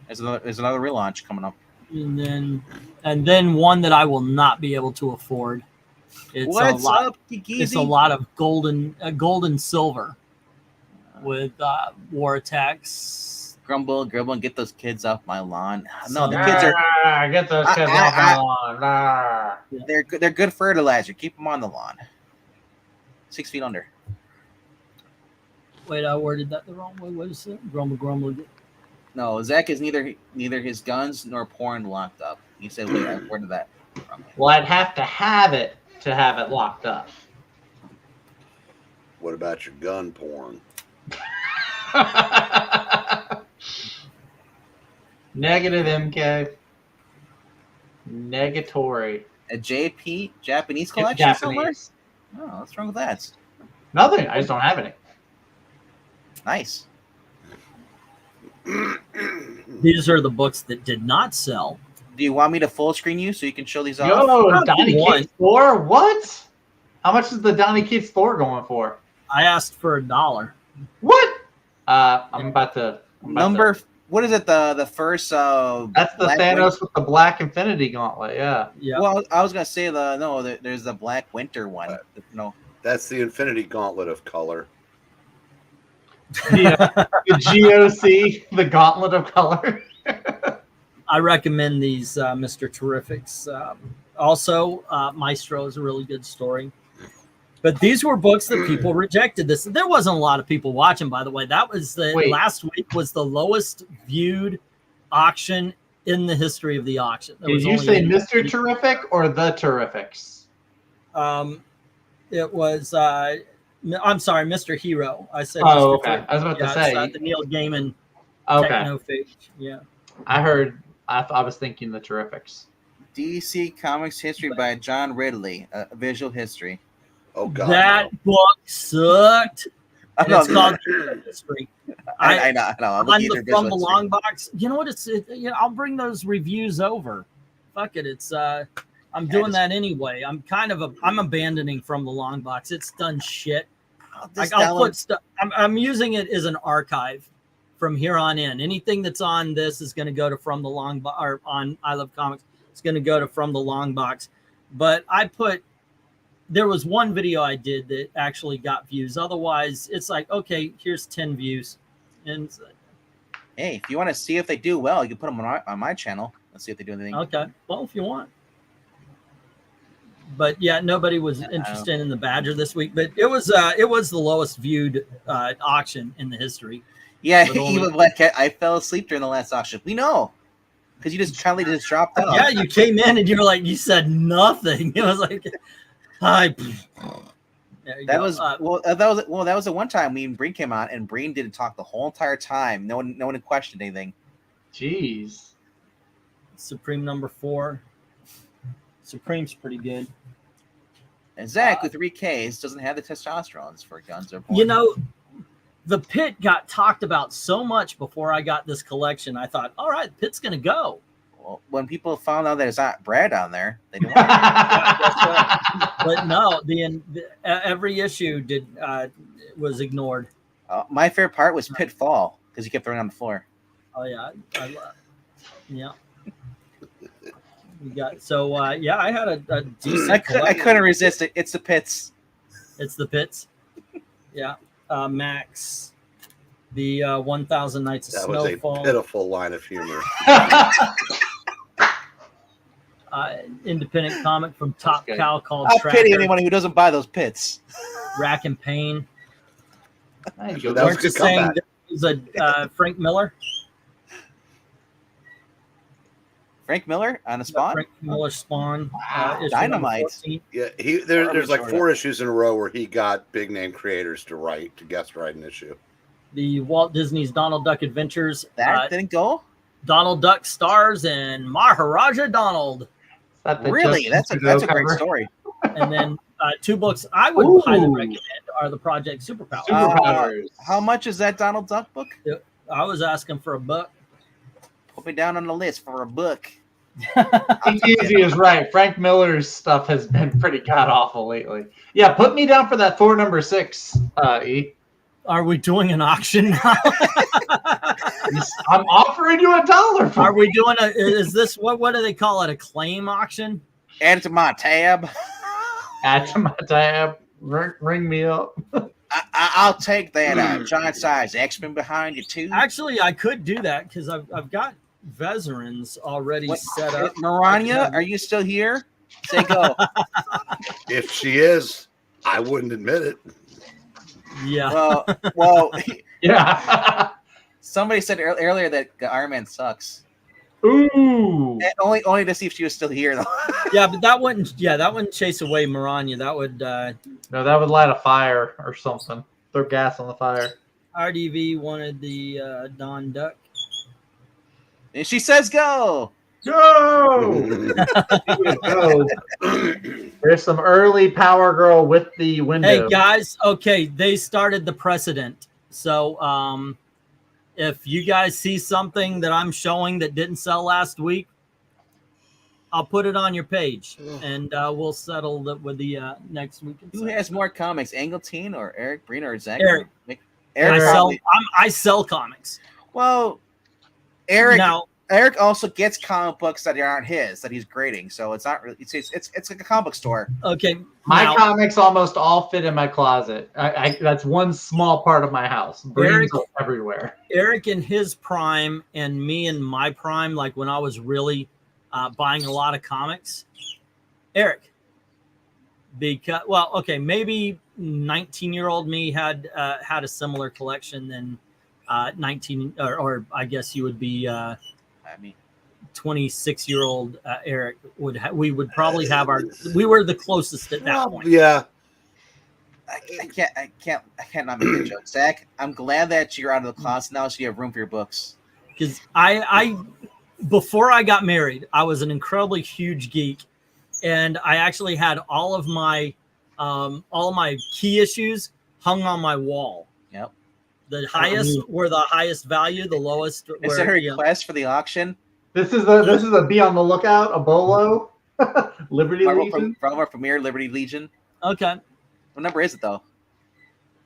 There's another relaunch coming up. And then one that I will not be able to afford. It's up, Geeky? It's a lot of gold and silver with war attacks. Grumble, and get those kids off my lawn. No, the kids are get those kids off my lawn. They're good fertilizer. Keep them on the lawn. 6 feet under. Wait, I worded that the wrong way. What is it? Grumble. No, Zach is neither his guns nor porn locked up. He said, "Wait, I worded that wrong." Well, I'd have to have it locked up. What about your gun porn? Negative, MK. Negatory. A JP Japanese collection somewhere? Oh, what's wrong with that? Nothing. I just don't have any. Nice. These are the books that did not sell. Do you want me to full screen you so you can show these off? Yo, Donny Cates Thor? What? How much is the Donny Cates Thor going for? I asked for $1. What? I'm about to. What is it? The first. That's the Thanos with the Black Infinity Gauntlet. Yeah. Yeah. Well, I was gonna say there's the Black Winter one. No. That's the Infinity Gauntlet of color. The GOC, the Gauntlet of Color. I recommend these, Mr. Terrifics. Also, Maestro is a really good story. But these were books that people rejected. There wasn't a lot of people watching, by the way. That was last week was the lowest viewed auction in the history of the auction. Did you say Mr. Terrific or the Terrifics? It was. I'm sorry, Mr. Hero. I said. Oh, Mr. okay. Terrific. I was about to say the Neil Gaiman. Okay. Technophage. Yeah. I heard. I was thinking the Terrifics. DC Comics History by John Ridley, visual history. Oh God, that book sucked. And it's called History. I know. On the From the Long Box. You know what? I'll bring those reviews over. Fuck it. It's. I'm doing that anyway. I'm abandoning From the Long Box. It's done shit. I'll put stuff. I'm using it as an archive from here on in. Anything that's on this is going to go to From the Long Box, or on I Love Comics. It's going to go to From the Long Box. But there was one video I did that actually got views. Otherwise, it's like, okay, here's 10 views. And hey, if you want to see if they do well, you can put them on my channel. Let's see if they do anything. Okay, well, if you want. But yeah, nobody was interested in the Badger this week. But it was the lowest viewed auction in the history. Yeah, even Black Cat. I fell asleep during the last auction. We know, because you just dropped out. Yeah, you came in and you were like, you said nothing. It was like, hi. That was the one time me and Breen came on, and Breen didn't talk the whole entire time. No one questioned anything. Jeez. Supreme number 4. Supreme's pretty good. And Zach with 3Ks doesn't have the testosterone for guns or porn. You know, the Pit got talked about so much before I got this collection. I thought, all right, Pit's going to go. Well, when people found out there's not Brad on there, they didn't want to. But no, every issue was ignored. My favorite part was Pitfall because he kept throwing it on the floor. Oh yeah, yeah. We got I had a decent. I couldn't resist it. It's the Pits. It's the Pits. Yeah, Max, the 1,000 Nights of Snowfall. That was a pitiful line of humor. Independent comic from Top Cow called I Tracker. pity anyone who doesn't buy those Pits. Rack and Pain. That was Weren't a you good saying comeback. there was a Frank Miller? Frank Miller on a Spawn? Frank Miller Spawn. Issue Dynamite. 14. Yeah, there's like 4 issues in a row where he got big name creators to guest write an issue. The Walt Disney's Donald Duck Adventures. That didn't go? Donald Duck stars and Maharaja Donald. Really? That's a great story. And then 2 books I would highly recommend are the Project Superpowers. How much is that Donald Duck book? I was asking for $1. Put me down on the list for a book. Easy is right. Frank Miller's stuff has been pretty god awful lately. Yeah, put me down for that Thor number 6, E. Are we doing an auction now? I'm offering you $1. Are we doing is this, what do they call it? A claim auction? Add it to my tab. Add to my tab. Ring me up. I'll take that giant size X-Men behind you too. Actually, I could do that because I've got Vezerins already set up. Marania, are you still here? Say go. If she is, I wouldn't admit it. Yeah. Well, yeah. Somebody said earlier that Iron Man sucks. Ooh. Only to see if she was still here though. Yeah, but that wouldn't chase away Maranya. That would no, that would light a fire or something. Throw gas on the fire. RDV wanted the Don Duck. And she says go. Go! Go. There's some early Power Girl with the window. Hey guys, okay, they started the precedent. So if you guys see something that I'm showing that didn't sell last week, I'll put it on your page, and we'll settle it with the next week. Who has more comics, Englentine or Eric Breen or Zach? Eric. I sell comics. Well, Eric. Now, Eric also gets comic books that aren't his that he's grading, so it's not really. It's like a comic book store. Okay, my comics almost all fit in my closet. That's one small part of my house. Breen's everywhere. Eric in his prime and me in my prime, like when I was really buying a lot of comics. Eric, because maybe 19-year-old me had a similar collection than 19 or I guess you would be. 26-year-old Eric we would probably have we were the closest at that point. Yeah. I can't not make a joke. Zach, I'm glad that you're out of the closet now, so you have room for your books. Because I before I got married, I was an incredibly huge geek, and I actually had all of my key issues hung on my wall. Yep. The highest were the highest value, the lowest were. Is there a request for the auction? This is a be on the lookout, a bolo, Liberty Legion. From our premier Liberty Legion. Okay. What number is it though?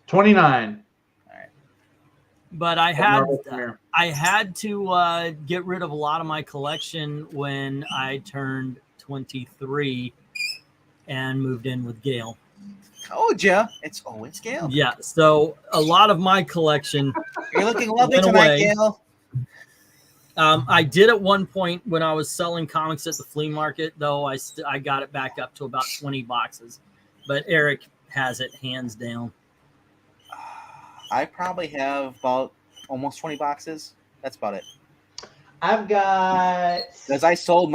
29. All right. But I had to get rid of a lot of my collection when I turned 23 and moved in with Gail. Told ya, it's always Gail. Yeah, so a lot of my collection. You're looking lovely tonight, Gail. I did at one point when I was selling comics at the flea market, though I got it back up to about 20 boxes. But Eric has it hands down. I probably have about almost 20 boxes. That's about it. I've got because I sold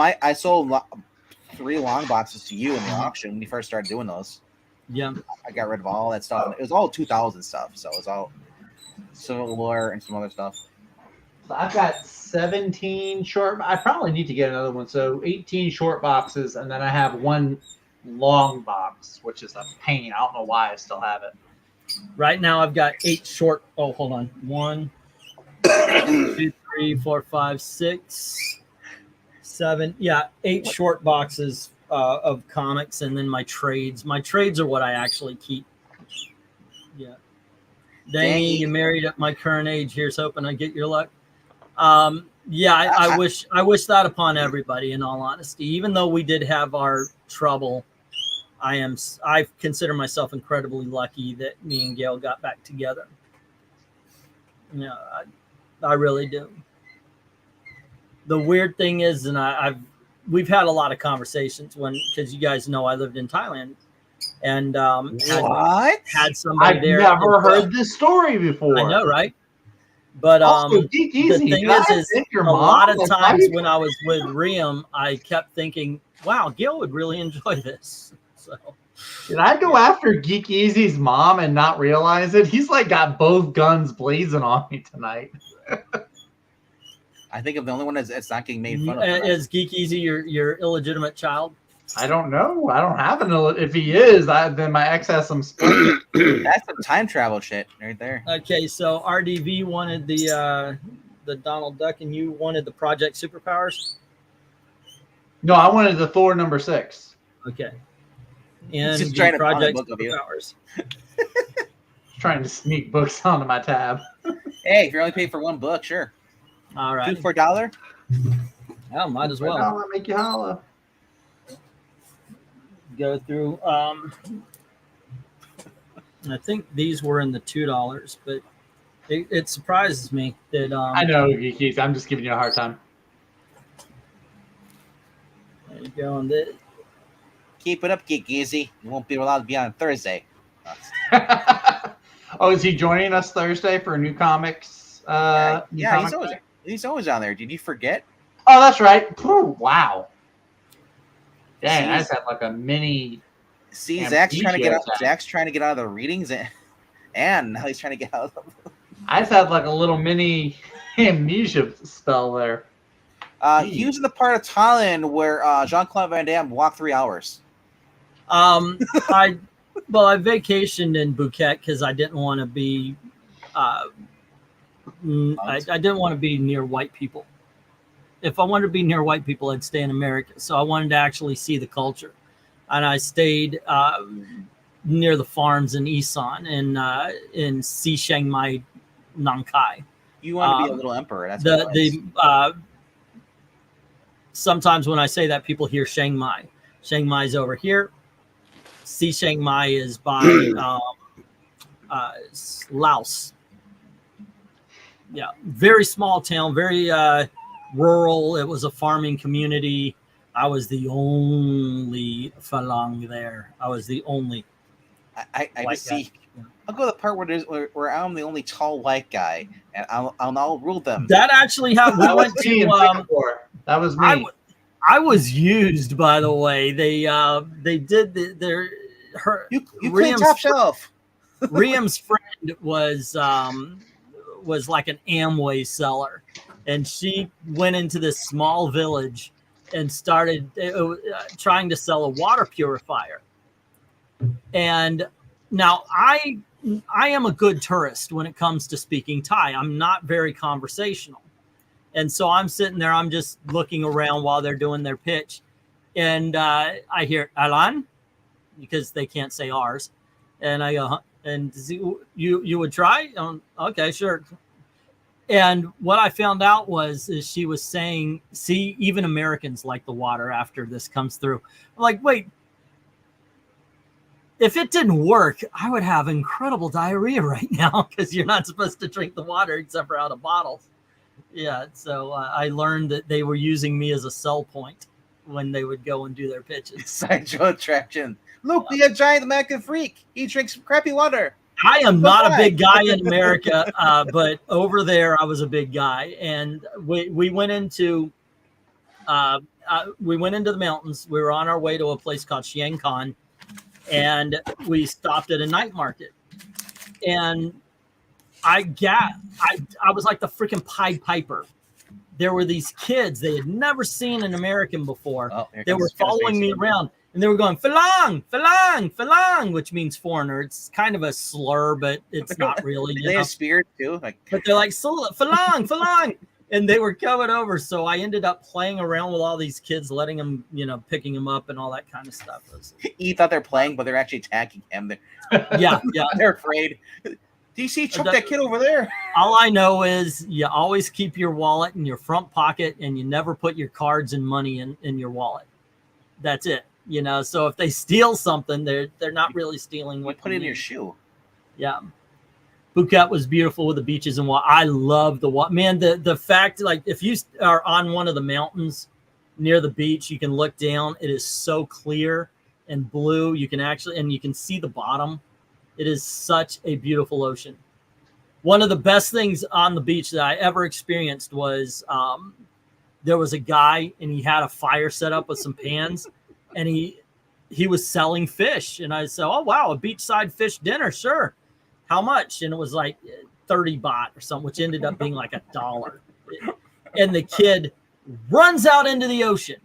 3 long boxes to you in the auction when you first started doing those. Yeah, I got rid of all that stuff. It was all 2000 stuff, so it was all Civil War and some other stuff. So I've got 17 short. I probably need to get another one. So 18 short boxes, and then I have one long box, which is a pain. I don't know why I still have it. Right now, I've got 8 short. Oh, hold on. 1, 2, 3, 4, 5, 6, 7. Yeah, 8 short boxes of comics, and then my trades. My trades are what I actually keep. Yeah. Dang, you married at my current age. Here's hoping I get your luck. Yeah, I wish that upon everybody, in all honesty. Even though we did have our trouble, I consider myself incredibly lucky that me and Gail got back together. Yeah, I really do. The weird thing is, and we've had a lot of conversations because you guys know I lived in Thailand, and had somebody there. I've never heard this story before. I know, right? But also, the thing is a lot of times when I was with Riam, I kept thinking, "Wow, Gil would really enjoy this." So, did I go after Geek Easy's mom and not realize it? He's like got both guns blazing on me tonight. I think I'm the only one that's not getting made fun of. Is Geek Easy your illegitimate child? I don't know. I don't have an. If he is, then my ex has some split. That's some time travel shit right there. Okay, so RDV wanted the Donald Duck, and you wanted the Project Superpowers. No, I wanted the Thor #6. Okay, and just trying Project to Superpowers. Trying to sneak books onto my tab. Hey, if you're only paid for one book, sure. All right, 2 for $1. Yeah, might as well. I'll make you holla. Go through. I think these were in the $2, but it surprises me that. I know, Geekies. I'm just giving you a hard time. There you go. And Keep it up, Geek Easy. You won't be allowed to be on Thursday. Oh, is he joining us Thursday for new comics? He's always on there. Did you forget? Oh, that's right. Ooh, wow. Dang, I just had like a mini. See, Zach's trying to get out of the readings, and now he's trying to get out of them. I just had like a little mini amnesia spell there. He was in the part of Thailand where Jean-Claude Van Damme walked 3 hours. I vacationed in Phuket because I didn't want to be I didn't want to be near white people. If I wanted to be near white people, I'd stay in America. So I wanted to actually see the culture, and I stayed near the farms in Isan and in Si Chiang Mai, Nang Khai. You want to be a little emperor. That's what sometimes when I say that, people hear Chiang Mai. Chiang Mai's over here. Si Chiang Mai is by Laos. Yeah, very small town, very rural. It was a farming community. I was the only Falang there. I was the only. I just see. I'll go to the part where I'm the only tall white guy, and I'll rule them. That actually happened. We went to Singapore. That was me. I was used, by the way. They did You played top shelf. Riam's friend was like an Amway seller, and she went into this small village and started trying to sell a water purifier. And now I am a good tourist when it comes to speaking Thai. I'm not very conversational. And so I'm sitting there, I'm just looking around while they're doing their pitch. And I hear Alan, because they can't say ours. And I go, and you would try? Okay, sure. And what I found out is she was saying, see, even Americans like the water after this comes through. I'm like, wait, if it didn't work, I would have incredible diarrhea right now because you're not supposed to drink the water except for out of bottles. Yeah, so I learned that they were using me as a sell point when they would go and do their pitches. Sideshow attraction. Look, we got giant American freak. He drinks crappy water. I am not a big guy in America, but over there I was a big guy, and we went into the mountains. We were on our way to a place called Chiang Khan, and we stopped at a night market, and I was like the freaking Pied Piper. There were these kids they had never seen an American before. Oh, they were following me around, and they were going Falang, Falang, Falang, which means foreigner. It's kind of a slur, but it's not really. They have spirit too, but they're like Falang, Falang, and they were coming over. So I ended up playing around with all these kids, letting them, picking them up and all that kind of stuff. He thought they're playing, but they're actually attacking him. Yeah, they're afraid. DC, chuck that kid over there. All I know is you always keep your wallet in your front pocket, and you never put your cards and money in your wallet. That's it. So if they steal something, they're not really stealing what you put in your shoe. Yeah. Phuket was beautiful with the beaches and water. I love the water. Man, the fact, like, if you are on one of the mountains near the beach, you can look down. It is so clear and blue. You can see the bottom. It is such a beautiful ocean. One of the best things on the beach that I ever experienced was there was a guy, and he had a fire set up with some pans, and he was selling fish. And I said, oh, wow, a beachside fish dinner. Sure. How much? And it was like 30 baht or something, which ended up being like $1. And the kid runs out into the ocean,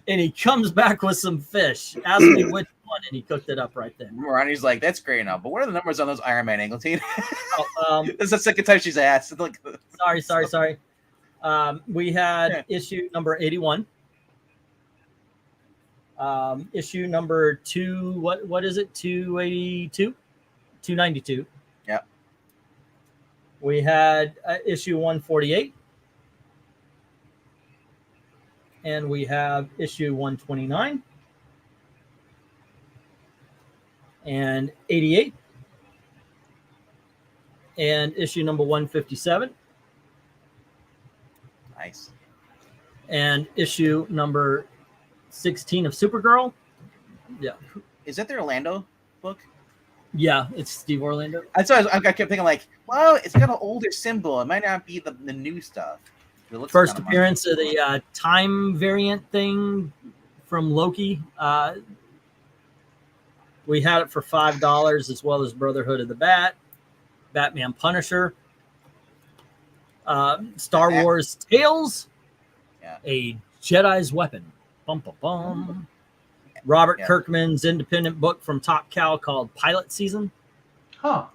and he comes back with some fish. Asked me which one, and he cooked it up right then. Ronnie's like, that's great enough, but what are the numbers on those Iron Man Englentine? This is the second time she's asked. Sorry. We had issue number 81. Issue number 2, what is it? 282? 292. Yeah. We had issue 148. And we have issue 129. And 88. And issue number 157. Nice. And issue number 16 of Supergirl. Yeah. Is that the Orlando book? Yeah, it's Steve Orlando. That's why I kept thinking, like, well, it's got an older symbol. It might not be the new stuff. First appearance of the time variant thing from Loki. We had it for $5, as well as Brotherhood of the Bat, Batman Punisher, Star Wars Tales, A Jedi's Weapon. Bum, bum, bum. Robert Kirkman's independent book from Top Cow called Pilot Season. Huh.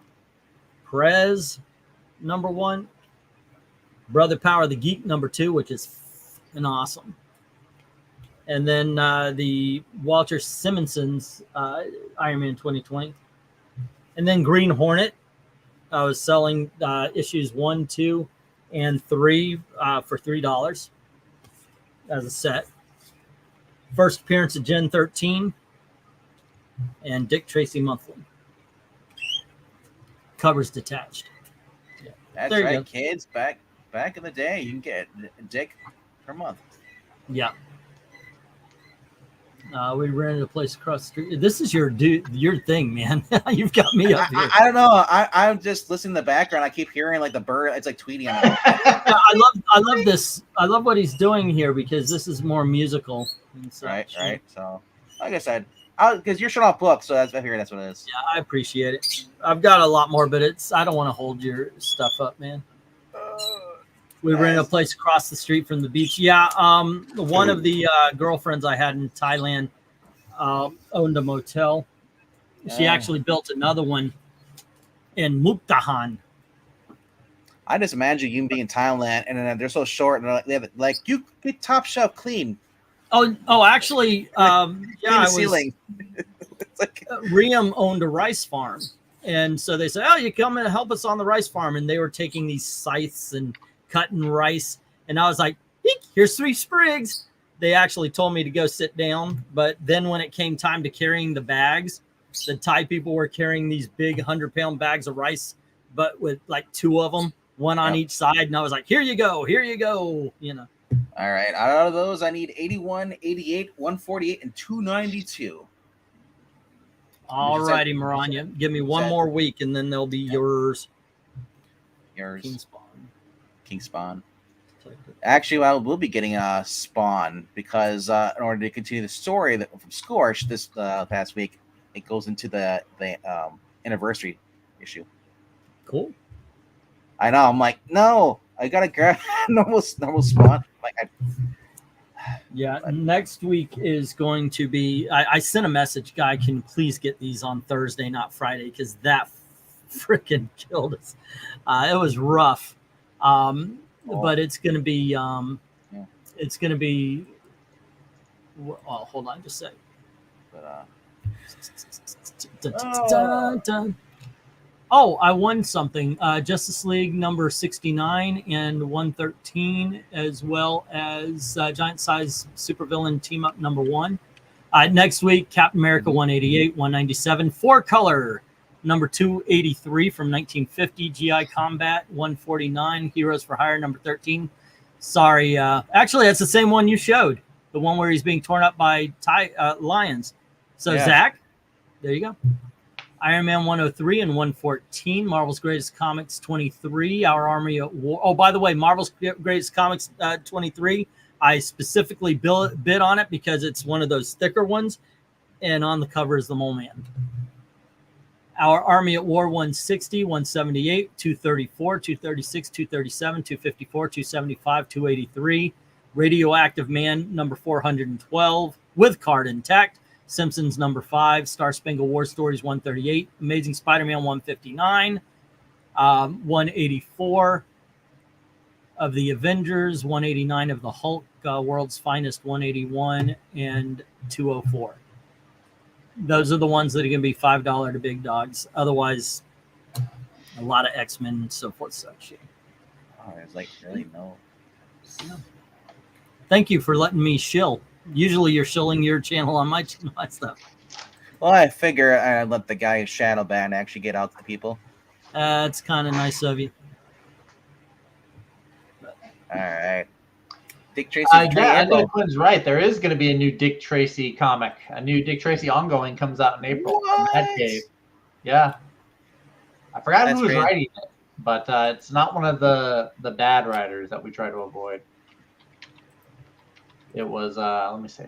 Perez, #1. Brother Power the Geek, #2, which is fucking awesome. And then the Walter Simonson's Iron Man 2020. And then Green Hornet. I was selling issues 1, 2, and 3 for $3 as a set. First appearance of Gen 13 and Dick Tracy Monthly. Covers detached. Yeah. That's right, kids. Back in the day, you can get Dick per month. Yeah. We rented a place across the street. This is your thing, man. You've got me up here. I don't know. I'm just listening in the background. I keep hearing like the bird. It's like tweeting. Yeah, I love this. I love what he's doing here because this is more musical. Right. So, like I said, because you're shut off books, so I figure that's what it is. Yeah, I appreciate it. I've got a lot more, but I don't want to hold your stuff up, man. We rented a place across the street from the beach. Yeah, one of the girlfriends I had in Thailand owned a motel. She actually built another one in Mukdahan. I just imagine you being in Thailand, and then they're so short, and they have like you get top shelf clean. Oh, actually, yeah, ceiling. It's like Riem owned a rice farm, and so they said, "Oh, you come and help us on the rice farm," and they were taking these scythes and cutting rice, and I was like, "Here's 3 sprigs." They actually told me to go sit down, but then when it came time to carrying the bags, the Thai people were carrying these big 100-pound bags of rice, but with like 2 of them, one on each side, and I was like, here you go, you know. All right, out of those, I need 81, 88, 148, and 292. All righty, Maranya. Give me one more week, and then they'll be yours. King Spawn. Actually, we'll be getting a Spawn because in order to continue the story from Scorch this past week, it goes into the anniversary issue. Cool. I know. I'm like, no, I gotta grab normal Spawn. Yeah, next week is going to be. I sent a message, guy. Can you please get these on Thursday, not Friday, because that freaking killed us. It was rough, but it's going to be. It's going to be. Oh, hold on, just a sec. Oh, I won something. Justice League number 69 and 113, as well as Giant Size Supervillain Team Up number 1. Next week, Captain America 188, 197, 4-color number 283 from 1950, GI Combat 149, Heroes for Hire number 13. Sorry, actually, that's the same one you showed, the one where he's being torn up by lions. So, yeah. Zach, there you go. Iron Man 103 and 114, Marvel's Greatest Comics 23, Our Army at War. Oh, by the way, Marvel's Greatest Comics 23, I specifically bid on it because it's one of those thicker ones, and on the cover is the Mole Man. Our Army at War 160, 178, 234, 236, 237, 254, 275, 283, Radioactive Man number 412 with card intact. Simpsons number 5, Star Spangled War Stories 138, Amazing Spider-Man 159, 184 of the Avengers, 189 of the Hulk, World's Finest 181, and 204. Those are the ones that are going to be $5 to big dogs. Otherwise, a lot of X-Men and so forth. Such. Oh, there's like really no. Thank you for letting me shill. Usually you're shilling your channel on my stuff. Well, I figure I'd let the guy Shadowban actually get out to the people. It's kind of nice of you. All right. Dick Tracy. Yeah, I think Quinn's right. There is going to be a new Dick Tracy comic. A new Dick Tracy ongoing comes out in April. Yeah. I forgot who was writing it, but it's not one of the bad writers that we try to avoid. It was, let me see.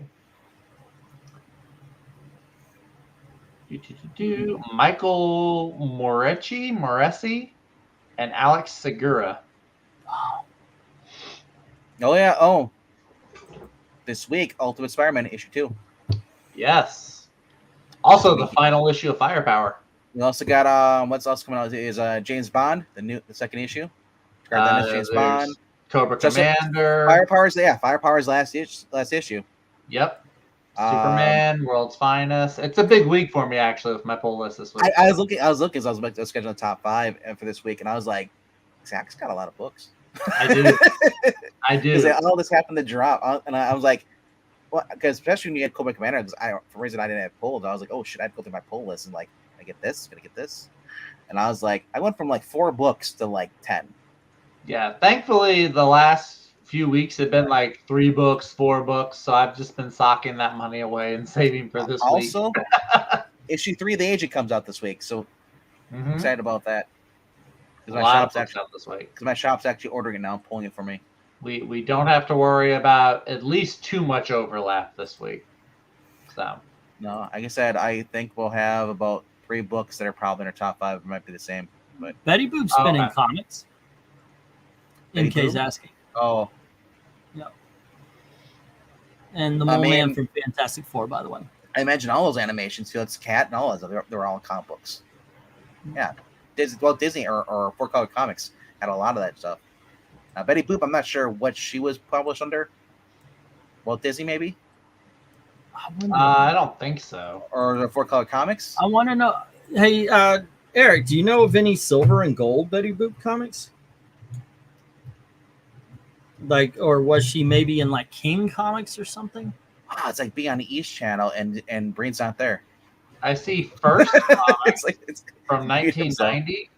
Michael Moreci, and Alex Segura. Oh, yeah. Oh, this week, Ultimate Spider-Man issue 2. Yes. Also, the final issue of Firepower. We also got what's else coming out is James Bond, the second issue. James Bond, Cobra Commander. Firepower's last issue. Yep. Superman, World's Finest. It's a big week for me actually with my pull list this week. I was looking as I was scheduling the top 5 for this week, and I was like, Zach's got a lot of books. I do. Because all this happened to drop, and I was like, well, because especially when you get Cobra Commander, because for some reason I didn't have pulled, I was like, oh shit, I'd go through my pull list and like, I get this, gonna get this, and I was like, I went from like 4 books to like 10. Yeah, thankfully the last few weeks have been like 3 books, 4 books, so I've just been socking that money away and saving for this week. Also, issue 3 of The Agent comes out this week, so I'm excited about that. Because my shop's actually ordering it now, pulling it for me. We don't have to worry about at least too much overlap this week. So no, like I said, I think we'll have about 3 books that are probably in our top 5. It might be the same. But Betty Boop's been in comics. In case asking. Oh. Yeah. And the Mole Man from Fantastic Four, by the way. I imagine all those animations, Felix Cat and all those, they're all in comic books. Yeah. Disney or 4-Color Comics had a lot of that stuff. Now, Betty Boop, I'm not sure what she was published under. Walt Disney, maybe? I don't think so. Or the 4-Color Comics? I want to know. Hey, Eric, do you know of any silver and gold Betty Boop comics? Like, or was she maybe in like King Comics or something? It's like being on the East Channel and Breen's not there. I see First Comics it's from 1990.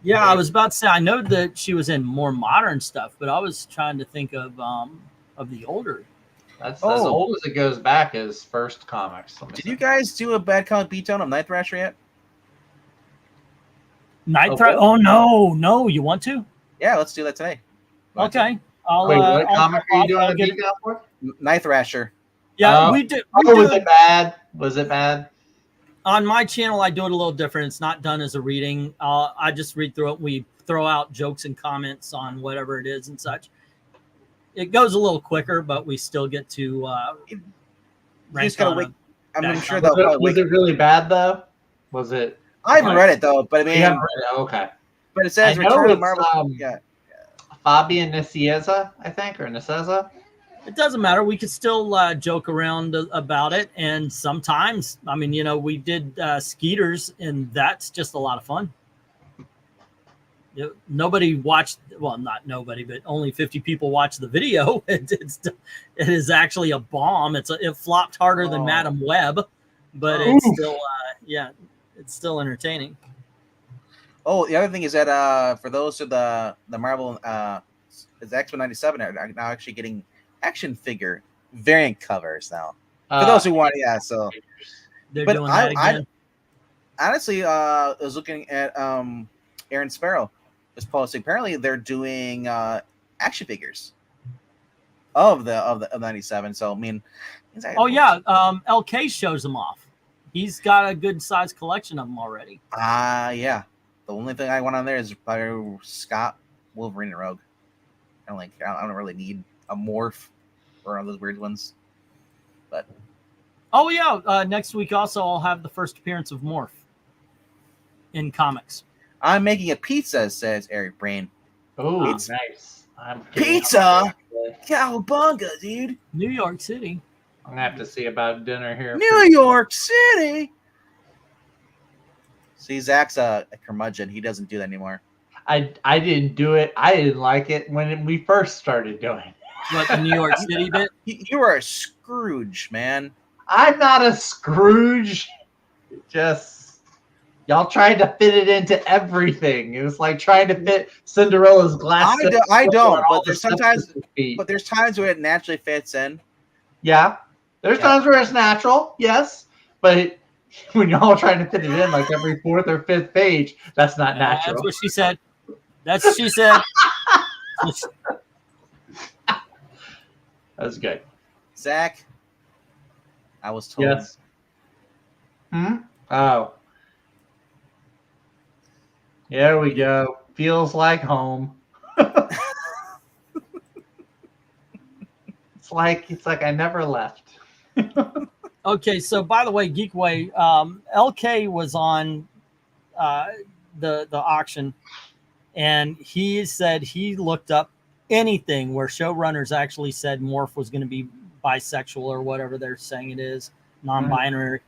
Yeah, I was about to say I know that she was in more modern stuff, but I was trying to think of the older. That's as old as it goes back as First Comics. Did you guys do a Bad Comic Beatdown of Night Thrasher yet? Night Thrasher? Oh no! You want to? Yeah, let's do that today. Okay. What comic are you doing a beatdown for? Night Thrasher. Yeah, we did. Was it bad? Was it bad? On my channel, I do it a little different. It's not done as a reading. I just read through it. We throw out jokes and comments on whatever it is and such. It goes a little quicker, but we still get to rank on it. I'm sure was it really bad though? Was it? I haven't read it though, but I mean, okay. But it says Return of Marvel. Fabian Nicieza, I think, or Nicieza. It doesn't matter. We could still joke around about it. And sometimes, I mean, we did Skeeters, and that's just a lot of fun. Nobody watched, well, not nobody, but only 50 people watched the video. It is actually a bomb. It flopped harder than Madam Web, but it's still, it's still entertaining. Oh, the other thing is that for those of the Marvel, it's X-Men 97 are now actually getting action figure variant covers now. For those who want, so they're doing that again. Honestly, I was looking at Aaron Sparrow was posting. Apparently, they're doing action figures of 97. So I mean, LK shows them off. He's got a good sized collection of them already. Yeah. The only thing I want on there is probably Scott, Wolverine, and Rogue. I don't really need a morph or one of those weird ones. But next week also I'll have the first appearance of Morph in comics. I'm making a pizza, says Eric Brain. Oh, it's nice. Pizza, cowabunga, dude. New York City. I'm gonna have to see about dinner here. New York City. See, Zach's a curmudgeon. He doesn't do that anymore. I didn't do it. I didn't like it when we first started doing it. What, the New York City bit? You are a Scrooge, man. I'm not a Scrooge. Just y'all tried to fit it into everything. It was like trying to fit Cinderella's glass. I don't. But there's times where it naturally fits in. Yeah, there's times where it's natural. Yes, but when you're all trying to fit it in like every 4th or 5th page, that's not natural. That's what she said. That's what she said. That's good. Zach, I was told. Yes. Oh. There we go. Feels like home. It's like I never left. Okay, so by the way, Geekway, LK was on the auction, and he said he looked up anything where showrunners actually said Morph was going to be bisexual or whatever they're saying it is, non-binary.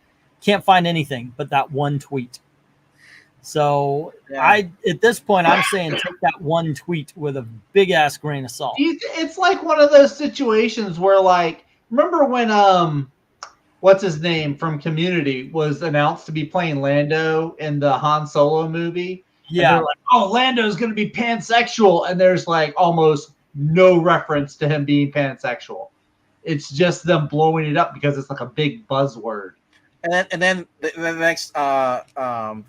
Can't find anything but that one tweet. So at this point, I'm saying take that one tweet with a big ass grain of salt. It's like one of those situations where, like, remember when what's his name from Community was announced to be playing Lando in the Han Solo movie? Yeah. And they're like, oh, Lando's going to be pansexual. And there's like almost no reference to him being pansexual. It's just them blowing it up because it's like a big buzzword. And then the next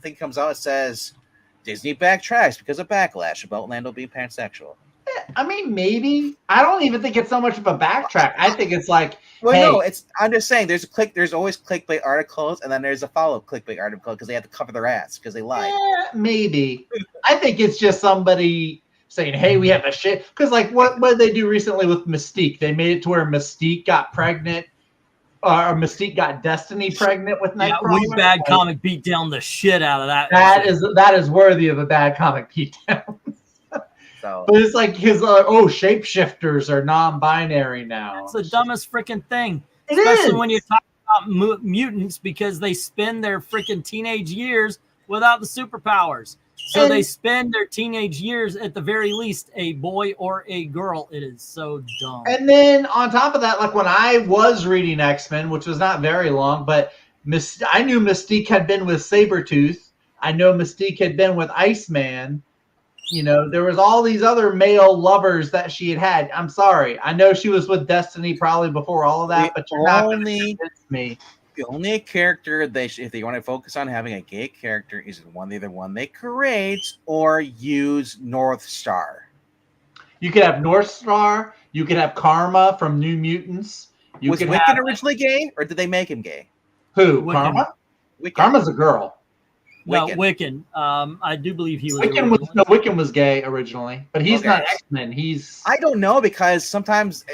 thing comes out, it says Disney backtracks because of backlash about Lando being pansexual. I mean, maybe. I don't even think it's so much of a backtrack. I think it's like, well, hey, no, I'm just saying there's always clickbait articles, and then there's a follow-up clickbait article because they have to cover their ass because they lied. Maybe. I think it's just somebody saying, hey, we have a shit. Because, like, what did they do recently with Mystique? They made it to where Mystique got pregnant, or Mystique got Destiny pregnant with Nightcrawler. Yeah, we bad comic beat down the shit out of that. That is worthy of a bad comic beat down. So. But it's like his shapeshifters are non-binary now. It's the dumbest freaking thing. Especially Especially when you talk about mutants, because they spend their freaking teenage years without the superpowers. So they spend their teenage years, at the very least, a boy or a girl. It is so dumb. And then on top of that, like when I was reading X-Men, which was not very long, but I knew Mystique had been with Sabretooth. I know Mystique had been with Iceman. You know, there was all these other male lovers that she had. I'm sorry. I know she was with Destiny probably before all of that, but you're not going to convince me. The only character if they want to focus on having a gay character is either one they create or use North Star. You could have North Star. You could have Karma from New Mutants. Was Wiccan originally gay, or did they make him gay? Who? Wiccan. Karma? Wiccan. Karma's a girl. No, Wiccan. I do believe he was. Wiccan was gay originally, but he's not X-Men. I don't know, because sometimes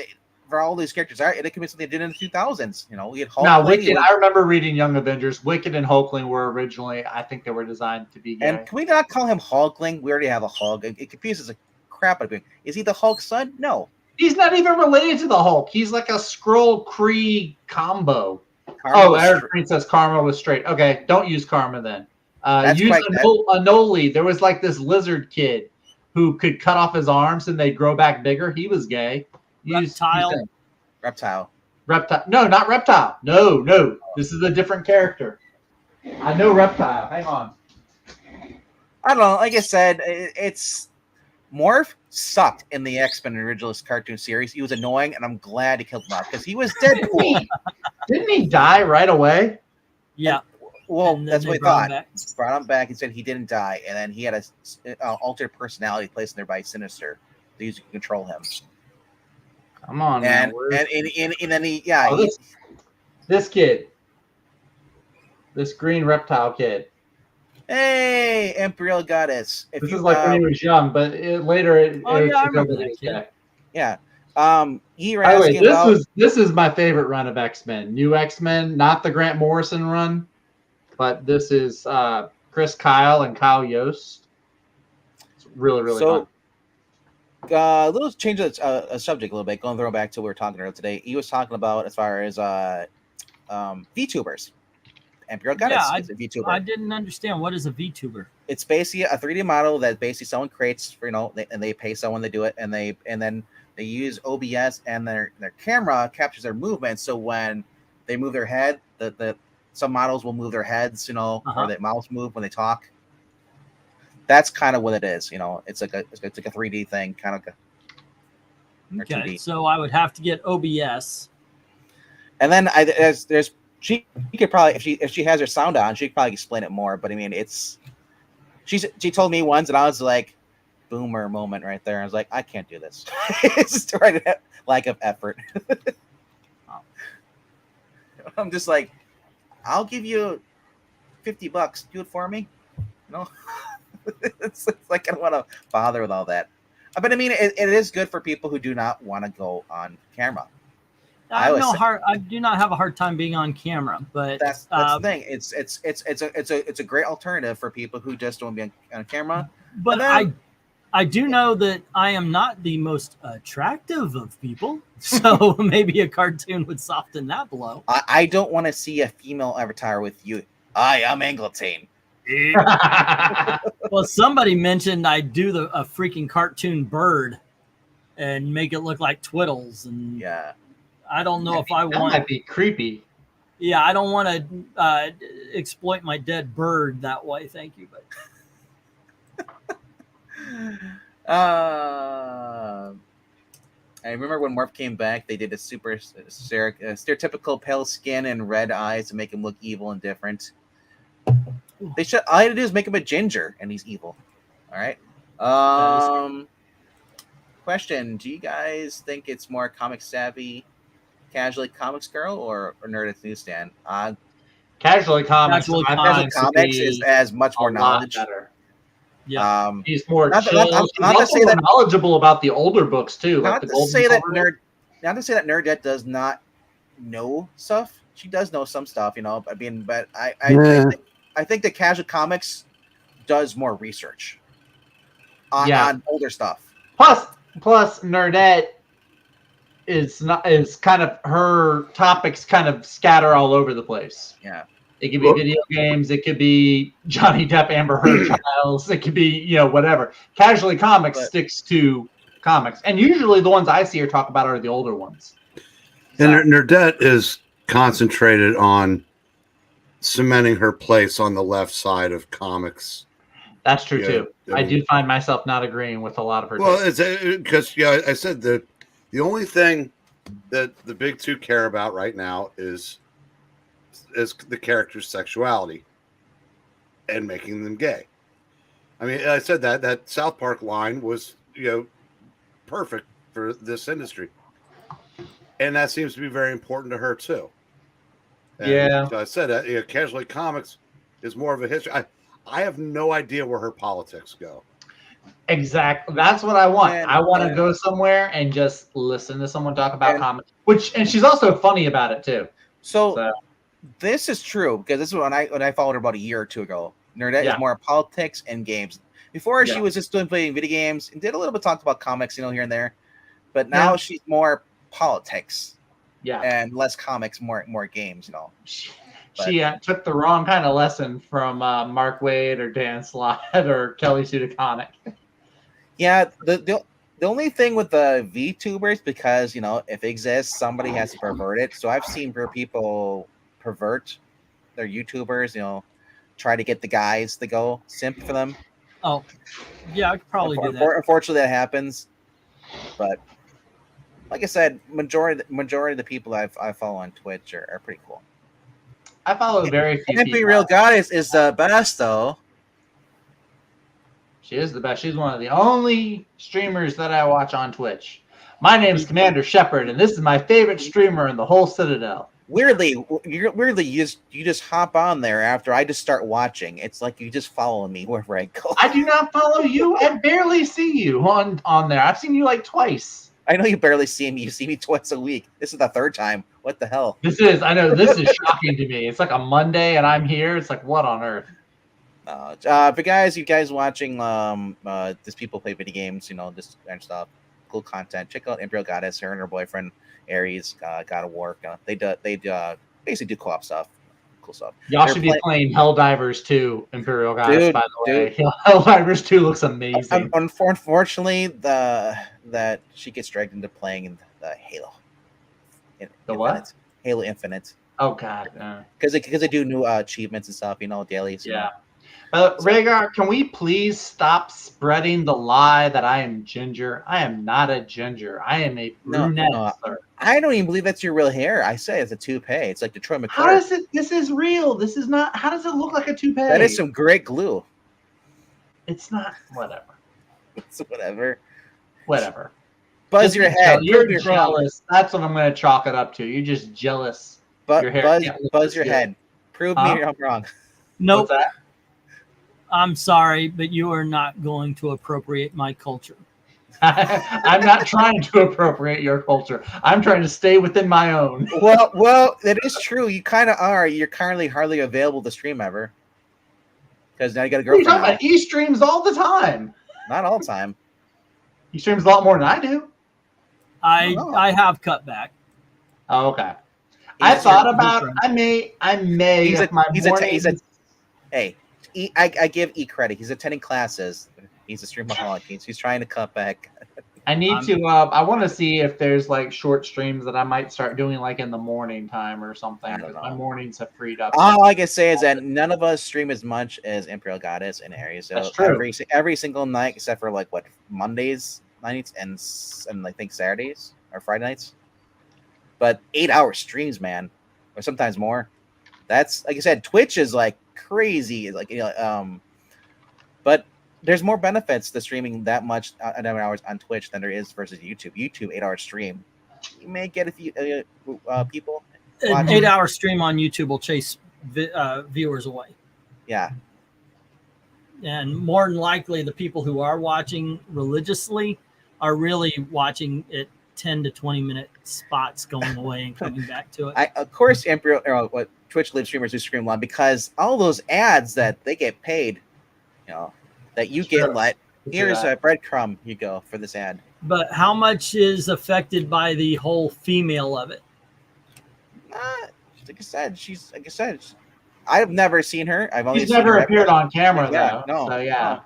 for all these characters, it could be something they did in the 2000s. You know, we had Hulk. No, Wiccan. I remember reading Young Avengers. Wiccan and Hulkling were originally. I think they were designed to be gay. And can we not call him Hulkling? We already have a Hulk. It confuses the crap out of me. Is he the Hulk's son? No. He's not even related to the Hulk. He's like a Skrull Kree combo. Eric Green says Karma was straight. Okay, don't use Karma then. Use Anoli. There was like this lizard kid who could cut off his arms and they grow back bigger. He was gay. Reptile. No, not Reptile. No. This is a different character. I know Reptile. Hang on. I don't know. Like I said, it's Morph sucked in the X-Men Originalist cartoon series. He was annoying, and I'm glad he killed him off because he was Deadpool. Didn't he die right away? Yeah. Well, that's what we thought. Brought him back and said he didn't die, and then he had a altered personality placed in there by Sinister to use to control him. Come on, and man. And then he this kid, this green reptile kid. Hey, Imperial Goddess. This is like when he was young, but later it I remember that kid. Yeah. This is my favorite run of X-Men. New X-Men, not the Grant Morrison run, but this is Chris Kyle and Kyle Yost. It's really fun. A little change of subject a little bit, going back to what we were talking about today. He was talking about as far as VTubers. Imperial Goddess is a VTuber. I didn't understand. What is a VTuber? It's basically a 3D model that basically someone creates for, and they pay someone to do it, and then they use OBS, and their camera captures their movement. So when they move their head, some models will move their heads, or their mouths move when they talk. That's kind of what it is. It's like a 3D thing, kind of. Okay, 2D. So I would have to get OBS. And then she could probably, if she has her sound on, she could probably explain it more. But I mean, she told me once, and I was like, boomer moment right there. I was like, I can't do this. It's just right lack of effort. I'm just like, I'll give you $50. Do it for me. It's like I don't want to bother with all that. But I mean, it is good for people who do not want to go on camera. I do not have a hard time being on camera, but that's the thing. It's a great alternative for people who just don't want to be on camera. But then, I do know that I am not the most attractive of people, so maybe a cartoon would soften that blow. I don't want to see a female avatar with you. I am Englentine. Well, somebody mentioned I do a freaking cartoon bird and make it look like Twiddles, and yeah, I don't know if I want. That might be creepy. Yeah, I don't want to exploit my dead bird that way. Thank you, but. I remember when Morph came back, they did a super stereotypical pale skin and red eyes to make him look evil and different. They should. All I had to do is make him a ginger, and he's evil. All right. Question: do you guys think it's more comic savvy, casually comics girl, or nerd at the newsstand? Casually comics. Casual comics is as much more knowledge. Better. Yeah, he's more not to say that knowledgeable about the older books too. Not to say that Nerdette does not know stuff. She does know some stuff, you know. I mean, but I think that casual comics does more research on older stuff. Plus, Nerdette is kind of her topics kind of scatter all over the place. Yeah. It could be video games. It could be Johnny Depp, Amber Heard trials. It could be, whatever. Casually comics sticks to comics. And usually the ones I see her talk about are the older ones. So. And Nerdette is concentrated on cementing her place on the left side of comics. That's true, too. I do find myself not agreeing with a lot of her. Well, it's because, I said that the only thing that the big two care about right now is the character's sexuality and making them gay. I mean, I said that South Park line was, perfect for this industry. And that seems to be very important to her too. And so I said that, casually comics is more of a history. I have no idea where her politics go. Exactly. That's what I want. I want to go somewhere and just listen to someone talk about comics. And she's also funny about it too. So. This is true because this is when I followed her about a year or two ago. Nerdette is more politics and games. Before she was just playing video games and did a little bit talk about comics, here and there. But now she's more politics, and less comics, more games, She took the wrong kind of lesson from Mark Waid or Dan Slott or Kelly Sudaconic. Yeah, the only thing with the VTubers, because if it exists, somebody has to pervert it. So I've seen people pervert their YouTubers, try to get the guys to go simp for them. Oh, yeah, I could probably do that. Unfortunately, that happens. But like I said, majority of the people I follow on Twitch are pretty cool. I follow very few people. Be Real Goddess is the best, though. She is the best. She's one of the only streamers that I watch on Twitch. My name is Commander Shepard, and this is my favorite streamer in the whole Citadel. Weirdly, you just hop on there after I just start watching. It's like you just follow me wherever I go. I do not follow you. I barely see you on there. I've seen you like twice. I know you barely see me. You see me twice a week. This is the third time. What the hell? This is shocking to me. It's like a Monday and I'm here. It's like, what on earth? But guys, you guys watching just people play video games, just and stuff, cool content. Check out Imperial Goddess, her and her boyfriend Aries, God of War. They basically do co-op stuff, cool stuff. Y'all should be playing Helldivers 2, Imperial Goddess. By the way, Helldivers 2 looks amazing. Unfortunately, that she gets dragged into playing the Halo. What? Halo Infinite. Oh God. Because they do new achievements and stuff, dailies. Yeah. Rhaegar, can we please stop spreading the lie that I am ginger? I am not a ginger. I am a brunette. No. I don't even believe that's your real hair. I say it's a toupee. It's like the Troy McClure. How does it? This is real. This is not. How does it look like a toupee? That is some great glue. It's not. Whatever. It's whatever. Whatever. Buzz your head. You're jealous. That's what I'm going to chalk it up to. You're just jealous. Your hair. Buzz your head. Prove me I'm wrong. Nope. What's that? I'm sorry, but you are not going to appropriate my culture. I'm not trying to appropriate your culture. I'm trying to stay within my own. Well, that is true. You kind of are. You're currently hardly available to stream ever. Because now you got a What are you girlfriend talking now. about? He streams all the time. Not all the time. He streams a lot more than I do. I have cut back. Oh, okay. He's I thought a- about. I may. He's If my morning. Hey, I give E credit. He's attending classes. He's a streamaholic. He's trying to cut back. I need to. I want to see if there's like short streams that I might start doing like in the morning time or something. I don't Because my know. mornings have freed up. All I can say is that none of us stream as much as Imperial Goddess and Aries. So That's true. every single night, except for like what Mondays nights and I think Saturdays or Friday nights. But 8-hour streams, man, or sometimes more. That's like I said, Twitch is like crazy. Like but there's more benefits to streaming that much hours on Twitch than there is versus YouTube. YouTube 8-hour stream, you may get a few people. An 8-hour stream on YouTube will chase viewers away. Yeah. And more than likely, the people who are watching religiously are really watching it 10 to 20 minute spots going away and coming back to it. Of course, Imperial, what Twitch live streamers do stream live because all those ads that they get paid, that you get like, here's a breadcrumb you go for this ad. But how much is affected by the whole female of it? Like I said, I've never seen her. I've only She's seen never her appeared on camera though. No, So yeah. no.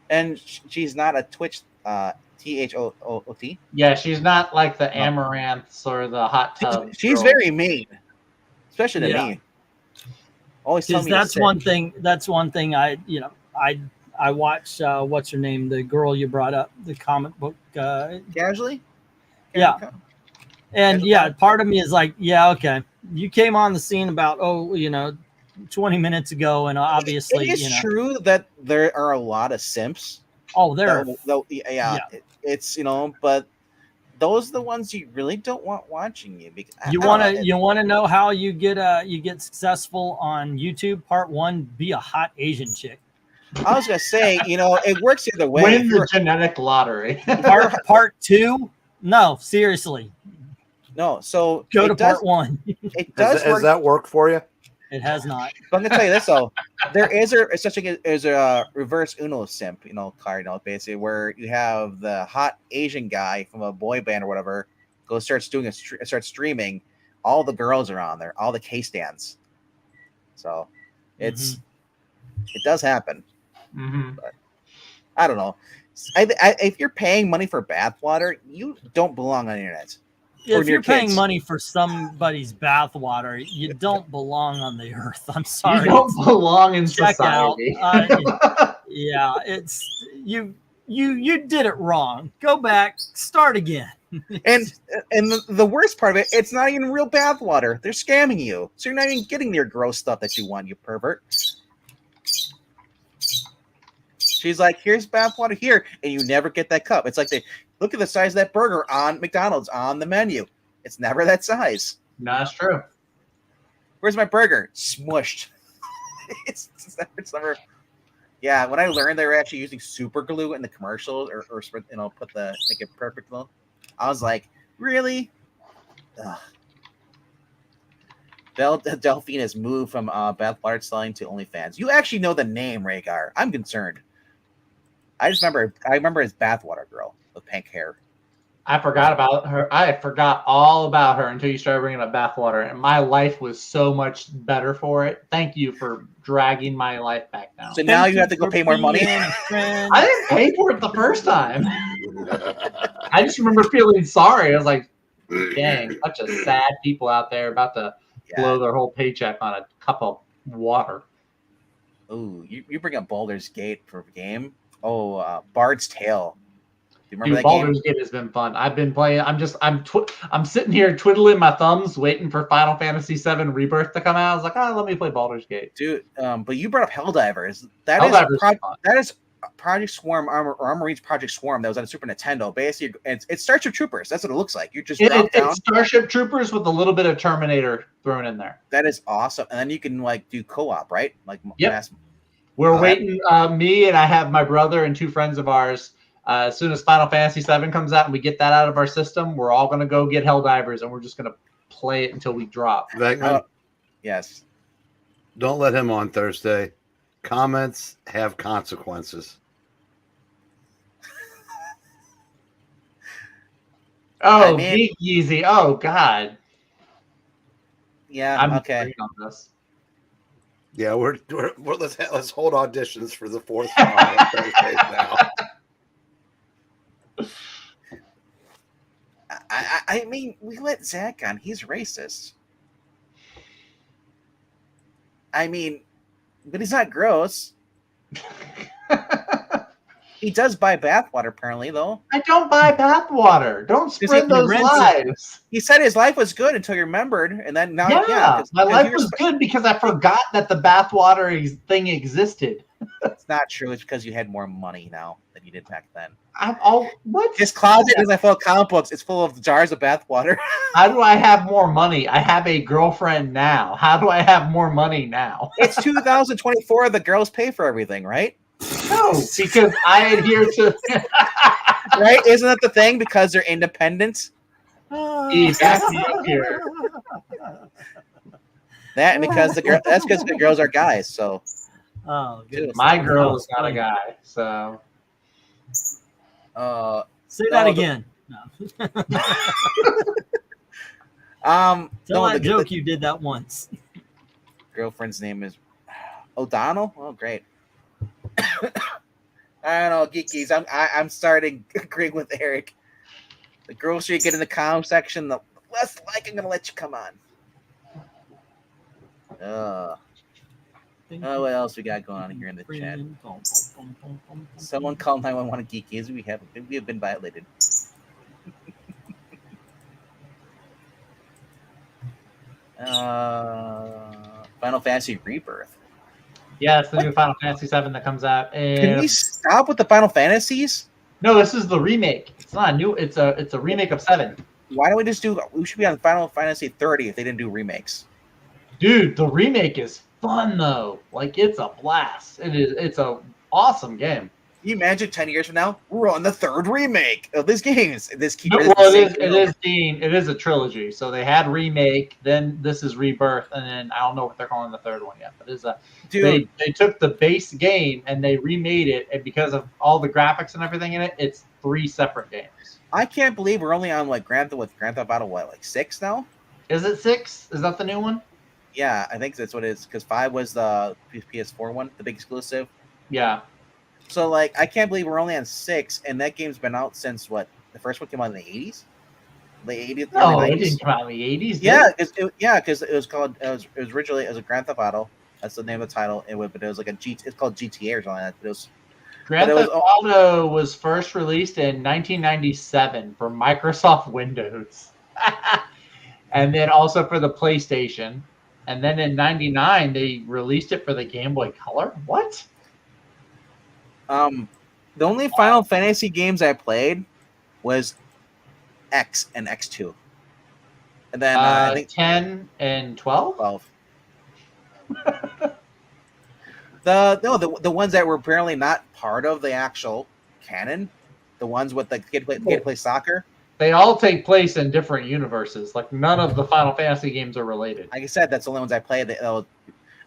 And she's not a Twitch THOOT. Yeah, she's not like the amaranths or the hot tub. She's girl. very mean, especially to me. Always tell Because me that's one thing. That's one thing. I watch. What's her name? The girl you brought up, the comic book. Casually. Yeah. And part of me is like, okay, you came on the scene about 20 minutes ago, and obviously it is true that there are a lot of simps. Oh, there. It's but those are the ones you really don't want watching you. Because you want to know how you get successful on YouTube. Part 1, be a hot Asian chick. I was gonna say, it works either way. Win the genetic lottery. part 2, no, seriously. No, so go to part 1. It does. Does that work for you? It has not. But I'm gonna tell you this though, there is such thing as a reverse Uno simp, card, basically where you have the hot Asian guy from a boy band or whatever starts streaming. All the girls are on there, all the K stands. So it does happen. Mm-hmm. But I don't know. If you're paying money for bathwater, you don't belong on the internet. If you're paying money for somebody's bathwater, you don't belong on the earth. I'm sorry. You don't belong in society. Yeah, it's you did it wrong. Go back, start again. and the worst part of it, it's not even real bathwater. They're scamming you, so you're not even getting your gross stuff that you want. You pervert. She's like, here's bathwater here, and you never get that cup. It's like look at the size of that burger on McDonald's on the menu. It's never that size. No, that's true. Where's my burger? Smushed. it's never. Yeah, when I learned they were actually using super glue in the commercials or make it perfect look, I was like, really? Delphine has moved from bathwater selling to OnlyFans. You actually know the name, Rhaegar. I'm concerned. I remember his bathwater girl with pink hair. I forgot about her. I forgot all about her until you started bringing up bathwater, and my life was so much better for it. Thank you for dragging my life back down. So now you have to go pay more money. I didn't pay for it the first time. I just remember feeling sorry. I was like, dang, bunch of sad people out there about to blow their whole paycheck on a cup of water. Ooh, you bring up Baldur's Gate for a game. Oh, Bard's Tale. Do you remember that Baldur's game? Gate has been fun. I've been playing. I'm sitting here twiddling my thumbs, waiting for Final Fantasy VII Rebirth to come out. I was like, let me play Baldur's Gate, dude. But you brought up Helldivers. That is Project Swarm Armorine's Project Swarm that was on Super Nintendo. Basically, it's Starship Troopers. That's what it looks like. You just drop down. It's Starship Troopers with a little bit of Terminator thrown in there. That is awesome. And then you can do co-op, right? We're waiting. Me and I have my brother and two friends of ours. As soon as Final Fantasy VII comes out and we get that out of our system, we're all going to go get Helldivers and we're just going to play it until we drop. Yes. Don't let him on Thursday. Comments have consequences. Oh, Geek Yeezy. Oh, God. Yeah, I'm okay. on this. Yeah, we're let's hold auditions for the fourth Thursdays now. I mean, we let Zach on. He's racist. I mean, but he's not gross. He does buy bathwater, apparently, though. I don't buy bathwater. Don't spread those lies. He said his life was good until he remembered, and then now, my life was good because I forgot that the bathwater thing existed. It's not true. It's because you had more money now than you did back then. What? His closet isn't full of comic books. It's full of jars of bathwater. How do I have more money? I have a girlfriend now. How do I have more money now? It's 2024. The girls pay for everything, right? No, because I adhere to. Right? Isn't that the thing? Because they're independent. Exactly. That and because that's because the girls are guys. So. Oh, goodness. My girl is not a guy, so. Say that again. Tell that joke you did that once. Girlfriend's name is O'Donnell. Oh, great. I don't know, geekies. I'm starting agreeing with Eric. The girls you get in the comment section, the less like I'm gonna let you come on. What else we got going on here in the chat? Someone call 911 geekies. We have been violated. Final Fantasy Rebirth. Yeah, it's the new Final Fantasy VII that comes out. And can we stop with the Final Fantasies? No, this is the remake. It's not new. It's a remake of 7. Why don't we just do? We should be on Final Fantasy 30 if they didn't do remakes. Dude, the remake is fun though. Like it's a blast. It's a awesome game. Can you imagine 10 years from now we're on the 3rd remake of this game? It is a trilogy. So they had remake, then this is Rebirth, and then I don't know what they're calling the 3rd one yet. But it's a they took the base game and they remade it, and because of all the graphics and everything in it, it's 3 separate games. I can't believe we're only on like Grand Theft Auto what, like 6 now? Is it 6? Is that the new one? Yeah, I think that's what it is. Because 5 was the PS4 one, the big exclusive. Yeah. So, like, I can't believe we're only on 6, and that game's been out since, what, the first one came out in the 80s? The 80s? No, it didn't come out in the 80s, because it was called, it was originally, it was a Grand Theft Auto. That's the name of the title. But it was like it's called GTA or something like that. But it was, Grand Theft Auto was first released in 1997 for Microsoft Windows. And then also for the PlayStation. And then in 99, they released it for the Game Boy Color? What? The only Final Fantasy games I played was X and X2, and then I think 10 and 12. 12. The ones that were apparently not part of the actual canon, the ones with the kid play soccer. They all take place in different universes. Like none of the Final Fantasy games are related. Like I said, that's the only ones I played.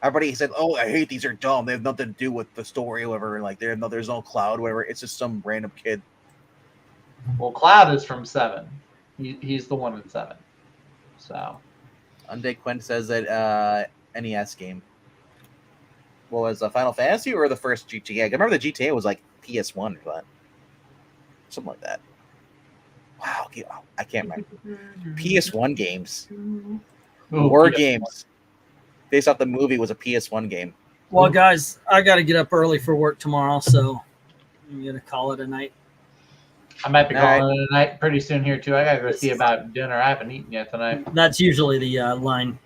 Everybody said, "Oh, I hate these are dumb. They have nothing to do with the story, or whatever." Like there's no Cloud, whatever. It's just some random kid. Well, Cloud is from 7. He's the one in 7. So, Unday Quinn says that NES game. What was Final Fantasy or the first GTA? I remember the GTA was like PS1 or that, something like that. Wow, I can't remember. PS1 games, war games. Based off the movie was a PS1 game. Well, guys, I got to get up early for work tomorrow, so I'm going to call it a night. I might be calling it a night pretty soon here, too. I got to go see about dinner. I haven't eaten yet tonight. That's usually the line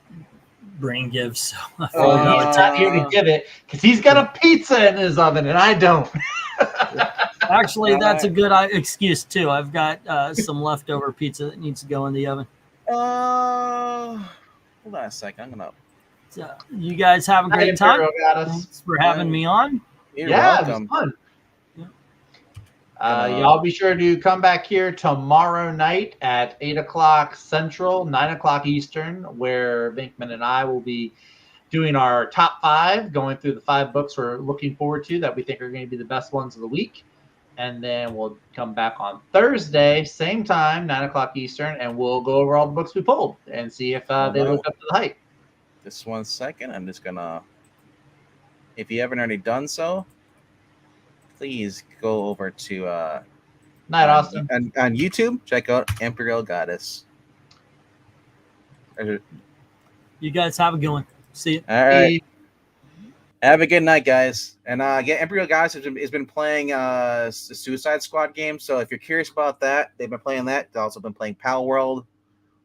Brain gives. So he's not here to give it because he's got a pizza in his oven and I don't. Actually, that's a good excuse, too. I've got some leftover pizza that needs to go in the oven. Hold on a second. I'm going to... So, you guys have a great time. Thanks for having me on. You're welcome. It was fun. Y'all be sure to come back here tomorrow night at 8 o'clock Central, 9 o'clock Eastern, where Vinkman and I will be doing our top 5, going through the 5 books we're looking forward to that we think are going to be the best ones of the week. And then we'll come back on Thursday, same time, 9 o'clock Eastern, and we'll go over all the books we pulled and see if they live up to the hype. Just 1 second. I'm just going to, if you haven't already done so, please go over to Night, Austin. On YouTube, check out Imperial Goddess. You guys have a good one. See you. All right. Have a good night, guys. And Imperial Goddess has been playing the Suicide Squad game. So if you're curious about that, they've been playing that. They've also been playing Pal World.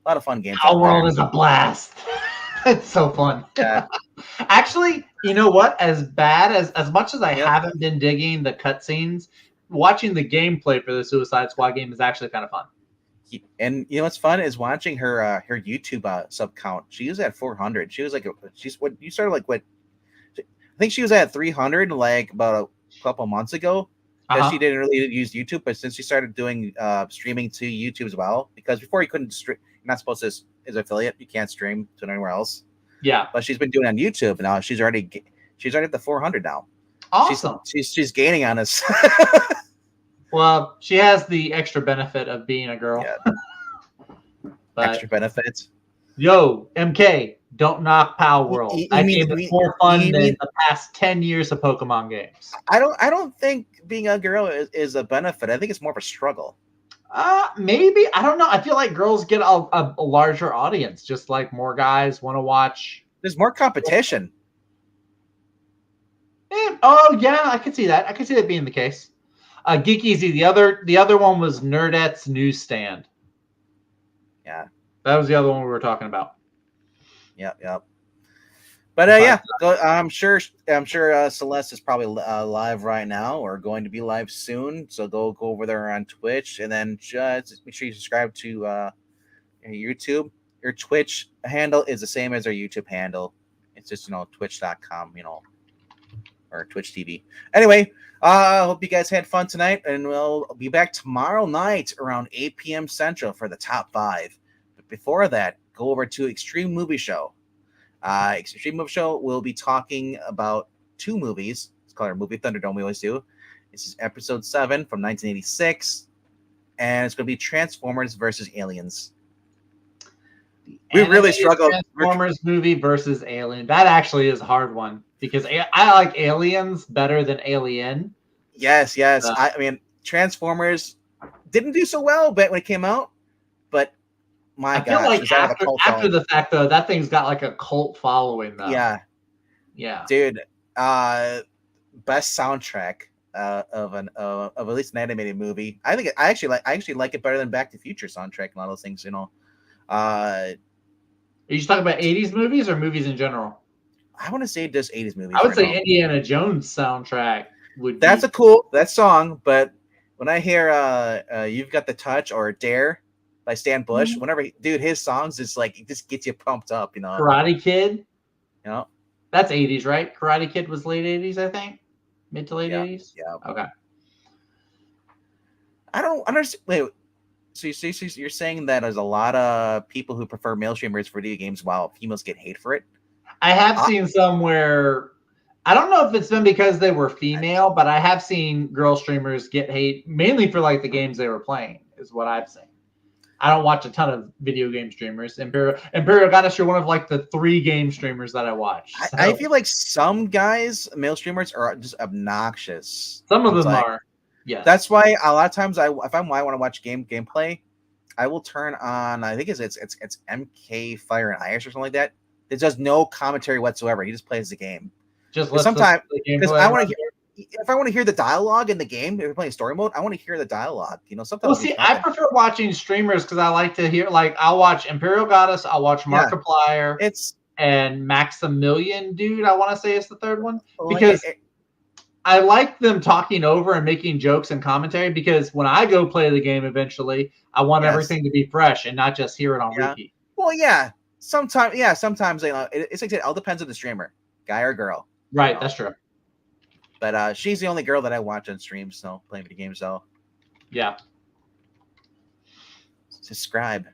A lot of fun games. Pal World is a blast. It's so fun. Yeah. Actually, you know what? As much as I haven't been digging the cutscenes, watching the gameplay for the Suicide Squad game is actually kind of fun. And you know what's fun is watching her YouTube sub count. She was at 400. She was like, I think she was at 300 like about a couple months ago. Because she didn't really use YouTube, but since she started doing streaming to YouTube as well, because before you couldn't stream, you're not supposed to, as an affiliate, you can't stream to anywhere else. Yeah, but she's been doing it on YouTube now. She's already at the 400 now. Awesome. She's gaining on us. Well, she has the extra benefit of being a girl. Yeah. But, extra benefits. Yo, MK, don't knock Pal World. That game is more fun than the past 10 years of Pokemon games. I don't think being a girl is a benefit. I think it's more of a struggle. Maybe. I don't know. I feel like girls get a larger audience, just like more guys want to watch. There's more competition. Oh, yeah, I could see that. I could see that being the case. Geeky, the other one was Nerdette's Newsstand. Yeah. That was the other one we were talking about. Yep. But I'm sure Celeste is probably live right now or going to be live soon. So go over there on Twitch and then just make sure you subscribe to YouTube. Your Twitch handle is the same as our YouTube handle. It's just twitch.com, or Twitch TV. Anyway, I hope you guys had fun tonight, and we'll be back tomorrow night around 8 p.m. Central for the top 5. But before that, go over to Extreme Movie Show. Extreme Movie Show will be talking about 2 movies. It's called our Movie Thunderdome. We always do. This is episode 7 from 1986, and it's going to be Transformers versus Aliens. We really struggled. Transformers movie versus Alien. That actually is a hard one because I like Aliens better than Alien. Yes. I mean, Transformers didn't do so well when it came out, but my God, like after the fact though, that thing's got like a cult following though. Yeah, dude. Best soundtrack of at least an animated movie. I actually like it better than Back to the Future soundtrack and all those things. Are you just talking about 80s movies or movies in general? I want to say just 80s movies. I would say Indiana Jones soundtrack would. That's a cool song, but when I hear "You've Got the Touch" or "Dare" by Stan Bush, whenever his songs is like it just gets you pumped up, Karate Kid. That's 80s, right? Karate Kid was late 80s, I think, mid to late 80s. Yeah. Okay. I don't understand. Wait. So you're saying that there's a lot of people who prefer male streamers for video games while females get hate for it? I have seen some where I don't know if it's been because they were female, but I have seen girl streamers get hate mainly for like the games they were playing is what I've seen. I don't watch a ton of video game streamers. Imperial Goddess, you're one of like the 3 game streamers that I watch. So. I feel like some guys, male streamers, are just obnoxious. Some of them are. Yeah, that's why a lot of times if I want to watch gameplay, I will turn on. I think it's MK Fire and Ice or something like that. It does no commentary whatsoever. He just plays the game. Sometimes because I want to if I want to hear the dialogue in the game, if you're playing story mode, I want to hear the dialogue. Sometimes. Well, see, I prefer watching streamers because I like to hear. Like, I'll watch Imperial Goddess. I'll watch Markiplier. And Maximilian, dude. I want to say it's the third one because. I like them talking over and making jokes and commentary because when I go play the game eventually, I want everything to be fresh and not just hear it on repeat. Well, sometimes it's like it all depends on the streamer, guy or girl. Right, that's true. But she's the only girl that I watch on streams, playing video games though. Yeah. Subscribe.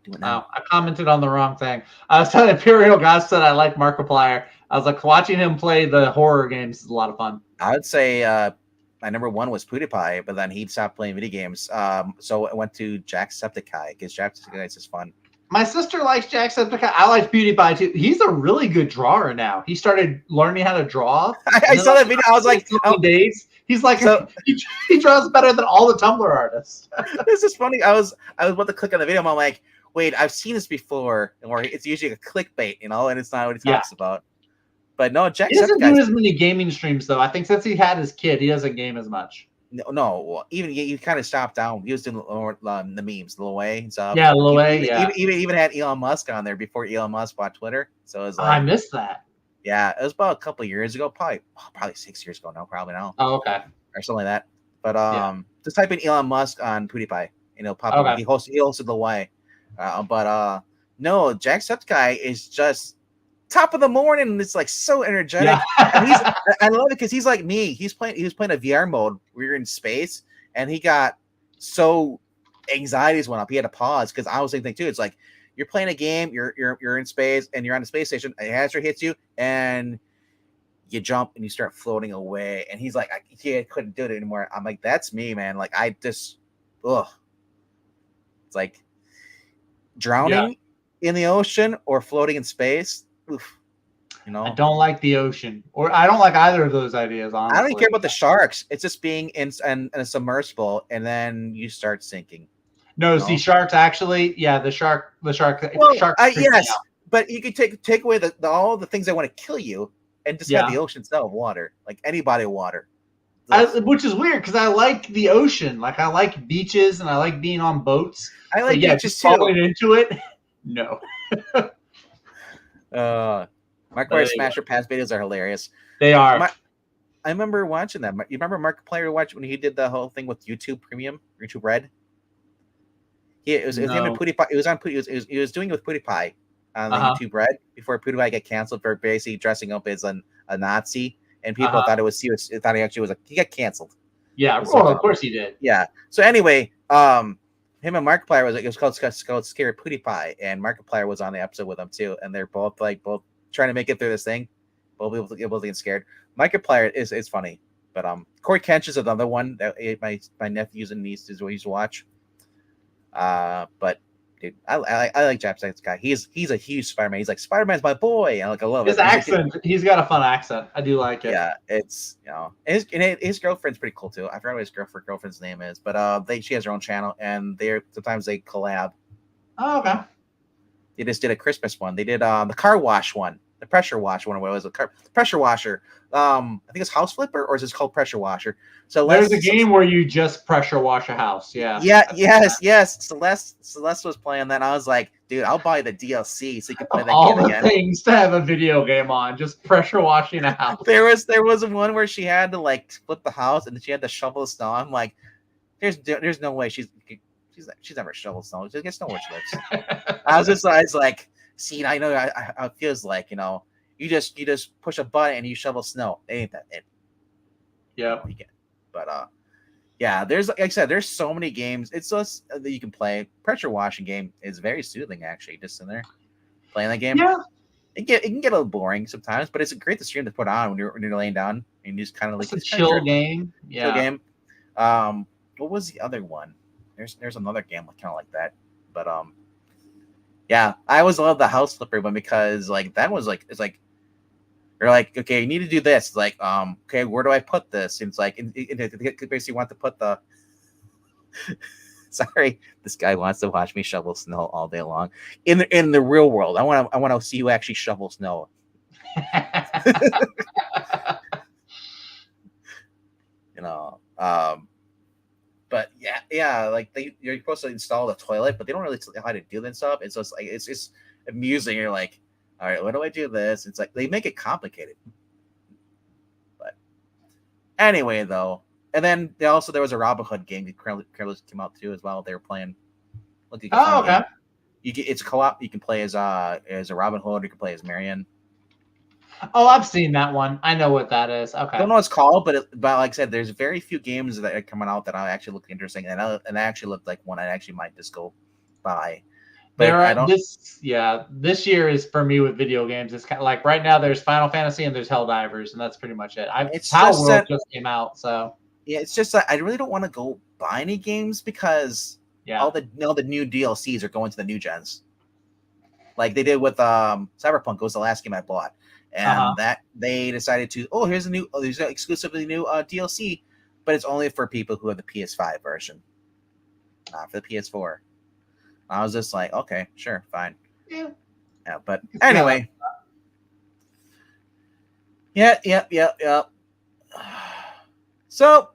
Do it now. I commented on the wrong thing. I was telling Imperial God said I like Markiplier. I was like, watching him play the horror games is a lot of fun. I would say my number one was PewDiePie, but then he stopped playing video games. So I went to Jacksepticeye because Jacksepticeye is just fun. My sister likes Jacksepticeye. I like PewDiePie too. He's a really good drawer now. He started learning how to draw. I saw that video. I was like, days. He's like, so, he draws better than all the Tumblr artists. This is funny. I was about to click on the video. And I'm like, wait, I've seen this before, or it's usually a clickbait, and it's not what he talks about. But no, He doesn't do as many gaming streams though. I think since he had his kid, he doesn't game as much. No. Even he kind of stopped down. He was doing the memes, Lil Wayne. Yeah, Lil Wayne. Even had Elon Musk on there before Elon Musk bought Twitter. So it was like, I missed that. Yeah, it was about a couple of years ago, probably 6 years ago now, probably now. Oh, okay. Or something like that. But just type in Elon Musk on PewDiePie, it'll pop up. He hosted Lil Wayne. No, Jacksepticeye is just top of the morning, and it's like so energetic. Yeah. And I love it because he's like me. He was playing a VR mode. We were in space, and he got so anxieties went up. He had to pause because I was thinking too. It's like you're playing a game, you're in space, and you're on a space station. An asteroid hits you, and you jump and you start floating away. And he's like, I couldn't do it anymore. I'm like, that's me, man. Like I just, ugh. It's like drowning in the ocean or floating in space. Oof. I don't like the ocean, or I don't like either of those ideas. Honestly, I don't even care about the sharks. It's just being in a submersible, and then you start sinking. No, see, sharks actually, the shark. Well, yes, but you could take away all the things that want to kill you, and just have the ocean itself, water, like any body of water. Which is weird because I like the ocean, like I like beaches and I like being on boats. I like beaches too. Falling into it, no. Markiplier Smasher Pass videos are hilarious. They are. I remember watching them. You remember Markiplier when he did the whole thing with YouTube Premium, YouTube Red? It was him and PewDiePie. It was on. He was doing it with PewDiePie on the YouTube Red before PewDiePie got canceled for basically dressing up as a Nazi, and people thought thought he actually was he got canceled. Yeah, of course he did. Yeah. So anyway, him and Markiplier it was called Scary PewDiePie, and Markiplier was on the episode with him too, and they're both trying to make it through this thing. Both people getting scared. Markiplier is funny, but Corey Kench is another one that my nephews and nieces used to watch. But dude, I like Jacksepticeye. He's a huge Spider-Man. He's like, Spider-Man's my boy. I love his accent. He's got a fun accent. I do like it. Yeah, it's his girlfriend's pretty cool too. I forgot what his girlfriend's name is, but she has her own channel, and sometimes they collab. Oh, okay. They just did a Christmas one. They did the car wash one, the pressure wash one. What was it? Pressure washer. I think it's House Flipper, or is it called Pressure Washer? So there's a game where you just pressure wash a house. Yeah. Yes. Celeste was playing that. And I was like, dude, I'll buy the DLC so you can play that game again. All the things to have a video game on, just pressure washing a house. There was one where she had to like flip the house and she had to shovel the snow. I'm like, there's no way she's never shoveled snow. She gets nowhere she lives. I was like, see, I know I it feels like, you just push a button and you shovel snow. It ain't that it. Yeah. But there's, like I said, there's so many games. It's just that you can play. Pressure washing game is very soothing, actually, just in there playing that game. Yeah. It can get a little boring sometimes, but it's a great stream to put on when you're laying down and you just kind of like it's a chill game. Yeah. Chill game. What was the other one? There's another game kind of like that, but I always love the House Flipper one because like that was like, it's like you're like, okay, you need to do this. It's like, okay, where do I put this? And it's like, basically want to put the. Sorry, this guy wants to watch me shovel snow all day long. In the real world, I want to see you actually shovel snow. But yeah, like you're supposed to install the toilet, but they don't really tell you how to do that stuff. It's just like it's just amusing. You're like, all right, what do I do this? It's like they make it complicated. But anyway, though, and then there was a Robin Hood game that currently came out too as well. They were playing. Okay. It's it's co-op. You can play as a Robin Hood. You can play as Marion. Oh, I've seen that one. I know what that is. Okay. I don't know what it's called, but like I said, there's very few games that are coming out that I actually look interesting, and I actually looked like one I actually might just go buy. But I don't. This year is for me with video games. It's kind of like right now there's Final Fantasy and there's Helldivers, and that's pretty much it. It's Power just World that just came out, so yeah, it's just that I really don't want to go buy any games because all the new DLCs are going to the new gens, like they did with Cyberpunk. Was the last game I bought, and that they decided to here's an exclusively new DLC, but it's only for people who have the PS5 version, not for the PS4. I was just like, okay, sure, fine. Yeah, but anyway. Yeah. So,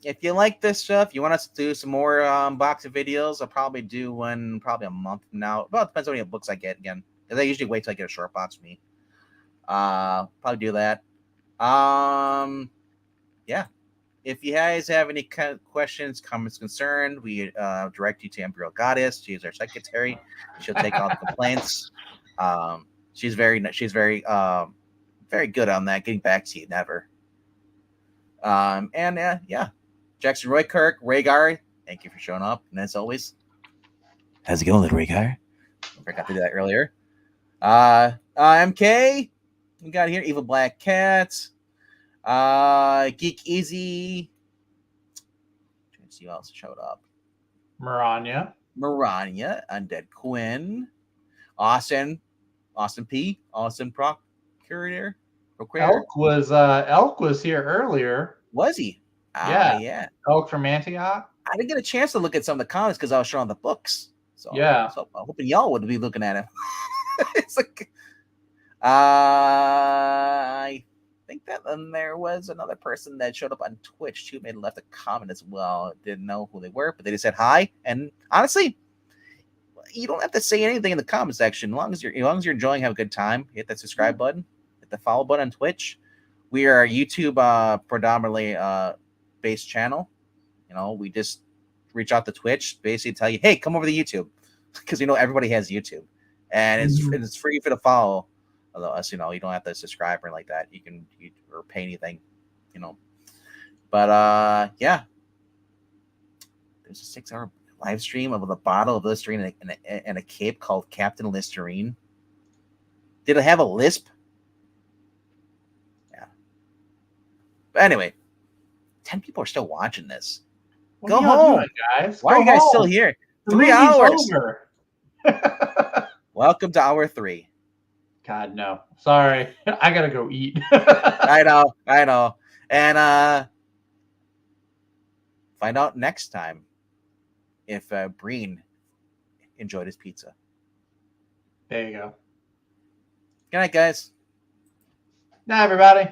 if you like this stuff, you want us to do some more unboxing videos, I'll probably do one a month from now. Well, it depends on how many books I get again. Because I usually wait till I get a short box for me. Probably do that. Yeah. If you guys have any kind of questions, comments, concerns, we direct you to Imperial Goddess. She's our secretary. She'll take all the complaints. She's very very good on that. Getting back to you, never. Yeah. Jackson Roykirk, Rhaegar, thank you for showing up. And as always, how's it going, little Rhaegar? I forgot to do that earlier. MK, we got here Evil Black Cat, Geek Easy. Let's see who else showed up. Maranya, Undead Quinn, Austin P, Austin Procurator. Elk was here earlier. Was he? Yeah. Elk from Antioch. I didn't get a chance to look at some of the comments because I was showing the books. So I'm hoping y'all would be looking at him. It's like I think that there was another person that showed up on Twitch too, maybe left a comment as well. Didn't know who they were, but they just said hi. And honestly, you don't have to say anything in the comment section. As long as you're enjoying, have a good time, hit that subscribe button, hit the follow button on Twitch. We are a YouTube predominantly based channel. We just reach out to Twitch, basically tell you, hey, come over to YouTube, because everybody has YouTube, and it's free for the follow. Although us, you don't have to subscribe or like that. You can or pay anything, But yeah, there's a 6-hour live stream of a bottle of Listerine and a cape called Captain Listerine. Did it have a lisp? Yeah. But anyway, 10 people are still watching this. Go home, doing, guys. Why are you guys still here? 3 hours. Over. Welcome to hour 3. God, no. Sorry. I gotta go eat. I know. And find out next time if Breen enjoyed his pizza. There you go. Good night, guys. Night, everybody.